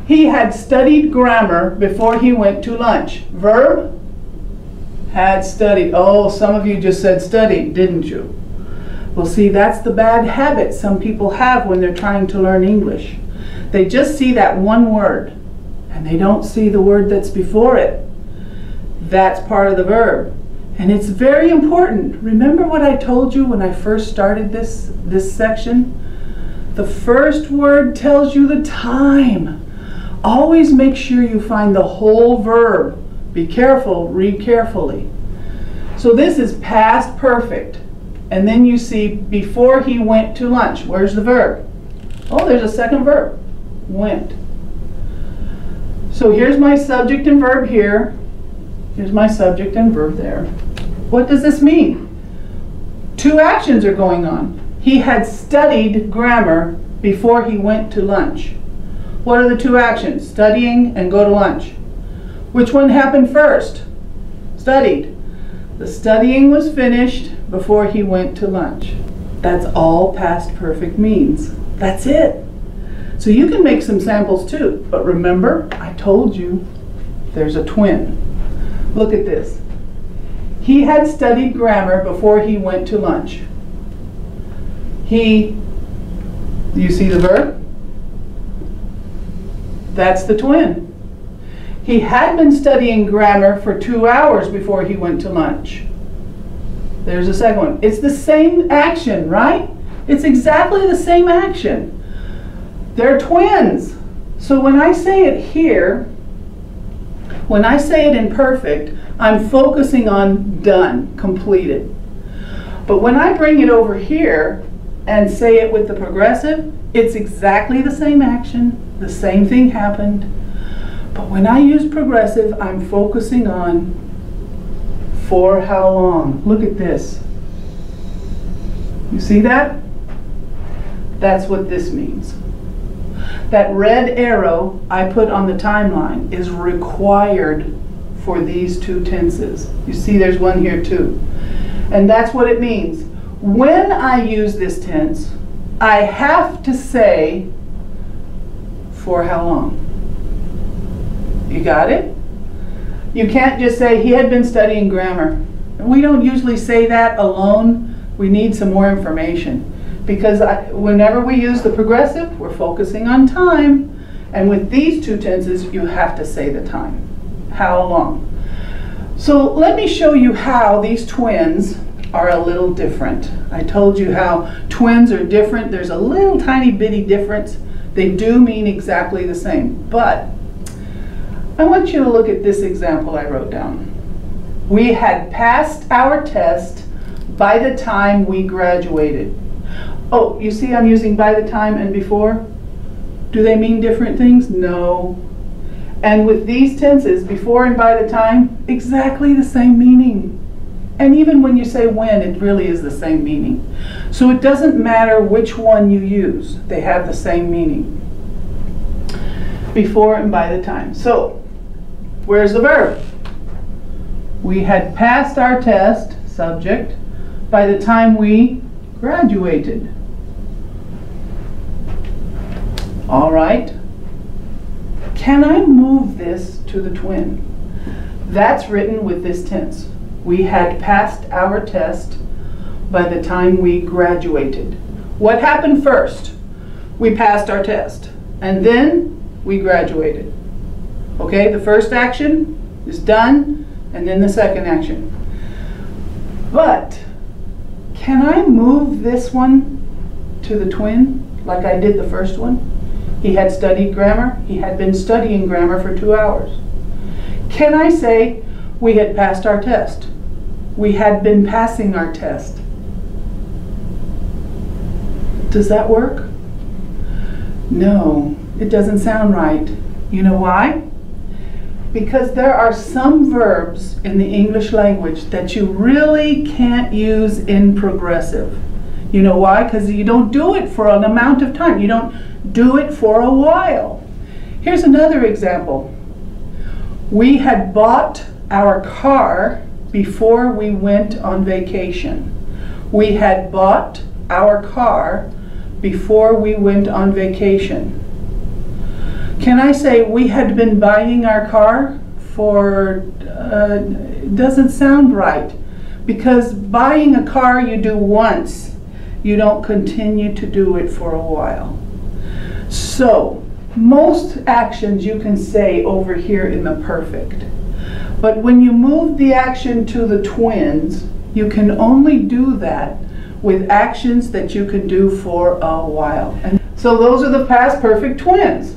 He had studied grammar before he went to lunch. Verb, had studied. Oh, some of you just said studied, didn't you? Well, see, that's the bad habit some people have when they're trying to learn English. They just see that one word, and they don't see the word that's before it. That's part of the verb. And it's very important. Remember what I told you when I first started this section? The first word tells you the time. Always make sure you find the whole verb. Be careful, read carefully. So this is past perfect. And then you see before he went to lunch. Where's the verb? Oh, there's a second verb. Went. So here's my subject and verb here. Here's my subject and verb there. What does this mean? 2 actions are going on. He had studied grammar before he went to lunch. What are the 2 actions? Studying and go to lunch. Which one happened first? Studied. The studying was finished before he went to lunch. That's all past perfect means. That's it. So you can make some samples too, but remember, I told you there's a twin. Look at this. He had studied grammar before he went to lunch. He, do you see the verb? That's the twin. He had been studying grammar for 2 hours before he went to lunch. There's a second one. It's the same action, right? It's exactly the same action. They're twins. So when I say it here, when I say it in perfect, I'm focusing on done, completed. But when I bring it over here and say it with the progressive, it's exactly the same action, the same thing happened. But when I use progressive, I'm focusing on for how long. Look at this. You see that? That's what this means. That red arrow I put on the timeline is required for these two tenses. You see there's one here too. And that's what it means. When I use this tense, I have to say for how long. You got it? You can't just say he had been studying grammar. We don't usually say that alone. We need some more information. Because whenever we use the progressive, we're focusing on time. And with these two tenses, you have to say the time. How long? So let me show you how these twins are a little different. I told you how twins are different. There's a little tiny bitty difference. They do mean exactly the same. But I want you to look at this example I wrote down. We had passed our test by the time we graduated. Oh, you see I'm using by the time and before? Do they mean different things? No. And with these tenses, before and by the time, exactly the same meaning. And even when you say when, it really is the same meaning. So it doesn't matter which one you use. They have the same meaning. Before and by the time. So, where's the verb? We had passed our test, subject, by the time we graduated. All right. Can I move this to the twin? That's written with this tense. We had passed our test by the time we graduated. What happened first? We passed our test, and then we graduated. Okay, the first action is done, and then the second action. But can I move this one to the twin like I did the first one? He had studied grammar. He had been studying grammar for 2 hours. Can I say we had passed our test? We had been passing our test. Does that work? No, it doesn't sound right. You know why? Because there are some verbs in the English language that you really can't use in progressive. You know why? Because you don't do it for an amount of time. You don't do it for a while. Here's another example. We had bought our car before we went on vacation. We had bought our car before we went on vacation. Can I say we had been buying our car for, it doesn't sound right. Because buying a car you do once, you don't continue to do it for a while. So, most actions you can say over here in the perfect. But when you move the action to the twins, you can only do that with actions that you can do for a while. And so those are the past perfect twins.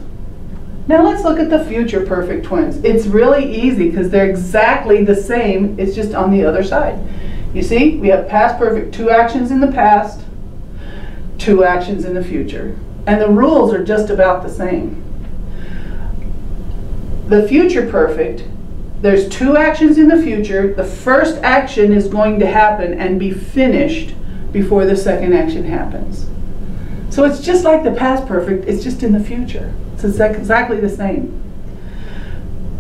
Now let's look at the future perfect twins. It's really easy because they're exactly the same, it's just on the other side. You see, we have past perfect, 2 actions in the past, 2 actions in the future. And the rules are just about the same. The future perfect, there's 2 actions in the future. The first action is going to happen and be finished before the second action happens. So it's just like the past perfect, it's just in the future. It's exactly the same.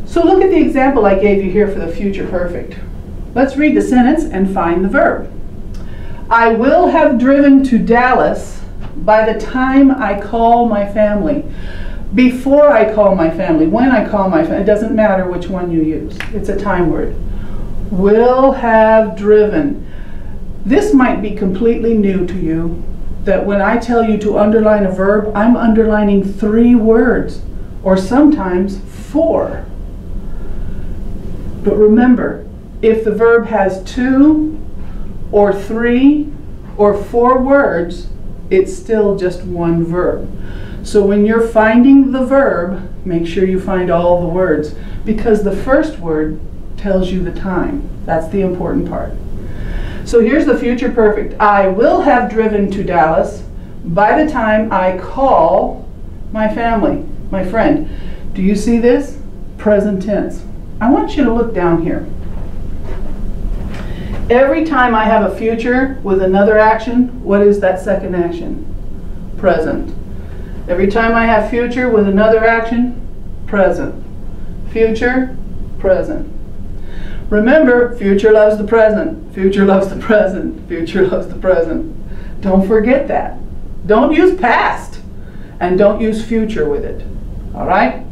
So look at the example I gave you here for the future perfect. Let's read the sentence and find the verb. I will have driven to Dallas by the time I call my family. Before I call my family, when I call my family, it doesn't matter which one you use. It's a time word. Will have driven. This might be completely new to you, that when I tell you to underline a verb, I'm underlining 3 words, or sometimes 4. But remember, if the verb has 2 or 3 or 4 words, it's still just one verb. So when you're finding the verb, make sure you find all the words, because the first word tells you the time. That's the important part. So here's the future perfect. I will have driven to Dallas by the time I call my family, my friend. Do you see this? Present tense. I want you to look down here. Every time I have a future with another action, what is that second action? Present. Every time I have future with another action, present. Future, present. Remember, future loves the present. Future loves the present. Future loves the present. Don't forget that. Don't use past, and don't use future with it. All right?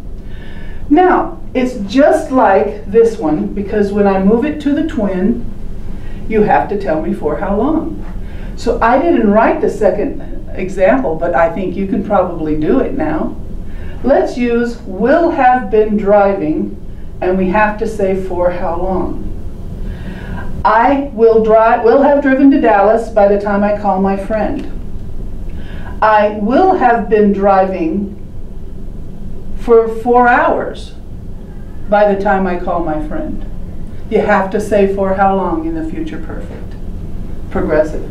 Now, it's just like this one, because when I move it to the twin, you have to tell me for how long. So I didn't write the second example, but I think you can probably do it now. Let's use will have been driving, and we have to say for how long. I will have driven to Dallas by the time I call my friend. I will have been driving for 4 hours by the time I call my friend. You have to say for how long in the future perfect. Progressive.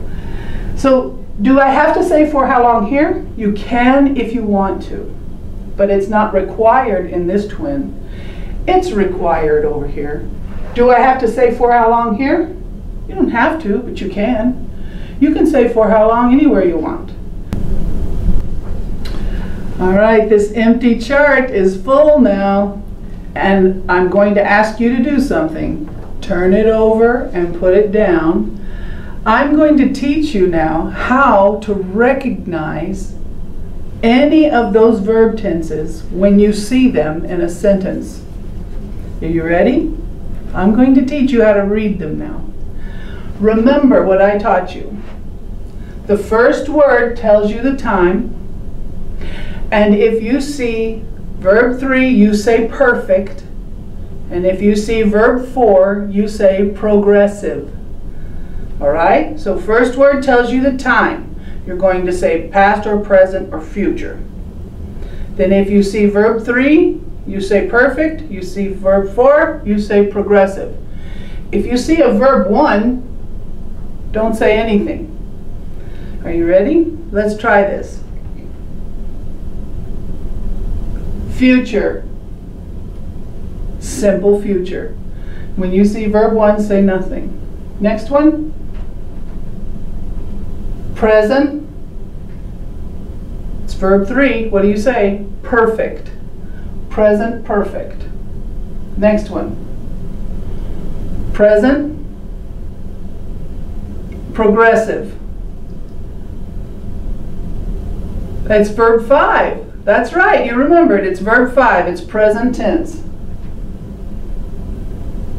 So do I have to say for how long here? You can if you want to, but it's not required in this twin. It's required over here. Do I have to say for how long here? You don't have to, but you can. You can say for how long anywhere you want. All right, this empty chart is full now, and I'm going to ask you to do something. Turn it over and put it down. I'm going to teach you now how to recognize any of those verb tenses when you see them in a sentence. Are you ready? I'm going to teach you how to read them now. Remember what I taught you. The first word tells you the time, and if you see verb 3, you say perfect, and if you see verb 4, you say progressive. All right? So first word tells you the time. You're going to say past or present or future. Then if you see verb 3, you say perfect. You see verb 4, you say progressive. If you see a verb 1, don't say anything. Are you ready? Let's try this. Future. Simple future. When you see verb 1, say nothing. Next one. Present. It's verb 3. What do you say? Perfect. Present perfect. Next one. Present. Progressive. That's verb 5. That's right, you remembered. It's verb 5. It's present tense.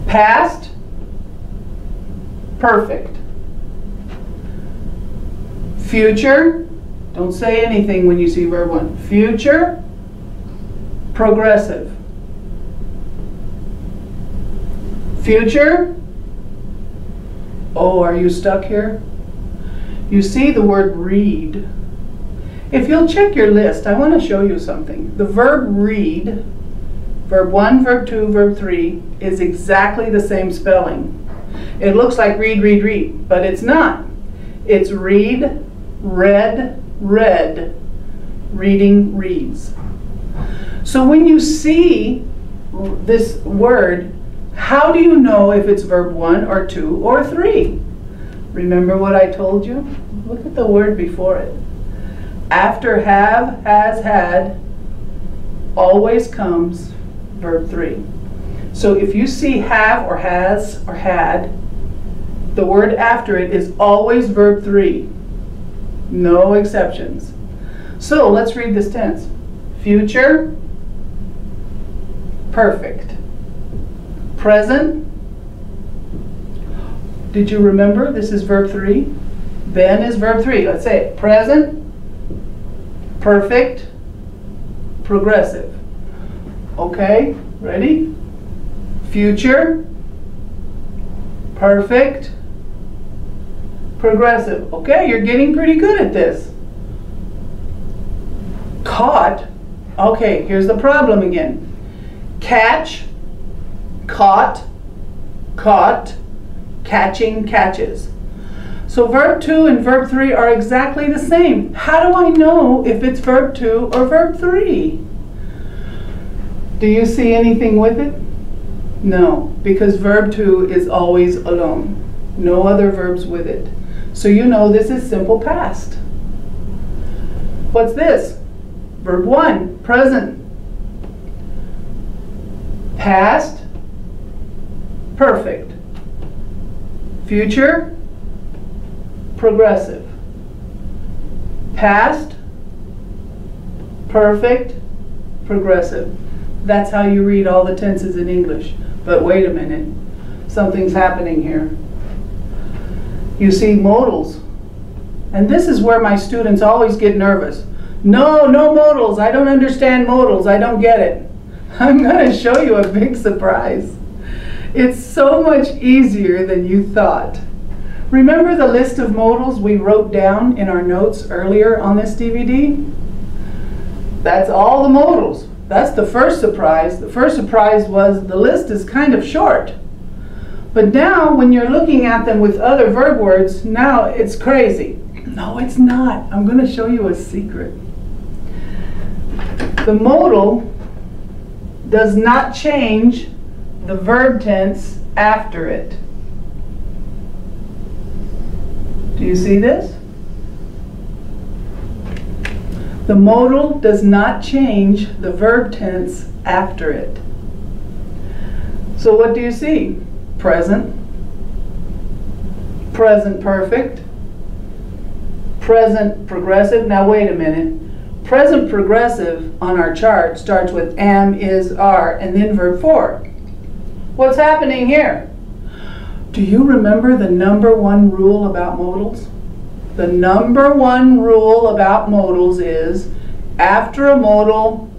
Past. Perfect. Future. Don't say anything when you see verb 1. Future. Progressive. Future. Oh, are you stuck here? You see the word read. If you'll check your list, I want to show you something. The verb read, verb 1, verb 2, verb 3, is exactly the same spelling. It looks like read, read, read, but it's not. It's read, read, read. Reading, reads. So when you see this word, how do you know if it's verb 1 or 2 or 3? Remember what I told you? Look at the word before it. After have, has, had, always comes verb 3. So if you see have or has or had, the word after it is always verb 3. No exceptions. So let's read this tense. Future, perfect. Present. Did you remember this is verb 3? Been is verb 3. Let's say it. Present, perfect, progressive. Okay, ready? Future, perfect, progressive. Okay, you're getting pretty good at this. Caught. Okay, here's the problem again. Catch, caught, caught, catching, catches. So verb 2 and verb 3 are exactly the same. How do I know if it's verb 2 or verb 3? Do you see anything with it? No, because verb 2 is always alone. No other verbs with it. So you know this is simple past. What's this? Verb 1, present. Past, perfect. Future, progressive. Past, perfect, progressive. That's how you read all the tenses in English. But wait a minute, something's happening here. You see modals. And this is where my students always get nervous. No modals. I don't understand modals. I don't get it. I'm going to show you a big surprise. It's so much easier than you thought. Remember the list of modals we wrote down in our notes earlier on this DVD? That's all the modals. That's the first surprise. The first surprise was the list is kind of short. But now when you're looking at them with other verb words, now it's crazy. No, it's not. I'm going to show you a secret. The modal does not change the verb tense after it. Do you see this? The modal does not change the verb tense after it. So what do you see? Present, present perfect, present progressive. Now wait a minute. Present progressive on our chart starts with am, is, are, and then verb 4. What's happening here? Do you remember the #1 rule about modals? The #1 rule about modals is after a modal,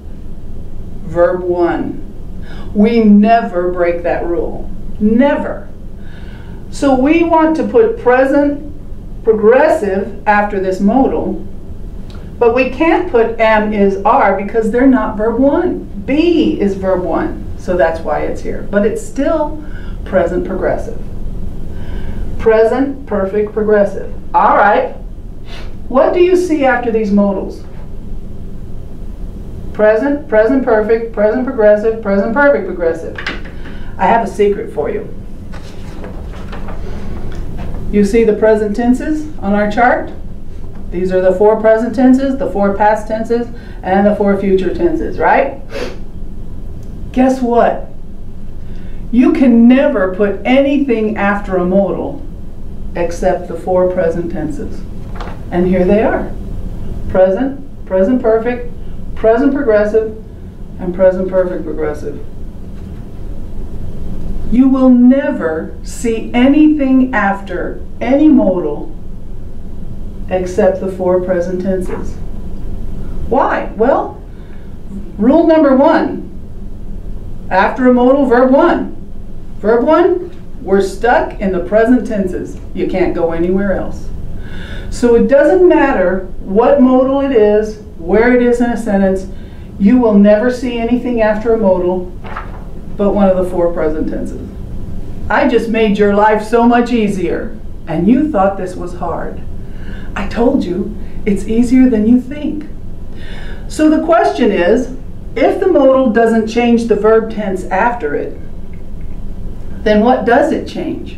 verb 1. We never break that rule. Never. So we want to put present progressive after this modal, but we can't put am, is, are because they're not verb 1. Be is verb 1, so that's why it's here. But it's still present progressive. Present perfect progressive. All right. What do you see after these modals? Present, present perfect, present progressive, present perfect progressive. I have a secret for you. You see the present tenses on our chart? These are the 4 present tenses, the 4 past tenses, and the 4 future tenses, right? Guess what? You can never put anything after a modal except the 4 present tenses. And here they are. Present, present perfect, present progressive, and present perfect progressive. You will never see anything after any modal except the 4 present tenses. Why? Well, rule #1, after a modal, verb 1. Verb 1, we're stuck in the present tenses. You can't go anywhere else. So it doesn't matter what modal it is, where it is in a sentence, you will never see anything after a modal but one of the 4 present tenses. I just made your life so much easier, and you thought this was hard. I told you, it's easier than you think. So the question is, if the modal doesn't change the verb tense after it, then what does it change?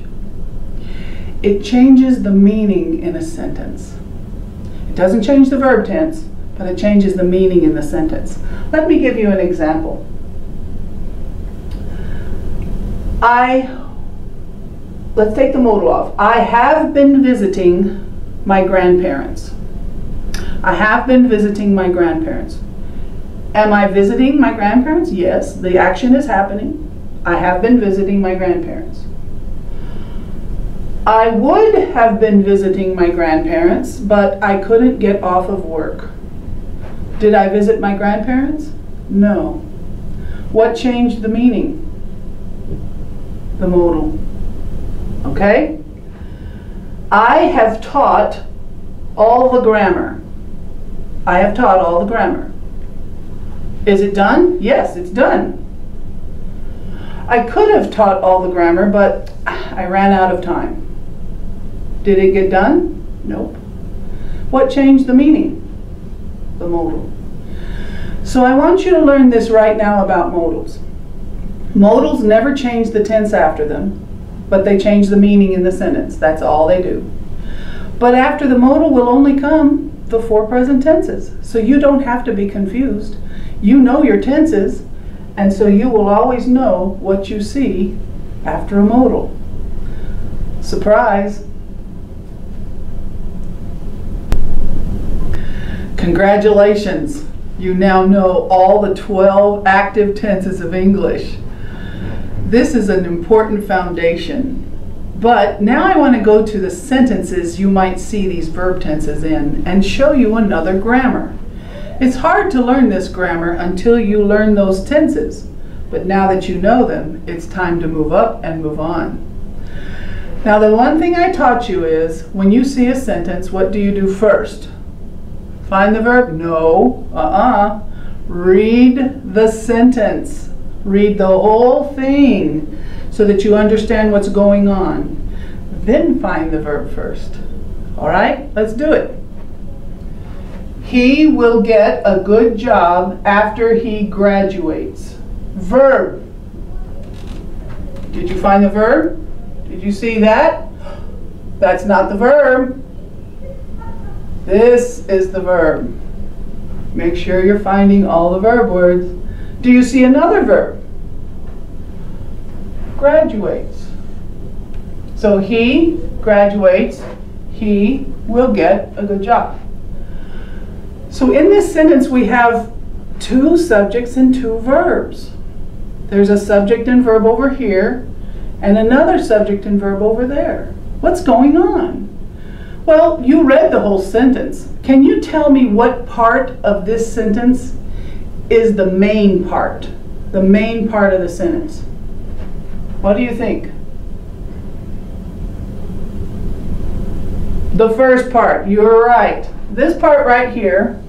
It changes the meaning in a sentence. It doesn't change the verb tense, but it changes the meaning in the sentence. Let me give you an example. Let's take the modal off. I have been visiting my grandparents. I have been visiting my grandparents. Am I visiting my grandparents? Yes, the action is happening. I have been visiting my grandparents. I would have been visiting my grandparents, but I couldn't get off of work. Did I visit my grandparents? No. What changed the meaning? The modal. Okay? I have taught all the grammar. I have taught all the grammar. Is it done? Yes, it's done. I could have taught all the grammar, but I ran out of time. Did it get done? Nope. What changed the meaning? The modal. So I want you to learn this right now about modals. Modals never change the tense after them, but they change the meaning in the sentence. That's all they do. But after the modal will only come the 4 present tenses. So you don't have to be confused. You know your tenses, and so you will always know what you see after a modal. Surprise! Congratulations! You now know all the 12 active tenses of English. This is an important foundation. But now I want to go to the sentences you might see these verb tenses in and show you another grammar. It's hard to learn this grammar until you learn those tenses. But now that you know them, it's time to move up and move on. Now the one thing I taught you is, when you see a sentence, what do you do first? Find the verb? No. Read the sentence. Read the whole thing so that you understand what's going on. Then find the verb first. All right, let's do it. He will get a good job after he graduates. Verb. Did you find the verb? Did you see that? That's not the verb. This is the verb. Make sure you're finding all the verb words. Do you see another verb? Graduates. So he graduates, he will get a good job. So in this sentence we have 2 subjects and 2 verbs. There's a subject and verb over here and another subject and verb over there. What's going on? Well, you read the whole sentence. Can you tell me what part of this sentence is the main part? The main part of the sentence. What do you think? The first part. You're right. This part right here,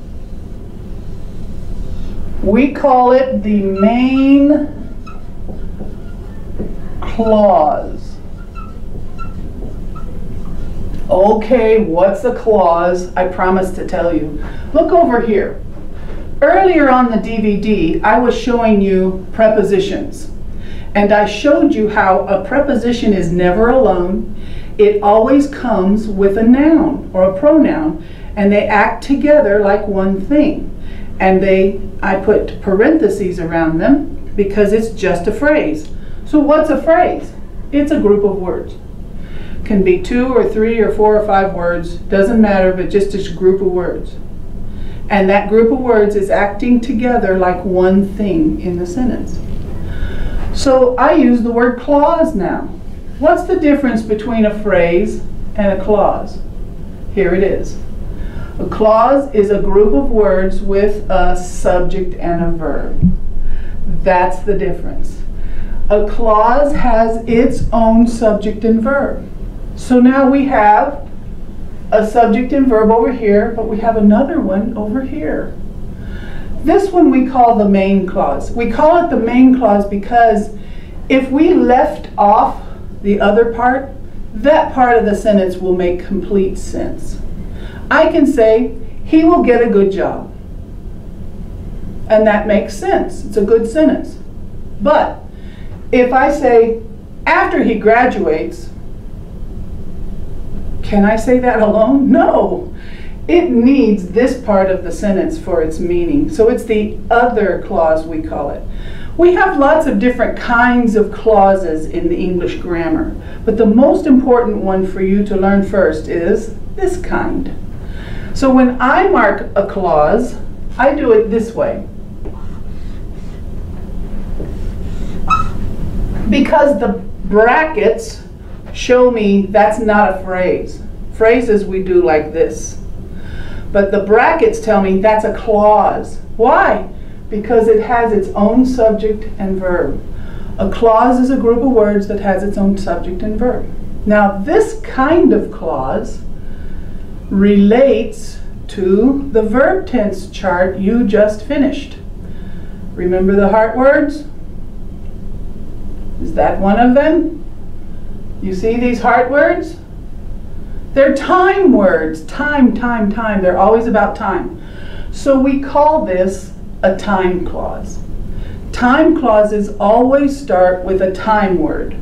we call it the main clause. Okay, what's a clause? I promised to tell you. Look over here. Earlier on the DVD, I was showing you prepositions. And I showed you how a preposition is never alone. It always comes with a noun or a pronoun, and they act together like one thing. And I put parentheses around them because it's just a phrase. So what's a phrase? It's a group of words. Can be 2 or 3 or 4 or 5 words, doesn't matter, but just a group of words. And that group of words is acting together like one thing in the sentence. So I use the word clause now. What's the difference between a phrase and a clause? Here it is. A clause is a group of words with a subject and a verb. That's the difference. A clause has its own subject and verb. So now we have a subject and verb over here, but we have another one over here. This one we call the main clause. We call it the main clause because if we left off the other part, that part of the sentence will make complete sense. I can say, he will get a good job. And that makes sense. It's a good sentence. But if I say, after he graduates, can I say that alone? No. It needs this part of the sentence for its meaning. So it's the other clause, we call it. We have lots of different kinds of clauses in the English grammar, but the most important one for you to learn first is this kind. So when I mark a clause, I do it this way. Because the brackets show me that's not a phrase. Phrases we do like this. But the brackets tell me that's a clause. Why? Because it has its own subject and verb. A clause is a group of words that has its own subject and verb. Now this kind of clause relates to the verb tense chart you just finished. Remember the heart words? Is that one of them? You see these heart words? They're time words. Time, time, time. They're always about time. So we call this a time clause. Time clauses always start with a time word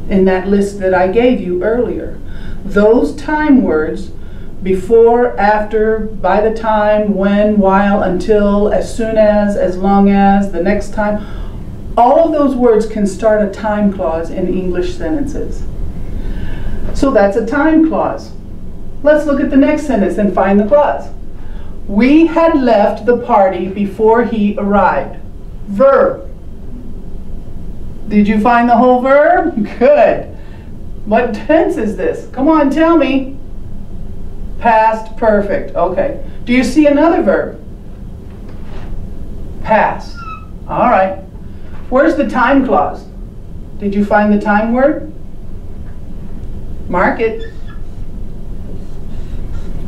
in that list that I gave you earlier. Those time words, before, after, by the time, when, while, until, as soon as long as, the next time, all of those words can start a time clause in English sentences. So that's a time clause. Let's look at the next sentence and find the clause. We had left the party before he arrived. Verb. Did you find the whole verb? Good. What tense is this? Come on, tell me. Past perfect. Okay. Do you see another verb? Past. All right. Where's the time clause? Did you find the time word? Mark it.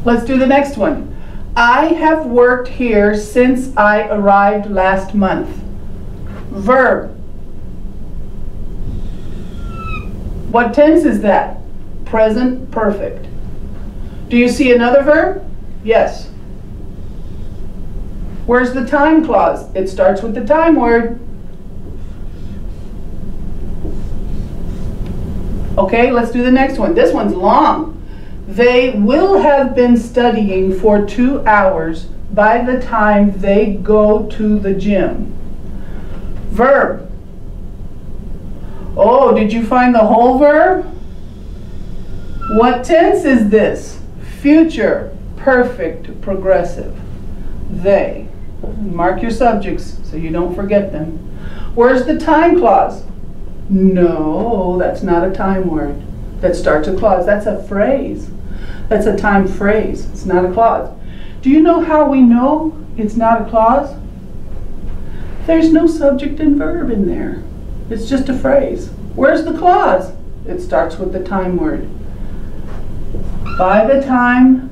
Let's do the next one. I have worked here since I arrived last month. Verb. What tense is that? Present perfect. Do you see another verb? Yes. Where's the time clause? It starts with the time word. Okay, let's do the next one. This one's long. They will have been studying for 2 hours by the time they go to the gym. Verb. Oh, did you find the whole verb? What tense is this? Future, perfect, progressive. They. Mark your subjects so you don't forget them. Where's the time clause? No, that's not a time word. That starts a clause. That's a phrase. That's a time phrase. It's not a clause. Do you know how we know it's not a clause? There's no subject and verb in there. It's just a phrase. Where's the clause? It starts with the time word. By the time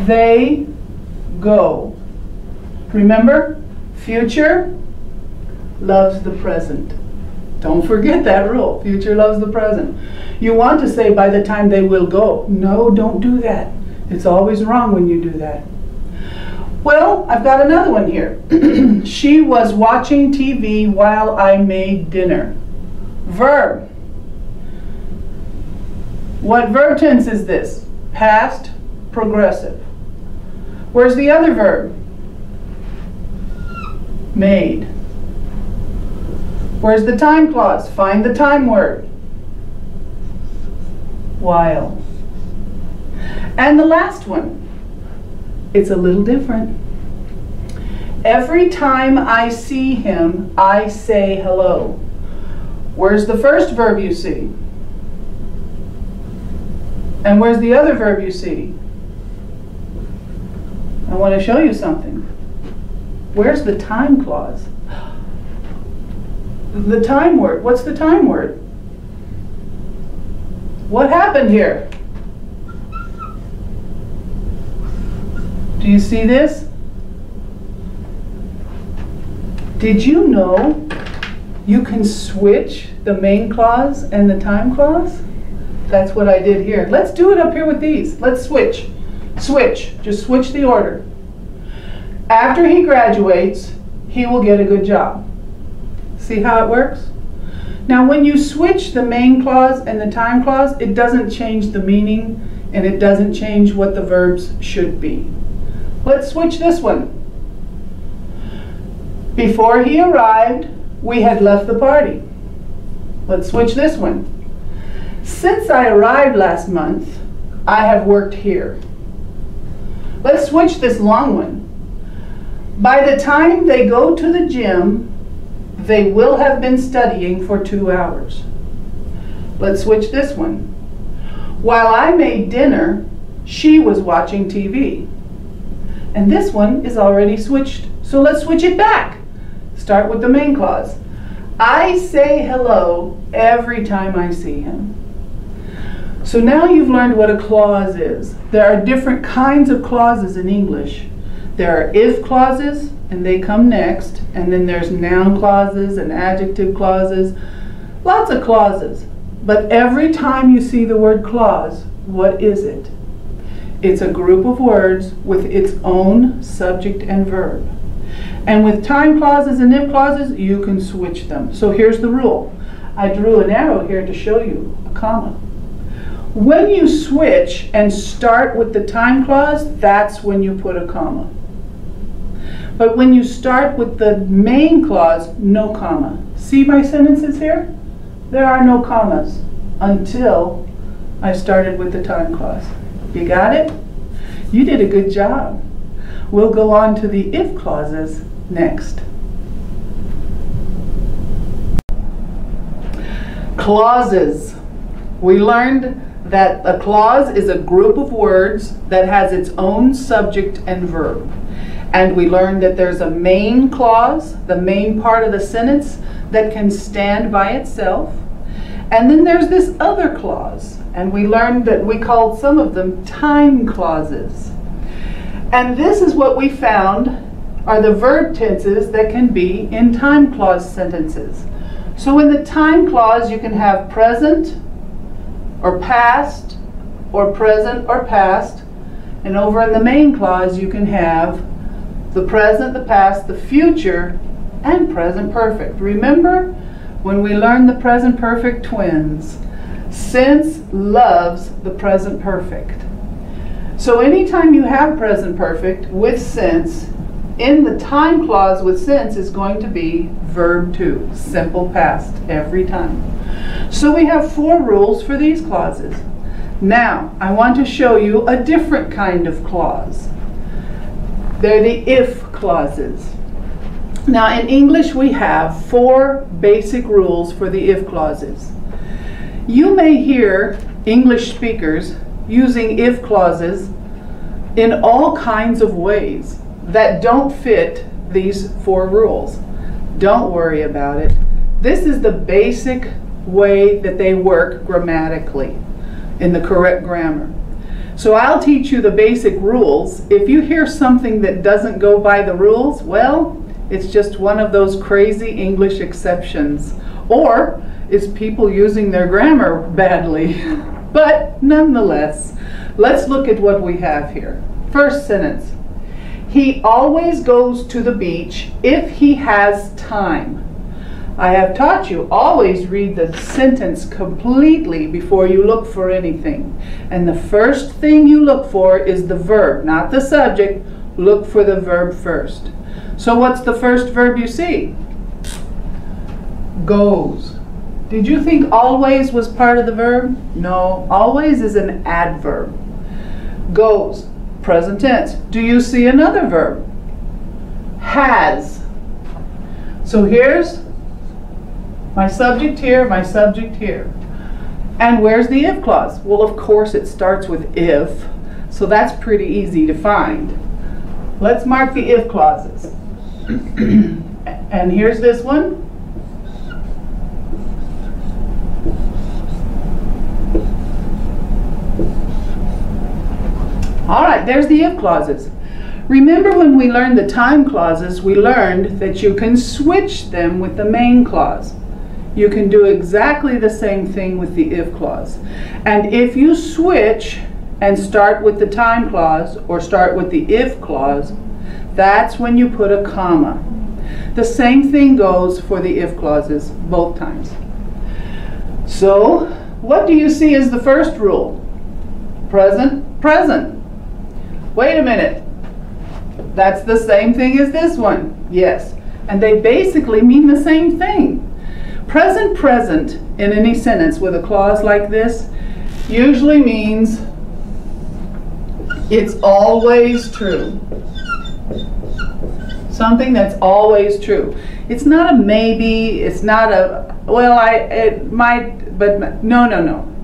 they go. Remember, future loves the present. Don't forget that rule. Future loves the present. You want to say by the time they will go. No, don't do that. It's always wrong when you do that. Well, I've got another one here. She was watching TV while I made dinner. Verb. What verb tense is this? Past, progressive. Where's the other verb? Made. Where's the time clause? Find the time word. While. And the last one. It's a little different. Every time I see him, I say hello. Where's the first verb you see? And where's the other verb you see? I want to show you something. Where's the time clause? The time word. What's the time word? What happened here? Do you see this? Did you know you can switch the main clause and the time clause? That's what I did here. Let's do it up here with these. Let's switch. Switch. Just switch the order. After he graduates, he will get a good job. See how it works? Now when you switch the main clause and the time clause, it doesn't change the meaning and it doesn't change what the verbs should be. Let's switch this one. Before he arrived, we had left the party. Let's switch this one. Since I arrived last month, I have worked here. Let's switch this long one. By the time they go to the gym, they will have been studying for 2 hours. Let's switch this one. While I made dinner, she was watching TV. And this one is already switched, so let's switch it back. Start with the main clause. I say hello every time I see him. So now you've learned what a clause is. There are different kinds of clauses in English. There are if clauses, and they come next, and then there's noun clauses and adjective clauses. Lots of clauses. But every time you see the word clause, what is it? It's a group of words with its own subject and verb. And with time clauses and if clauses, you can switch them. So here's the rule. I drew an arrow here to show you a comma. When you switch and start with the time clause, that's when you put a comma. But when you start with the main clause, no comma. See my sentences here? There are no commas until I started with the time clause. You got it? You did a good job. We'll go on to the if clauses next. Clauses. We learned that a clause is a group of words that has its own subject and verb. And we learned that there's a main clause, the main part of the sentence, that can stand by itself. And then there's this other clause. And we learned that we called some of them time clauses. And this is what we found are the verb tenses that can be in time clause sentences. So in the time clause, you can have present, or past, or present, or past. And over in the main clause, you can have the present, the past, the future, and present perfect. Remember when we learned the present perfect twins? Since loves the present perfect. So anytime you have present perfect with since, in the time clause with since is going to be verb to, simple past, every time. So we have 4 rules for these clauses. Now, I want to show you a different kind of clause. They're the if clauses. Now, in English, we have 4 basic rules for the if clauses. You may hear English speakers using if clauses in all kinds of ways that don't fit these 4 rules. Don't worry about it. This is the basic way that they work grammatically in the correct grammar. So I'll teach you the basic rules. If you hear something that doesn't go by the rules, well, it's just one of those crazy English exceptions. Or it's people using their grammar badly. But nonetheless, let's look at what we have here. First sentence. He always goes to the beach if he has time. I have taught you, always read the sentence completely before you look for anything. And the first thing you look for is the verb, not the subject. Look for the verb first. So what's the first verb you see? Goes. Did you think always was part of the verb? No, always is an adverb. Goes, present tense. Do you see another verb? Has. So here's my subject here, my subject here. And where's the if clause? Well, of course it starts with if, so that's pretty easy to find. Let's mark the if clauses. And here's this one. All right, there's the if clauses. Remember when we learned the time clauses, we learned that you can switch them with the main clause. You can do exactly the same thing with the if clause. And if you switch and start with the time clause or start with the if clause, that's when you put a comma. The same thing goes for the if clauses both times. So, what do you see as the first rule? Present, present. Wait a minute. That's the same thing as this one. Yes. And they basically mean the same thing. Present, present in any sentence with a clause like this usually means it's always true. Something that's always true. It's not a maybe, it's not a, well, it might, but no, no, no.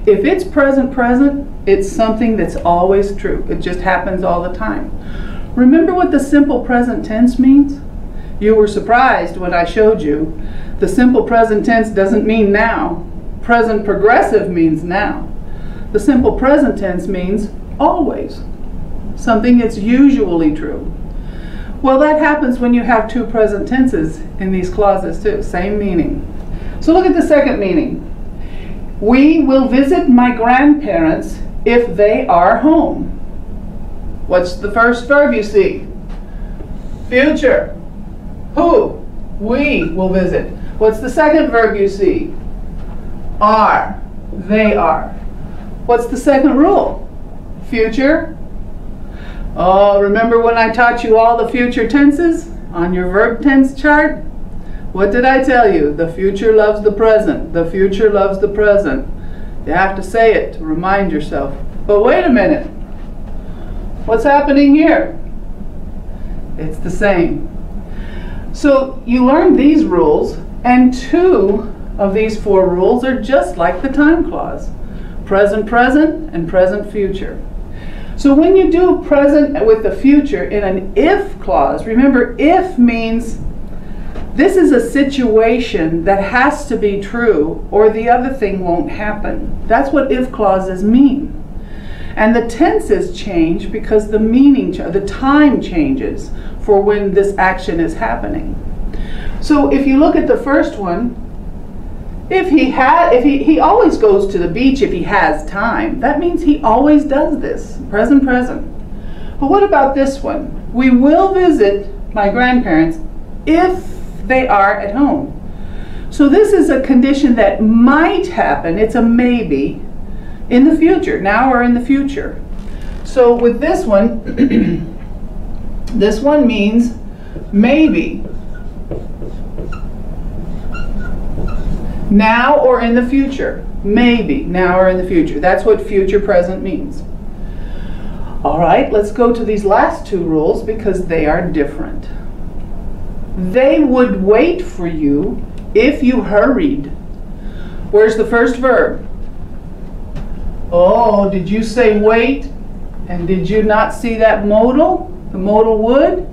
If it's present, present, it's something that's always true. It just happens all the time. Remember what the simple present tense means? You were surprised when I showed you The simple present tense doesn't mean now. Present progressive means now. The simple present tense means always. Something that's usually true. Well, that happens when you have two present tenses in these clauses too. Same meaning. So look at the second meaning. We will visit my grandparents if they are home. What's the first verb you see? Future. Who? We will visit. What's the second verb you see? Are. They are. What's the second rule? Future. Oh, remember when I taught you all the future tenses on your verb tense chart? What did I tell you? The future loves the present. The future loves the present. You have to say it to remind yourself. But wait a minute. What's happening here? It's the same. So you learned these rules, and two of these four rules are just like the time clause. Present present and present future. So when you do present with the future in an if clause, remember if means this is a situation that has to be true or the other thing won't happen. That's what if clauses mean. And the tenses change because the meaning, the time changes for when this action is happening. So if you look at the first one, if he always goes to the beach if he has time. That means he always does this, present present. But what about this one? We will visit my grandparents if they are at home. So this is a condition that might happen. It's a maybe in the future, now or in the future. So with this one, this one means maybe. Now or in the future. Maybe, now or in the future. That's what future present means. All right, let's go to these last two rules because they are different. They would wait for you if you hurried. Where's the first verb? Oh, did you say wait? And did you not see that modal? The modal would?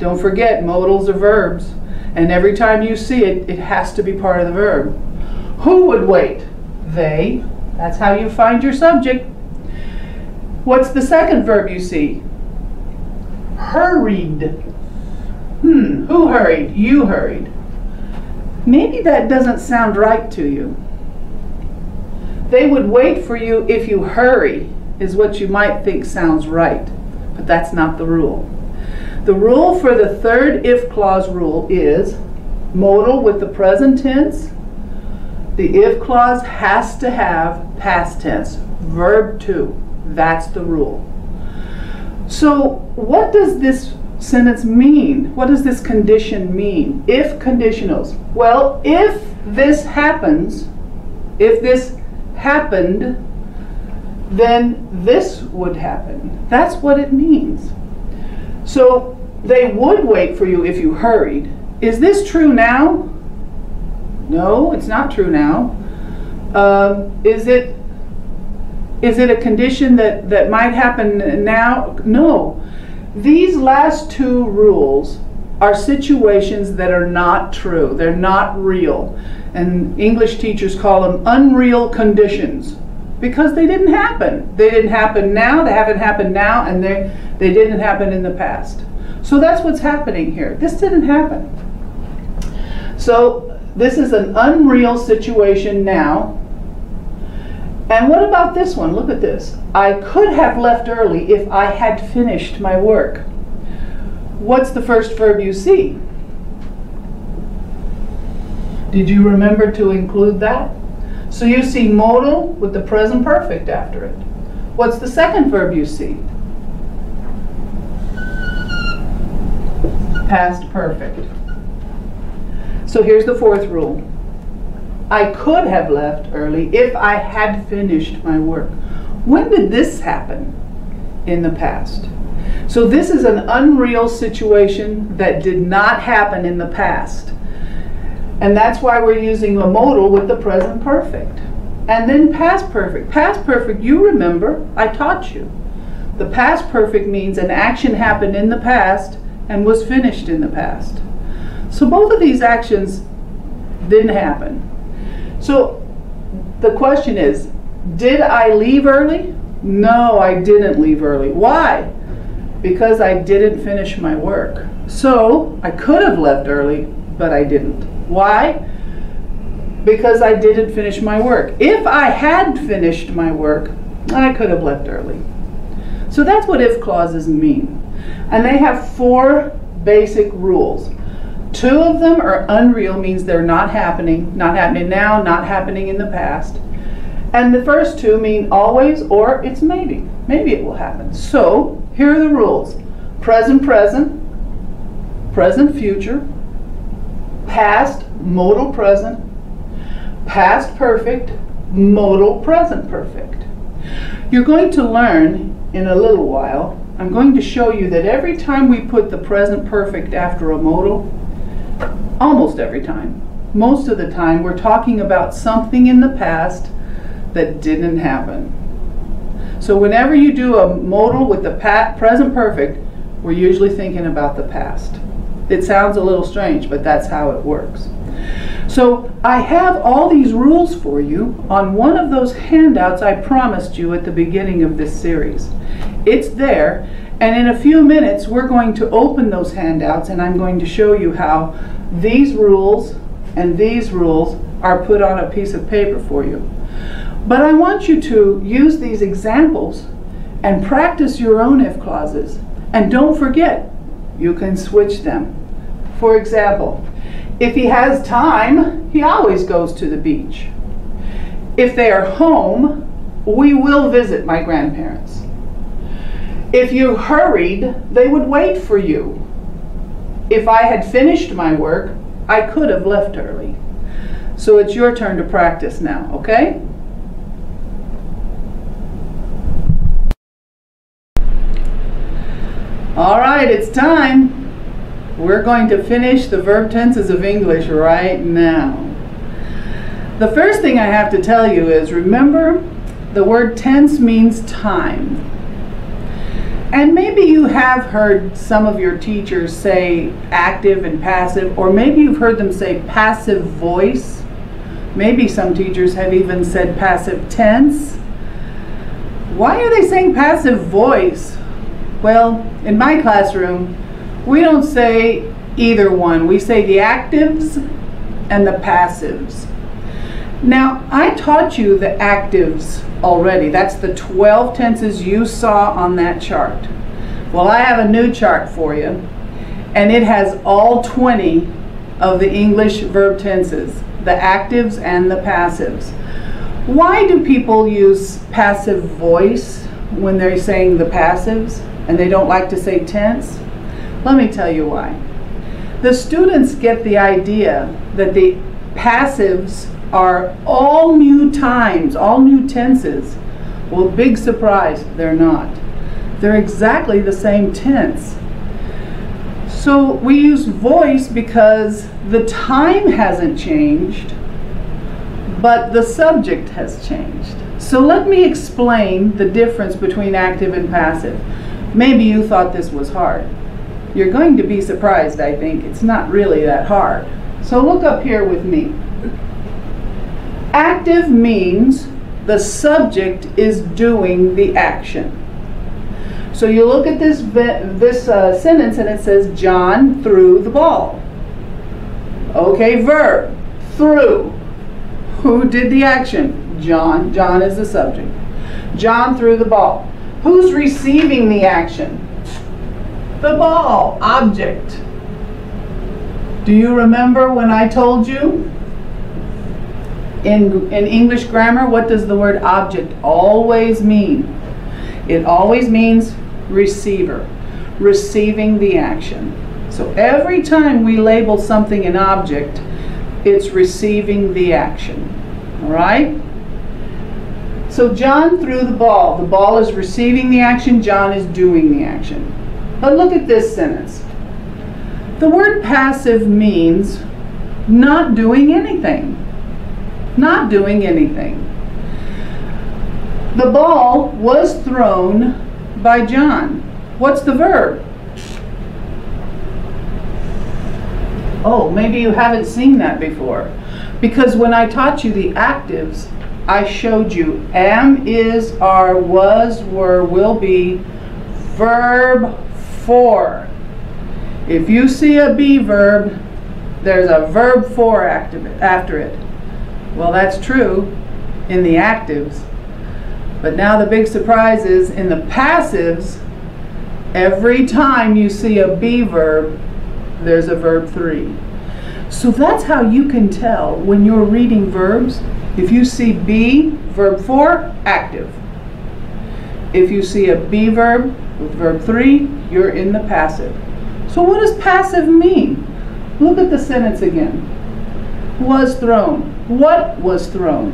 Don't forget, modals are verbs. And every time you see it, it has to be part of the verb. Who would wait? They. That's how you find your subject. What's the second verb you see? Hurried. Who hurried? You hurried. Maybe that doesn't sound right to you. They would wait for you if you hurry is what you might think sounds right, but that's not the rule. The rule for the third if clause rule is modal with the present tense. The if clause has to have past tense, verb to. That's the rule. So what does this sentence mean? What does this condition mean? If conditionals. Well, if this happens, if this happened, then this would happen. That's what it means. So they would wait for you if you hurried. Is this true now? No, it's not true now. Is it a condition that might happen now? No. These last two rules are situations that are not true. They're not real. And English teachers call them unreal conditions because they didn't happen. They didn't happen now, they haven't happened now, and they didn't happen in the past. So that's what's happening here. This didn't happen. So this is an unreal situation now. And what about this one? Look at this. I could have left early if I had finished my work. What's the first verb you see? Did you remember to include that? So you see modal with the present perfect after it. What's the second verb you see? Past perfect. So here's the fourth rule. I could have left early if I had finished my work. When did this happen? In the past. So this is an unreal situation that did not happen in the past. And that's why we're using a modal with the present perfect. And then past perfect. Past perfect, you remember, I taught you. The past perfect means an action happened in the past and was finished in the past. So both of these actions Didn't happen. So the question is, did I leave early? No, I didn't leave early. Why? Because I didn't finish my work. So I could have left early, but I didn't. Why? Because I didn't finish my work. If I had finished my work, I could have left early. So that's what if clauses mean. And they have 4 basic rules. 2 of them are unreal, means they're not happening now, not happening in the past. And the first 2 mean always or it's maybe. Maybe it will happen. So here are the rules. Present, present, present, future, past, modal present, past perfect, modal present perfect. You're going to learn in a little while, I'm going to show you that every time we put the present perfect after a modal, almost every time, most of the time, we're talking about something in the past that didn't happen. So whenever you do a modal with the present perfect, we're usually thinking about the past. It sounds a little strange, but that's how it works. So I have all these rules for you on one of those handouts I promised you at the beginning of this series. It's there, and in a few minutes we're going to open those handouts and I'm going to show you how these rules and these rules are put on a piece of paper for you. But I want you to use these examples and practice your own if clauses. And don't forget, you can switch them. For example, if he has time, he always goes to the beach. If they are home, we will visit my grandparents. If you hurried, they would wait for you. If I had finished my work, I could have left early. So it's your turn to practice now, okay? All right, it's time. We're going to finish the verb tenses of English right now. The first thing I have to tell you is, remember, the word tense means time. And maybe you have heard some of your teachers say active and passive, or maybe you've heard them say passive voice. Maybe some teachers have even said passive tense. Why are they saying passive voice? Well, in my classroom, we don't say either one. We say the actives and the passives. Now, I taught you the actives already. That's the 12 tenses you saw on that chart. Well, I have a new chart for you, and it has all 20 of the English verb tenses, the actives and the passives. Why do people use passive voice when they're saying the passives, and they don't like to say tense? Let me tell you why. The students get the idea that the passives are all new times, all new tenses. Well, big surprise, they're not. They're exactly the same tense. So we use voice because the time hasn't changed, but the subject has changed. So let me explain the difference between active and passive. Maybe you thought this was hard. You're going to be surprised, I think. It's not really that hard. So look up here with me. Active means the subject is doing the action. So you look at this sentence and it says, John threw the ball. Okay, verb, threw. Who did the action? John. John is the subject. John threw the ball. Who's receiving the action? The ball, object. Do you remember when I told you? In English grammar, what does the word object always mean? It always means receiver, receiving the action. So every time we label something an object, it's receiving the action. All right? So John threw the ball. The ball is receiving the action. John is doing the action. But look at this sentence. The word passive means not doing anything. Not doing anything. The ball was thrown by John. What's the verb? Oh, maybe you haven't seen that before. Because when I taught you the actives, I showed you am, is, are, was, were, will be, verb 4. If you see a be verb, there's a verb 4 after it. Well, that's true in the actives. But now the big surprise is in the passives, every time you see a be verb, there's a verb 3. So that's how you can tell when you're reading verbs. If you see be, verb 4, active. If you see a be verb with verb 3, you're in the passive. So what does passive mean? Look at the sentence again. Was thrown. What was thrown?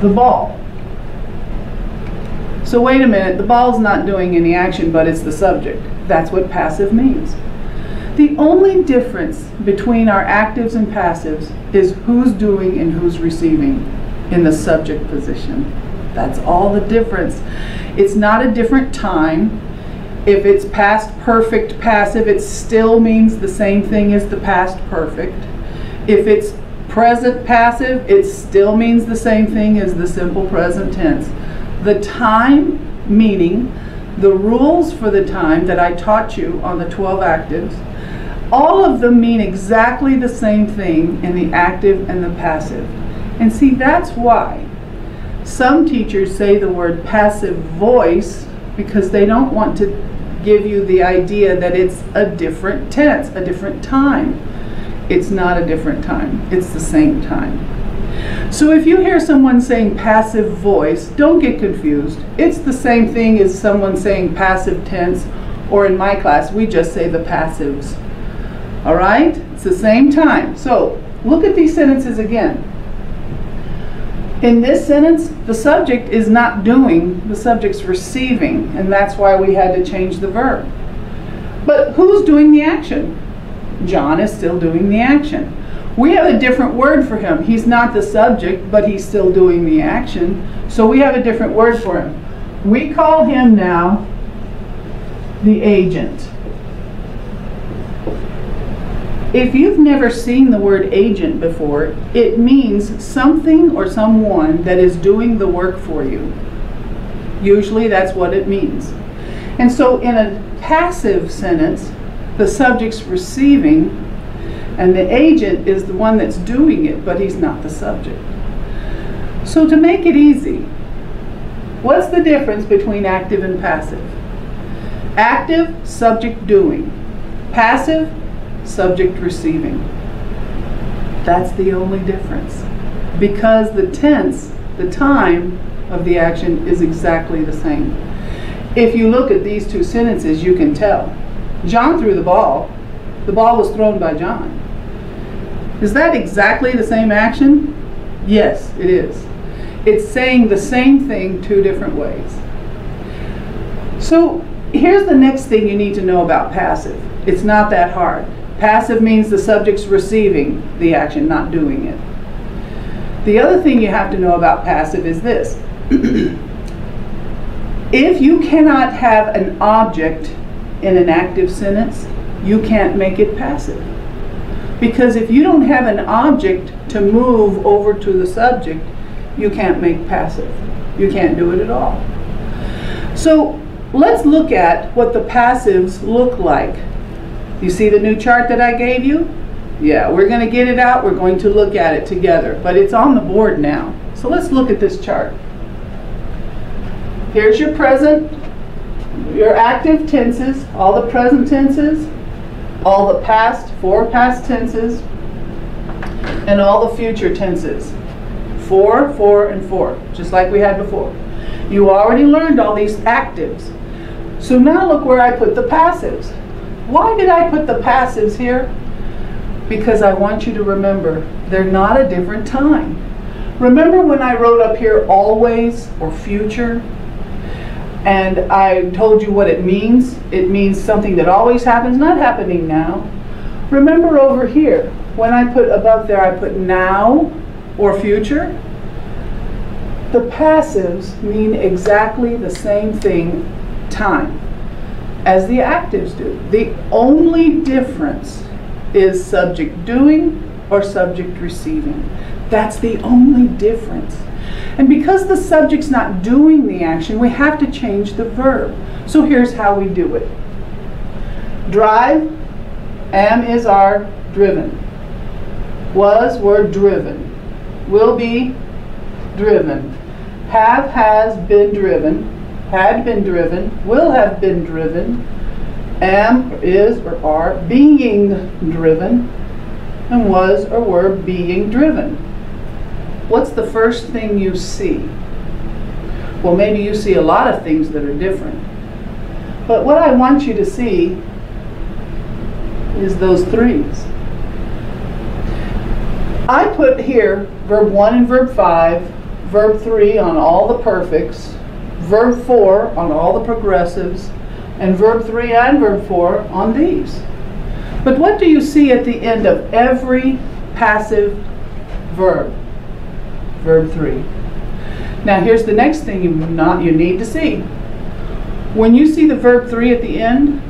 The ball. So wait a minute, the ball's not doing any action, but it's the subject. That's what passive means. The only difference between our actives and passives is who's doing and who's receiving in the subject position. That's all the difference. It's not a different time. If it's past perfect passive, it still means the same thing as the past perfect. If it's present passive, it still means the same thing as the simple present tense. The time, meaning the rules for the time that I taught you on the 12 actives, all of them mean exactly the same thing in the active and the passive. And see, that's why some teachers say the word passive voice, because they don't want to give you the idea that it's a different tense, a different time. It's not a different time, it's the same time. So if you hear someone saying passive voice, don't get confused. It's the same thing as someone saying passive tense, or in my class, we just say the passives. All right? It's the same time. So look at these sentences again. In this sentence, the subject is not doing, the subject's receiving, and that's why we had to change the verb. But who's doing the action? John is still doing the action. We have a different word for him. He's not the subject, but he's still doing the action. So we have a different word for him. We call him now the agent. If you've never seen the word agent before, it means something or someone that is doing the work for you. Usually that's what it means. And so in a passive sentence, the subject's receiving, and the agent is the one that's doing it, but he's not the subject. So to make it easy, what's the difference between active and passive? Active, subject doing. Passive, subject receiving. That's the only difference. Because the tense, the time of the action is exactly the same. If you look at these two sentences, you can tell. John threw the ball. The ball was thrown by John. Is that exactly the same action? Yes, it is. It's saying the same thing two different ways. So here's the next thing you need to know about passive. It's not that hard. Passive means the subject's receiving the action, not doing it. The other thing you have to know about passive is this. If you cannot have an object in an active sentence, you can't make it passive. Because if you don't have an object to move over to the subject, you can't make passive. You can't do it at all. So let's look at what the passives look like. You see the new chart that I gave you? Yeah, we're going to get it out. We're going to look at it together. But it's on the board now. So let's look at this chart. Here's your present, your active tenses, all the present tenses, all the past, 4 past tenses, and all the future tenses. 4, 4, and 4, just like we had before. You already learned all these actives. So now look where I put the passives. Why did I put the passives here? Because I want you to remember, they're not a different time. Remember when I wrote up here always or future? And I told you what it means. It means something that always happens, not happening now. Remember over here, when I put above there, I put now or future. The passives mean exactly the same thing, time, as the actives do. The only difference is subject doing or subject receiving. That's the only difference. And because the subject's not doing the action, we have to change the verb. So here's how we do it. Drive, am, is, are, driven. Was, were, driven. Will be, driven. Have, has, been driven. Had been driven. Will have been driven. Am, is, or are being driven. And was or were being driven. What's the first thing you see? Well, maybe you see a lot of things that are different. But what I want you to see is those threes. I put here verb 1 and verb 5, verb 3 on all the perfects, verb 4 on all the progressives, and verb 3 and verb 4 on these. But what do you see at the end of every passive verb? Verb 3. Now here's the next thing you need to see. When you see the verb 3 at the end,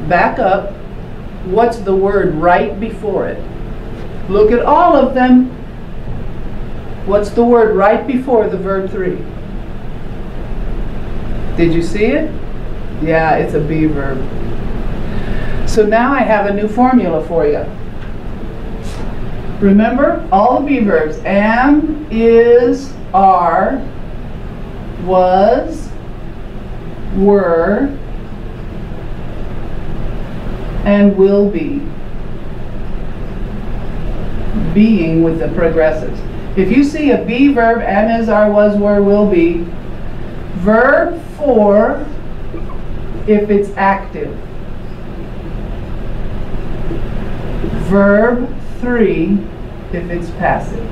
back up. What's the word right before it? Look at all of them. What's the word right before the verb 3? Did you see it? Yeah, it's a be verb. So now I have a new formula for you. Remember, all the be verbs, am, is, are, was, were, and will be. Being with the progressives. If you see a be verb, am, is, are, was, were, will be, verb 4 if it's active. Verb 3 if it's passive.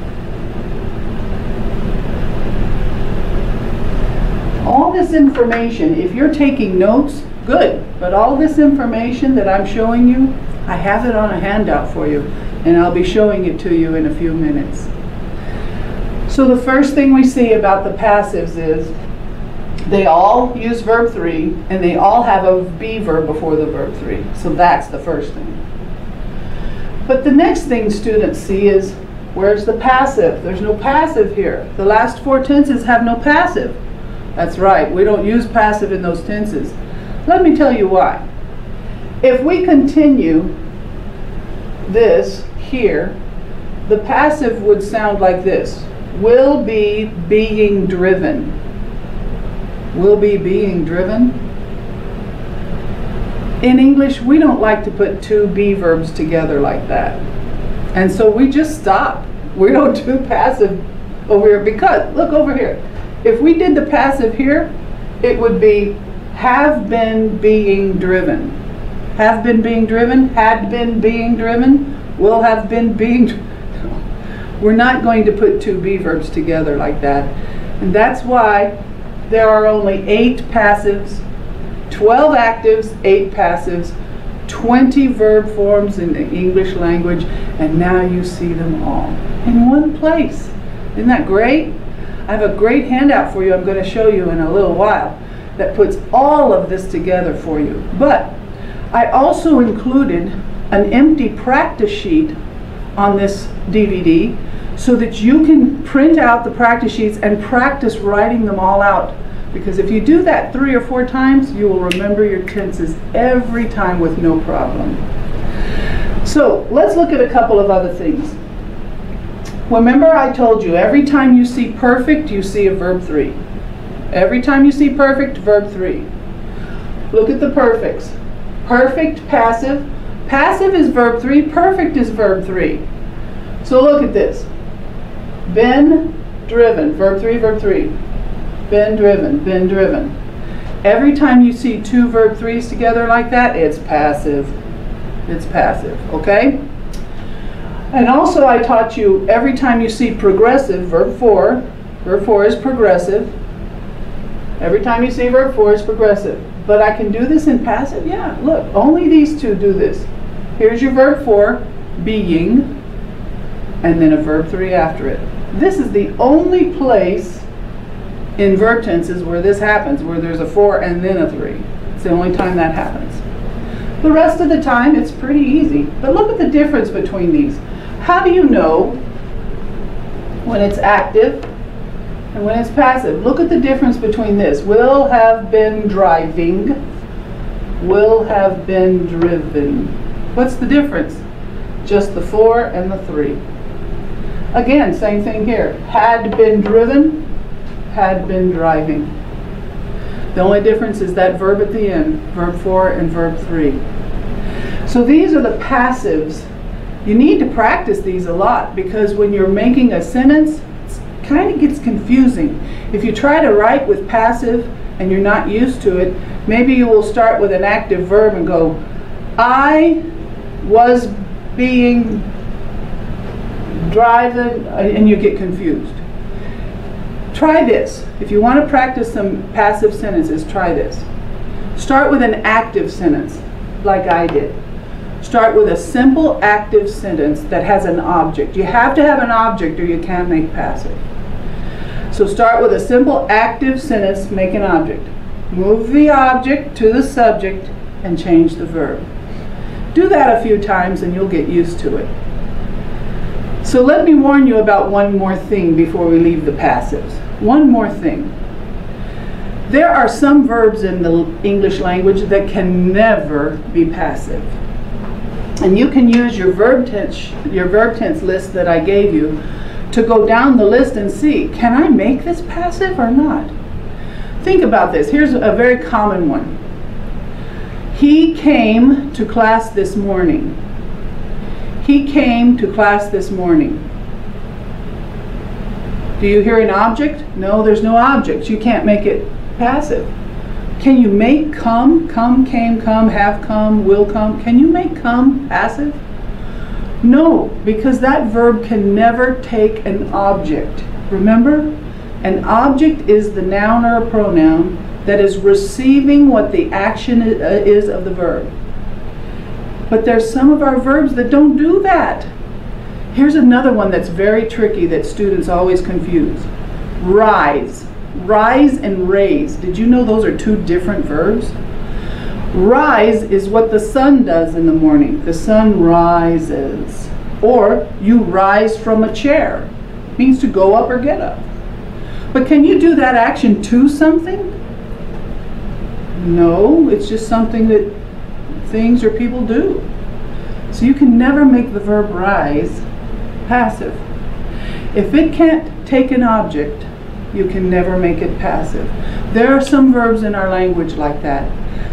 All this information, if you're taking notes, good. But all this information that I'm showing you, I have it on a handout for you, and I'll be showing it to you in a few minutes. So the first thing we see about the passives is they all use verb 3, and they all have a be verb before the verb 3. So that's the first thing. But the next thing students see is, where's the passive? There's no passive here. The last 4 tenses have no passive. That's right, we don't use passive in those tenses. Let me tell you why. If we continue this here, the passive would sound like this. Will be being driven. Will be being driven. In English, we don't like to put 2 be verbs together like that. And so we just stop. We don't do passive over here because, look over here. If we did the passive here, it would be have been being driven. Have been being driven, had been being driven, will have been being driven. We're not going to put 2 be verbs together like that. And that's why there are only 8 passives, 12 actives, 8 passives, 20 verb forms in the English language, and now you see them all in one place. Isn't that great? I have a great handout for you I'm going to show you in a little while that puts all of this together for you. But I also included an empty practice sheet on this DVD so that you can print out the practice sheets and practice writing them all out. Because if you do that 3 or 4 times, you will remember your tenses every time with no problem. So let's look at a couple of other things. Remember I told you every time you see perfect, you see a verb 3. Every time you see perfect, verb 3. Look at the perfects. Perfect, passive. Passive is verb 3, perfect is verb 3. So look at this. Been driven, verb 3, verb 3. Been driven, been driven. Every time you see 2 verb 3s together like that, it's passive. It's passive, okay? And also I taught you every time you see progressive, verb 4 is progressive. Every time you see verb 4 is progressive. But I can do this in passive? Yeah, look, only these 2 do this. Here's your verb 4, being, and then a verb 3 after it. This is the only place in verb tenses where this happens, where there's a 4 and then a 3. It's the only time that happens. The rest of the time, it's pretty easy. But look at the difference between these. How do you know when it's active and when it's passive? Look at the difference between this. Will have been driving, will have been driven. What's the difference? Just the 4 and the 3. Again, same thing here. Had been driven, had been driving. The only difference is that verb at the end, verb 4 and verb 3. So these are the passives. You need to practice these a lot because when you're making a sentence, it kind of gets confusing. If you try to write with passive and you're not used to it, maybe you will start with an active verb and go, I was being driving, and you get confused. Try this. If you want to practice some passive sentences, try this. Start with an active sentence, like I did. Start with a simple active sentence that has an object. You have to have an object or you can't make passive. So start with a simple active sentence, make an object. Move the object to the subject and change the verb. Do that a few times and you'll get used to it. So let me warn you about one more thing before we leave the passives. One more thing. There are some verbs in the English language that can never be passive. And you can use your verb tense list that I gave you to go down the list and see, can I make this passive or not? Think about this. Here's a very common one. He came to class this morning. He came to class this morning. Do you hear an object? No, there's no object. You can't make it passive. Can you make come, came, come, have come, will come? Can you make come passive? No, because that verb can never take an object. Remember? An object is the noun or a pronoun that is receiving what the action is of the verb. But there's some of our verbs that don't do that. Here's another one that's very tricky that students always confuse. Rise. Rise and raise. Did you know those are two different verbs? Rise is what the sun does in the morning. The sun rises. Or you rise from a chair. It means to go up or get up. But can you do that action to something? No, it's just something that things or people do. So you can never make the verb rise passive. If it can't take an object, you can never make it passive. There are some verbs in our language like that,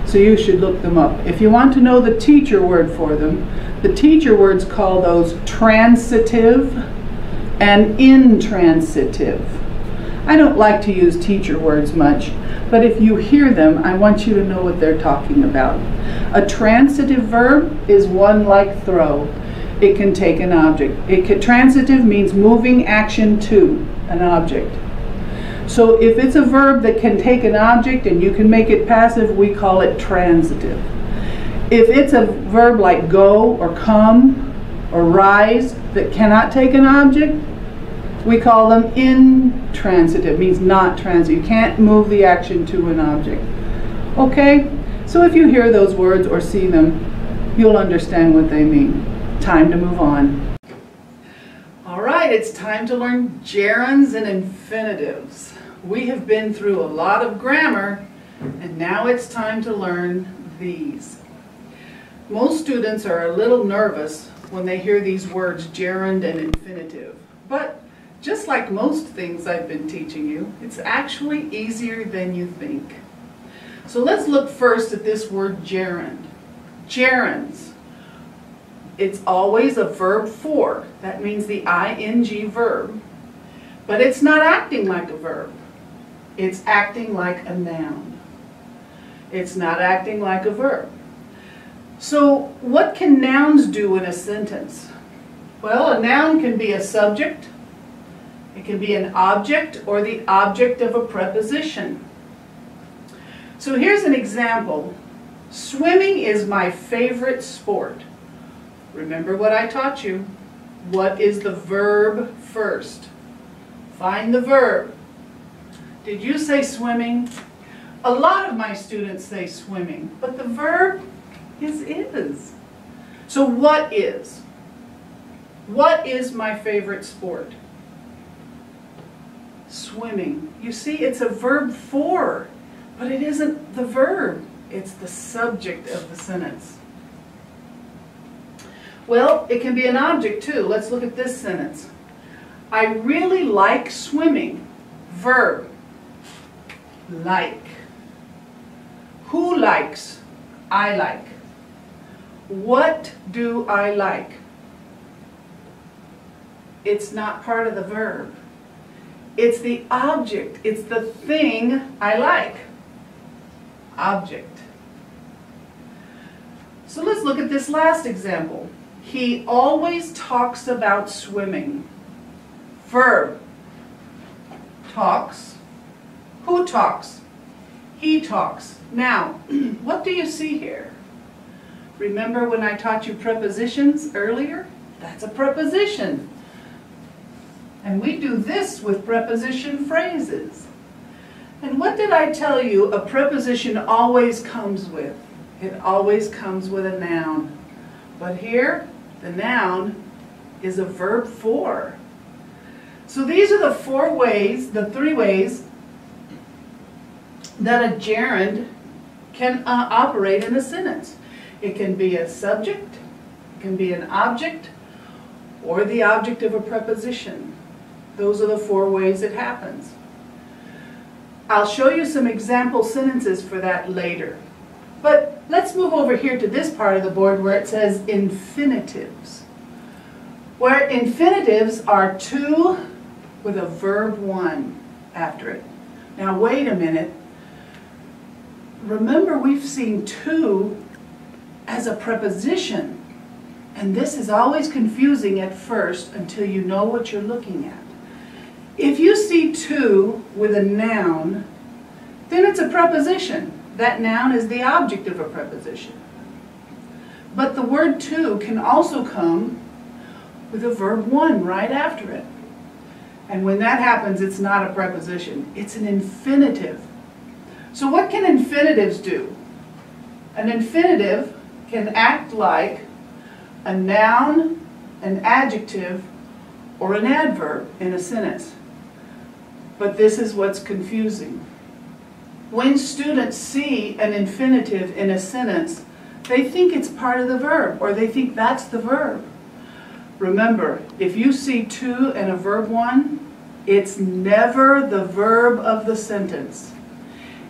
so you should look them up. If you want to know the teacher word for them, the teacher words call those transitive and intransitive. I don't like to use teacher words much, but if you hear them, I want you to know what they're talking about. A transitive verb is one like throw. It can take an object. Transitive means moving action to an object. So if it's a verb that can take an object and you can make it passive, we call it transitive. If it's a verb like go or come or rise that cannot take an object, we call them intransitive, means not transitive. You can't move the action to an object. Okay? So if you hear those words or see them, you'll understand what they mean. Time to move on. All right, it's time to learn gerunds and infinitives. We have been through a lot of grammar, and now it's time to learn these. Most students are a little nervous when they hear these words gerund and infinitive, but just like most things I've been teaching you, it's actually easier than you think. So let's look first at this word gerund. Gerunds. It's always a verb 4. That means the ing verb. But it's not acting like a verb. It's acting like a noun. It's not acting like a verb. So what can nouns do in a sentence? Well, a noun can be a subject. It can be an object or the object of a preposition. So here's an example. Swimming is my favorite sport. Remember what I taught you. What is the verb first? Find the verb. Did you say swimming? A lot of my students say swimming, but the verb is. So what is? What is my favorite sport? Swimming. You see, it's a verb for, but it isn't the verb. It's the subject of the sentence. Well, it can be an object too. Let's look at this sentence. I really like swimming. Verb. Like. Who likes? I like. What do I like? It's not part of the verb. It's the object. It's the thing I like. Object. So let's look at this last example. He always talks about swimming. Verb. Talks. Who talks? He talks. Now, what do you see here? Remember when I taught you prepositions earlier? That's a preposition. And we do this with preposition phrases. And what did I tell you a preposition always comes with? It always comes with a noun. But here, the noun is a verb for. So these are the three ways that a gerund can operate in a sentence. It can be a subject, it can be an object, or the object of a preposition. Those are the 4 ways it happens. I'll show you some example sentences for that later. But let's move over here to this part of the board where it says infinitives. Where infinitives are to with a verb 1 after it. Now wait a minute. Remember, we've seen to as a preposition, and this is always confusing at first until you know what you're looking at. If you see to with a noun, then it's a preposition. That noun is the object of a preposition. But the word to can also come with a verb 1 right after it. And when that happens, it's not a preposition. It's an infinitive. So what can infinitives do? An infinitive can act like a noun, an adjective, or an adverb in a sentence. But this is what's confusing. When students see an infinitive in a sentence, they think it's part of the verb, or they think that's the verb. Remember, if you see to and a verb 1, it's never the verb of the sentence.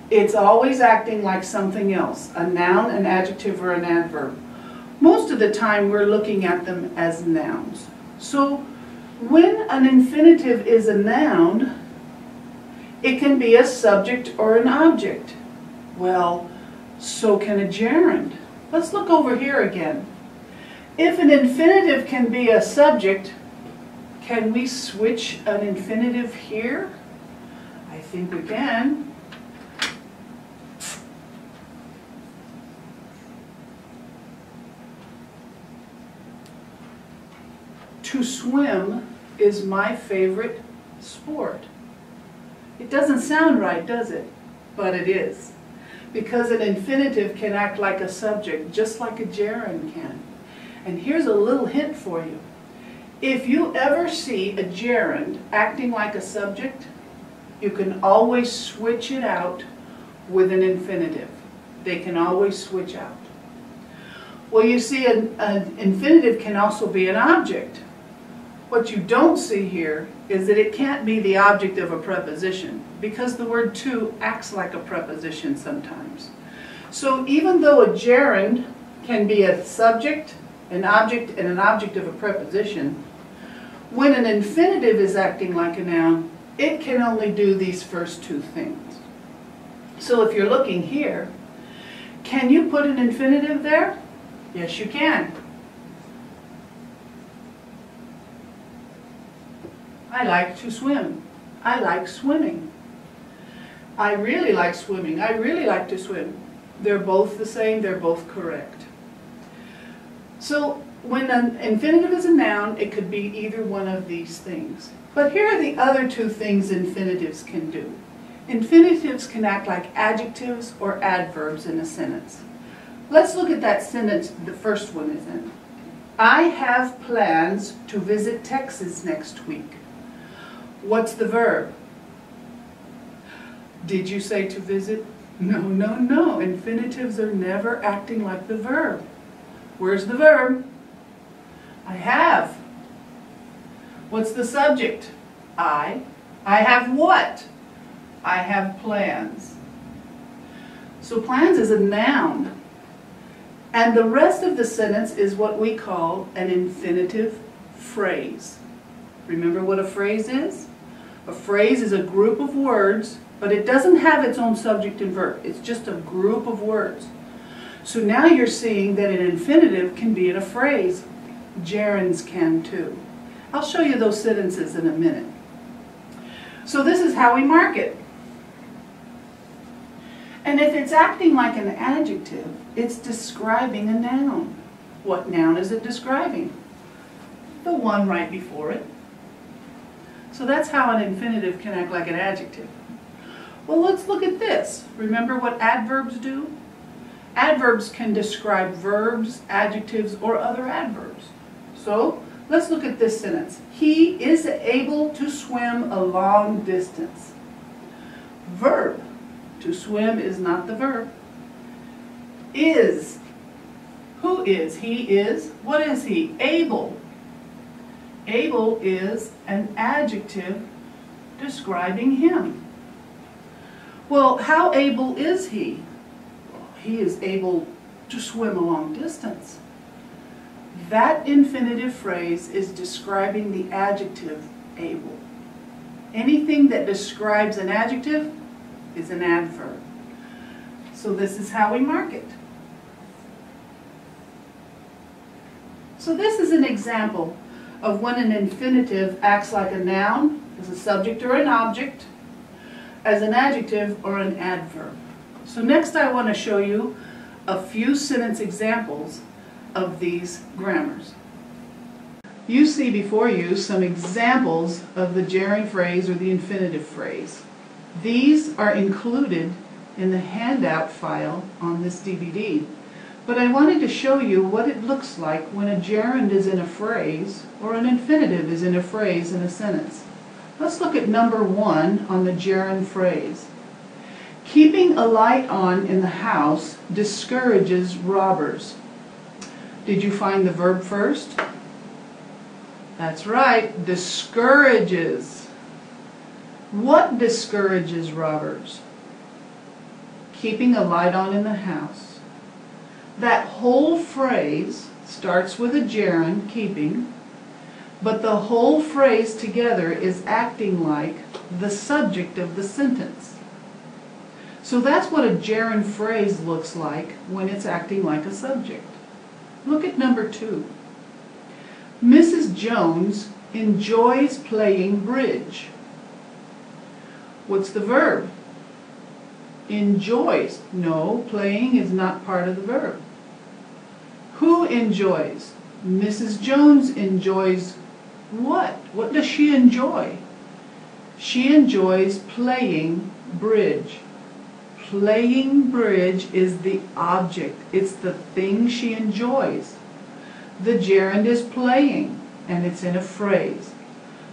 It's always acting like something else, a noun, an adjective, or an adverb. Most of the time we're looking at them as nouns. So when an infinitive is a noun, it can be a subject or an object. Well, so can a gerund. Let's look over here again. If an infinitive can be a subject, can we switch an infinitive here? I think we can. To swim is my favorite sport. It doesn't sound right, does it? But it is. Because an infinitive can act like a subject, just like a gerund can. And here's a little hint for you. If you ever see a gerund acting like a subject, you can always switch it out with an infinitive. They can always switch out. Well, you see, an infinitive can also be an object. What you don't see here is that it can't be the object of a preposition, because the word to acts like a preposition sometimes. So even though a gerund can be a subject, an object, and an object of a preposition, when an infinitive is acting like a noun, it can only do these first 2 things. So if you're looking here, can you put an infinitive there? Yes, you can. I like to swim. I like swimming. I really like swimming. I really like to swim. They're both the same. They're both correct. So when an infinitive is a noun, it could be either one of these things. But here are the other 2 things infinitives can do. Infinitives can act like adjectives or adverbs in a sentence. Let's look at that sentence the first one is in. I have plans to visit Texas next week. What's the verb? Did you say to visit? No, no, no. Infinitives are never acting like the verb. Where's the verb? I have. What's the subject? I. I have what? I have plans. So plans is a noun. And the rest of the sentence is what we call an infinitive phrase. Remember what a phrase is? A phrase is a group of words, but it doesn't have its own subject and verb. It's just a group of words. So now you're seeing that an infinitive can be in a phrase. Gerunds can too. I'll show you those sentences in a minute. So this is how we mark it. And if it's acting like an adjective, it's describing a noun. What noun is it describing? The one right before it. So that's how an infinitive can act like an adjective. Well, let's look at this. Remember what adverbs do? Adverbs can describe verbs, adjectives, or other adverbs. So let's look at this sentence. He is able to swim a long distance. Verb. To swim is not the verb. Is. Who is? He is. What is he? Able. Able is an adjective describing him. Well, how able is he? He is able to swim a long distance. That infinitive phrase is describing the adjective able. Anything that describes an adjective is an adverb. So this is how we mark it. So this is an example of when an infinitive acts like a noun, as a subject or an object, as an adjective or an adverb. So next I want to show you a few sentence examples of these grammars. You see before you some examples of the gerund phrase or the infinitive phrase. These are included in the handout file on this DVD. But I wanted to show you what it looks like when a gerund is in a phrase or an infinitive is in a phrase in a sentence. Let's look at number 1 on the gerund phrase. Keeping a light on in the house discourages robbers. Did you find the verb first? That's right, discourages. What discourages robbers? Keeping a light on in the house. That whole phrase starts with a gerund, keeping, but the whole phrase together is acting like the subject of the sentence. So that's what a gerund phrase looks like when it's acting like a subject. Look at number 2. Mrs. Jones enjoys playing bridge. What's the verb? Enjoys. No, playing is not part of the verb. Who enjoys? Mrs. Jones enjoys what? What does she enjoy? She enjoys playing bridge. Playing bridge is the object. It's the thing she enjoys. The gerund is playing, and it's in a phrase.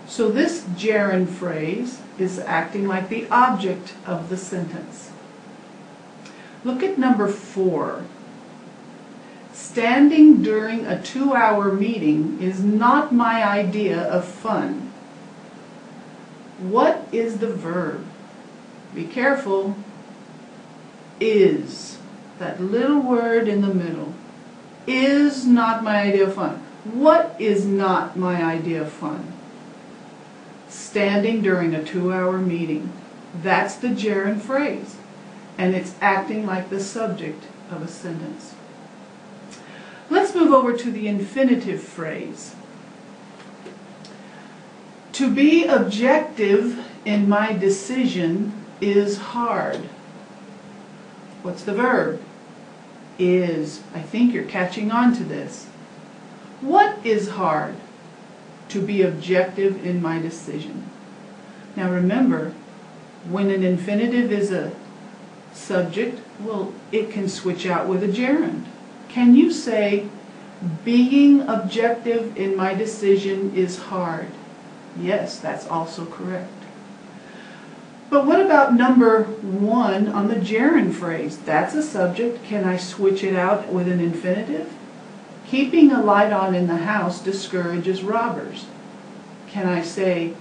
So this gerund phrase is acting like the object of the sentence. Look at number 4. Standing during a 2-hour meeting is not my idea of fun. What is the verb? Be careful. Is. That little word in the middle. Is not my idea of fun. What is not my idea of fun? Standing during a 2-hour meeting. That's the gerund phrase. And it's acting like the subject of a sentence. Let's move over to the infinitive phrase. To be objective in my decision is hard. What's the verb? Is. I think you're catching on to this. What is hard? To be objective in my decision. Now remember, when an infinitive is a subject, well, it can switch out with a gerund. Can you say, Being objective in my decision is hard. Yes, that's also correct. But what about number 1 on the gerund phrase? That's a subject. Can I switch it out with an infinitive? Keeping a light on in the house discourages robbers. Can I say,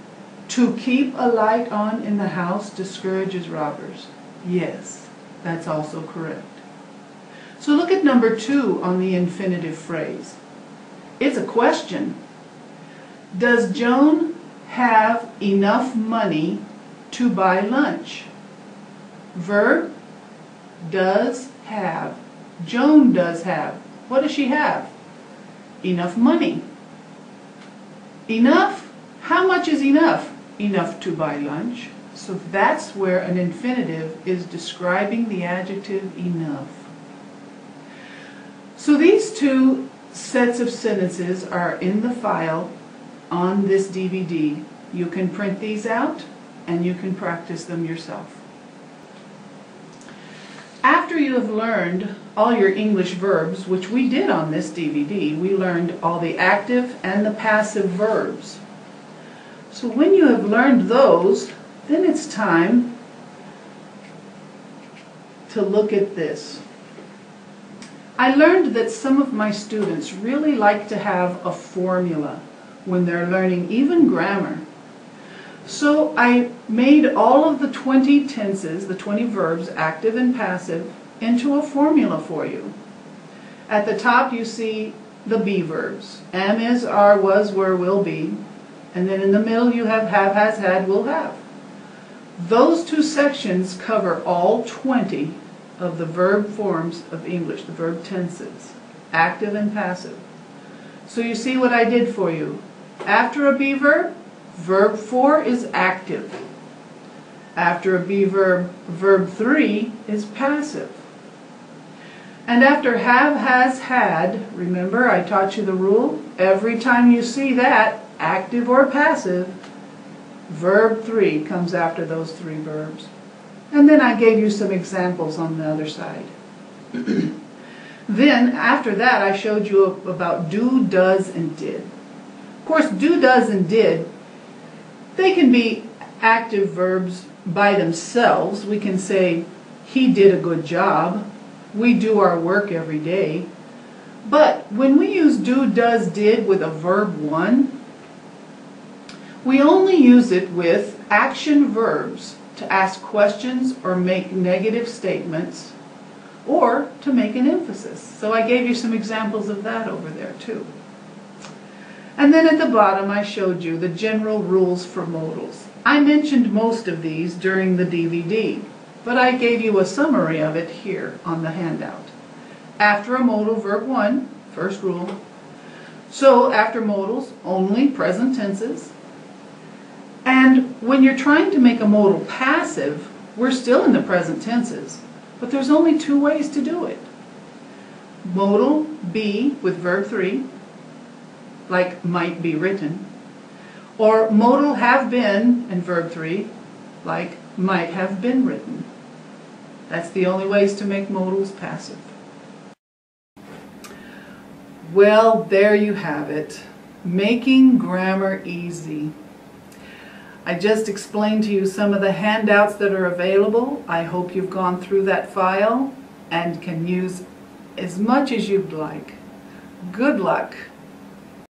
to keep a light on in the house discourages robbers? Yes, that's also correct. So look at number 2 on the infinitive phrase. It's a question. Does Joan have enough money to buy lunch? Verb, does have. Joan does have. What does she have? Enough money. Enough? How much is enough? Enough to buy lunch. So that's where an infinitive is describing the adjective enough. So these 2 sets of sentences are in the file on this DVD. You can print these out and you can practice them yourself. After you have learned all your English verbs, which we did on this DVD, we learned all the active and the passive verbs. So when you have learned those, then it's time to look at this. I learned that some of my students really like to have a formula when they're learning even grammar. So I made all of the 20 tenses, the 20 verbs, active and passive, into a formula for you. At the top you see the be verbs. Am, is, are, was, were, will, be. And then in the middle you have, has, had, will, have. Those 2 sections cover all 20 of the verb forms of English, the verb tenses, active and passive. So you see what I did for you. After a be verb, verb 4 is active. After a be verb, verb 3 is passive. And after have, has, had, remember I taught you the rule? Every time you see that, active or passive, verb 3 comes after those 3 verbs. And then I gave you some examples on the other side. Then, after that, I showed you about do, does, and did. Of course, do, does, and did, they can be active verbs by themselves. We can say, he did a good job. We do our work every day. But when we use do, does, did with a verb 1, we only use it with action verbs to ask questions or make negative statements or to make an emphasis. So I gave you some examples of that over there too. And then at the bottom I showed you the general rules for modals. I mentioned most of these during the DVD, but I gave you a summary of it here on the handout. After a modal, verb 1, first rule. So after modals, only present tenses. And when you're trying to make a modal passive, we're still in the present tenses, but there's only 2 ways to do it. Modal be with verb 3, like might be written, or modal have been and verb 3, like might have been written. That's the only ways to make modals passive. Well, there you have it. Making grammar easy. I just explained to you some of the handouts that are available. I hope you've gone through that file and can use as much as you'd like. Good luck.